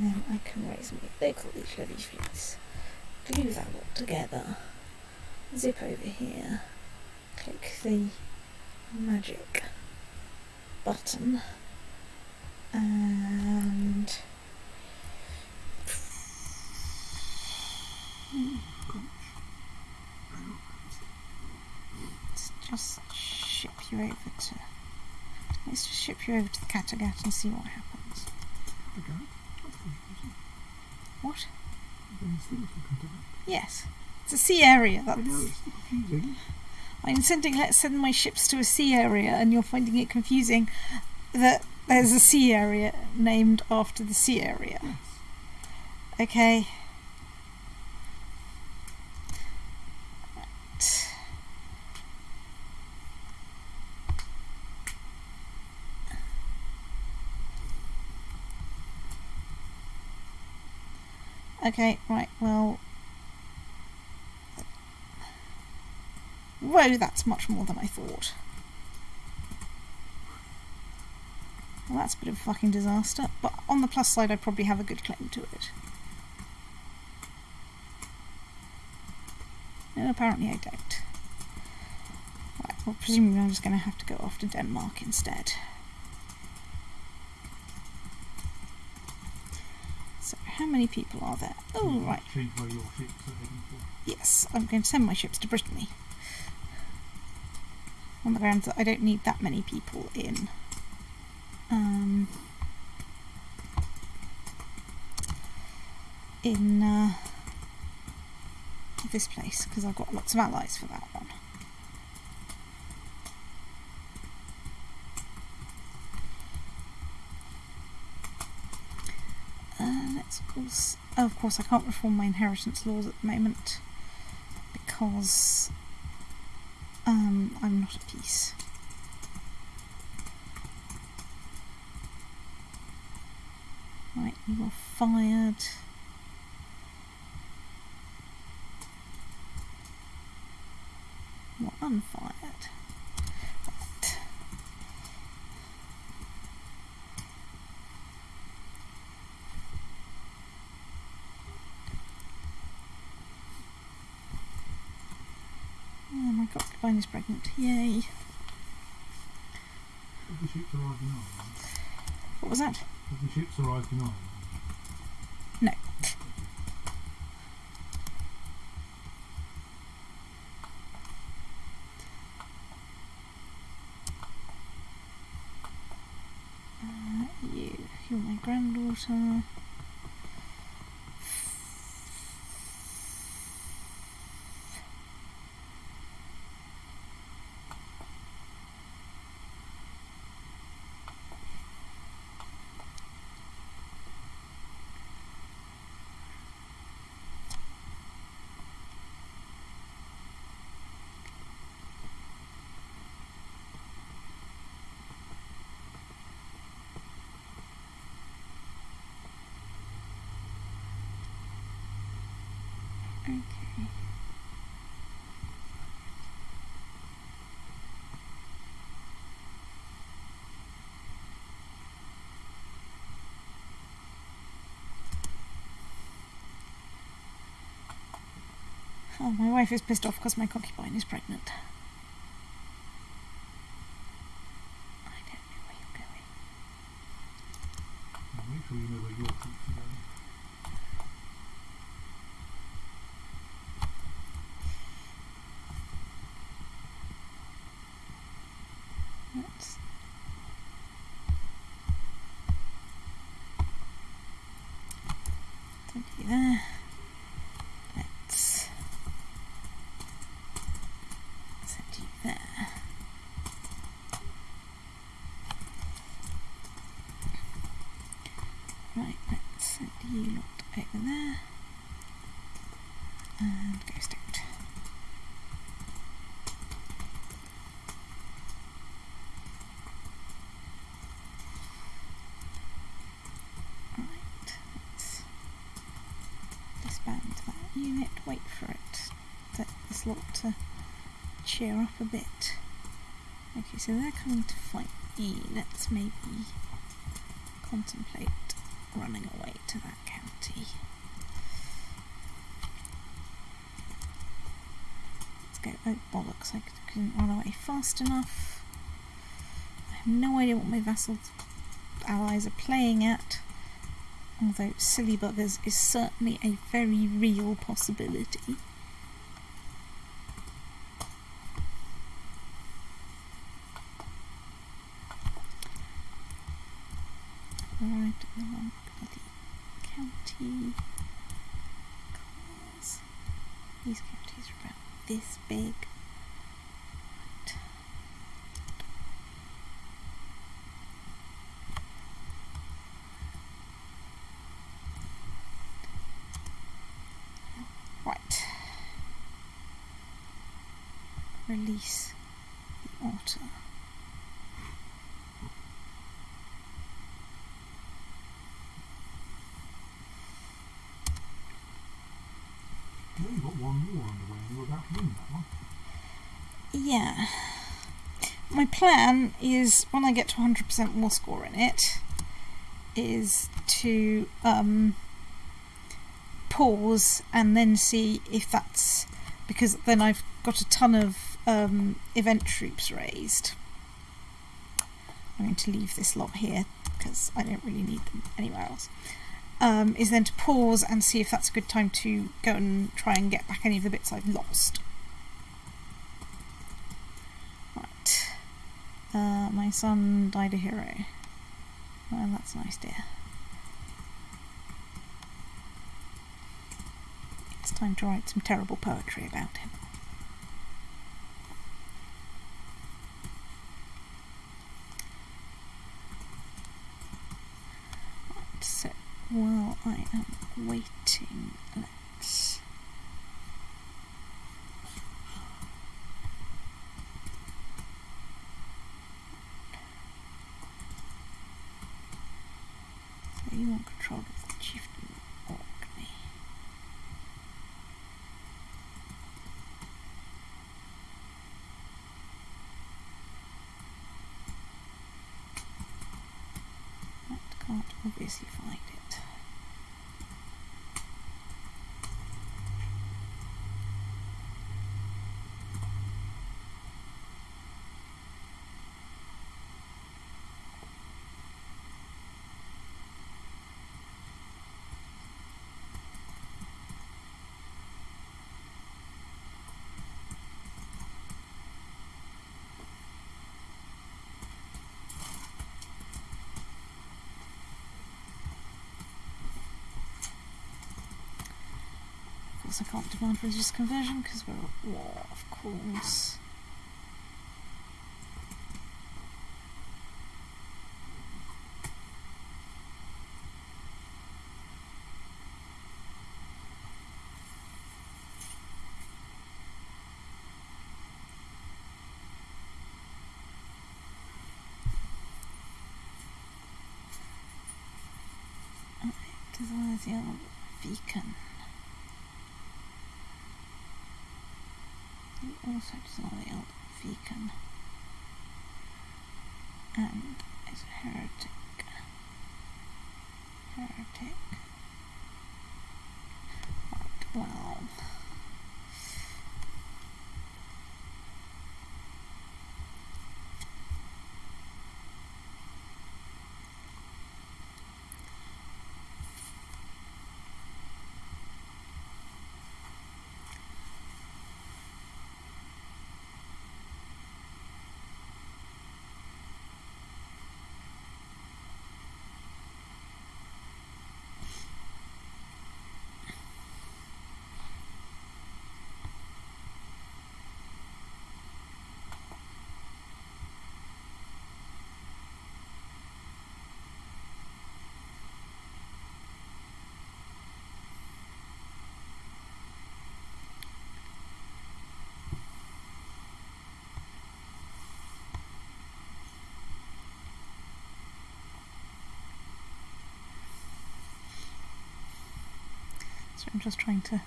Speaker 1: then I can raise my local levy fleets, glue that all together, zip over here, click the magic button, and let's just ship you over to the Kattegat and see what happens. What? Yes, it's a sea area. Let's send my ships to a sea area, and you're finding it confusing that there's a sea area named after the sea area.
Speaker 2: Yes.
Speaker 1: Okay. Okay, right, well... Whoa, that's much more than I thought. Well, that's a bit of a fucking disaster, but on the plus side I probably have a good claim to it. And apparently I don't. Right, well, presumably I'm just going to have to go after Denmark instead. So, how many people are there? Oh, right.
Speaker 2: Change where your ships are heading for.
Speaker 1: Yes, I'm going to send my ships to Brittany. On the grounds that I don't need that many people in. This place, because I've got lots of allies for that one. Let's also, of course I can't reform my inheritance laws at the moment because I'm not at peace. Right, you are fired. unfired. Right. Oh, my concubine is pregnant. Yay.
Speaker 3: Have the ships arrived in Ireland?
Speaker 1: What was that?
Speaker 3: Have the ships arrived in Ireland?
Speaker 1: No. You're my granddaughter. Okay. Oh, my wife is pissed off because my concubine is pregnant. I don't know where you're going.
Speaker 3: Well, make sure you know where your troops are going.
Speaker 1: Let's don't do there. Let's send you there. Right, let's send you lot over there. And ghost out. Let's disband that unit, wait for it, let this lot to cheer up a bit. Okay, so they're coming to fight me. Let's maybe contemplate running away to that county. Let's go, oh bollocks, I couldn't run away fast enough. I have no idea what my vassal allies are playing at. Although silly buggers is certainly a very real possibility. Arrived at the wrong bloody county. Cause these counties are about this big. Right. Release the otter.
Speaker 3: Well, you've got one war underway and you're about to win that one.
Speaker 1: Yeah. My plan is, when I get to 100% war score in it, is to pause and then see if that's, because then I've got a ton of event troops raised. I'm going to leave this lot here because I don't really need them anywhere else. Is then to pause and see if that's a good time to go and try and get back any of the bits I've lost. Right. My son died a hero. Well, that's nice, dear. It's time to write some terrible poetry about him. Right, so while I am waiting, let's... So you want control of the chieftain Orkney. can't obviously find it. I can't demand religious conversion because we're at war, of course. Desires the old beacon. You also desire the old beacon. And is a heretic. Heretic. Right, well. So I'm just trying to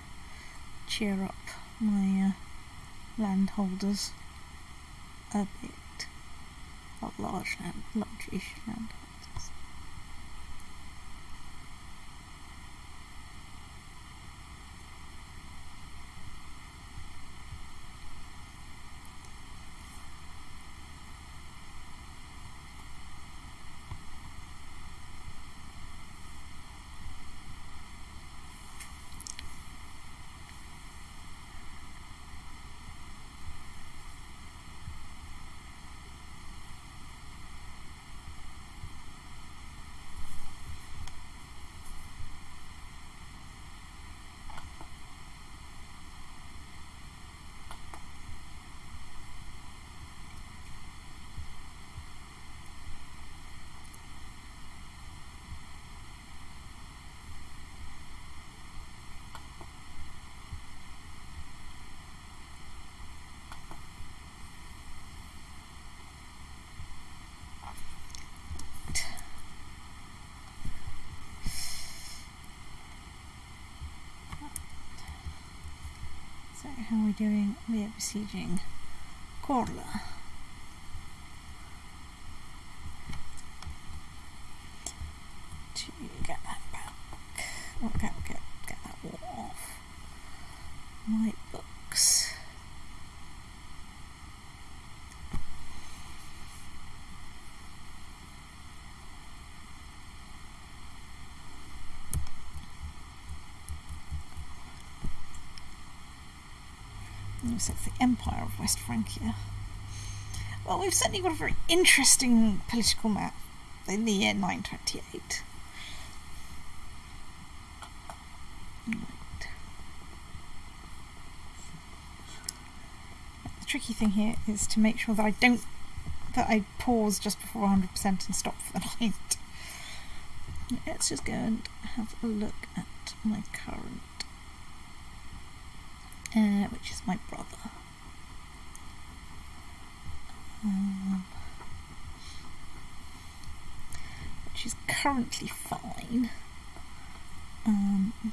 Speaker 1: cheer up my landholders a bit. Not large-ish landholders. So how are we doing? We are besieging Korla. To get that back. Or get that war off. My books. So it's the Empire of West Francia. Well, we've certainly got a very interesting political map in the year 928. Right. The tricky thing here is to make sure that I pause just before 100% and stop for the night. Let's just go and have a look at my current. Which is my brother. Which is currently fine.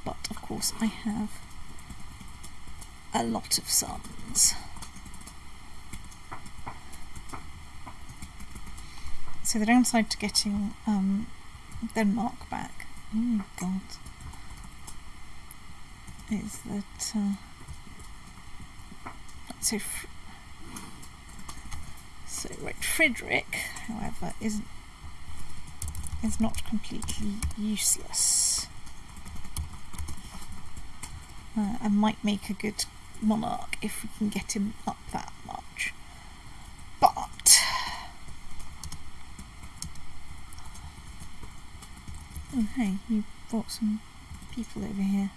Speaker 1: But of course I have a lot of sons. So the downside to getting Denmark back. Oh God. Is that so right, Frederick, however, is not completely useless and might make a good monarch if we can get him up that much. But oh hey, you brought some people over here.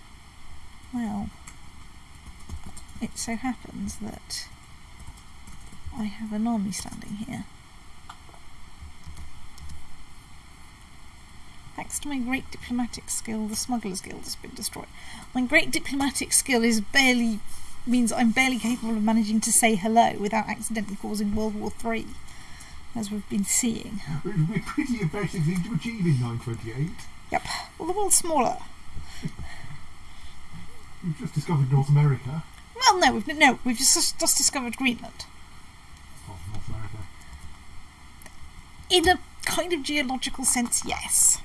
Speaker 1: Well, it so happens that I have an army standing here. Thanks to my great diplomatic skill, the Smugglers Guild has been destroyed. My great diplomatic skill means I'm barely capable of managing to say hello without accidentally causing World War III, as we've been seeing.
Speaker 3: It would be a pretty impressive thing to achieve in 928.
Speaker 1: Yep. Well, the world's smaller.
Speaker 3: We've just discovered North America.
Speaker 1: Well, we've just discovered Greenland.
Speaker 3: Oh, North America.
Speaker 1: In a kind of geological sense, yes.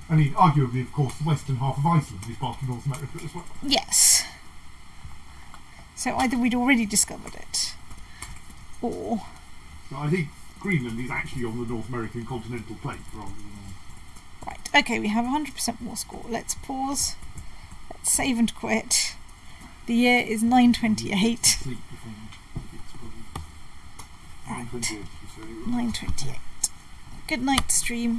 Speaker 3: I mean, arguably, of course, the western half of Iceland is part of North America as well.
Speaker 1: Yes. So either we'd already discovered it, or...
Speaker 3: So I think Greenland is actually on the North American continental plate rather than on...
Speaker 1: Right, okay, we have 100% war score. Let's pause. Let's save and quit. The year is 928.
Speaker 3: Sleep before it's probably 928.
Speaker 1: 928. Good night, stream.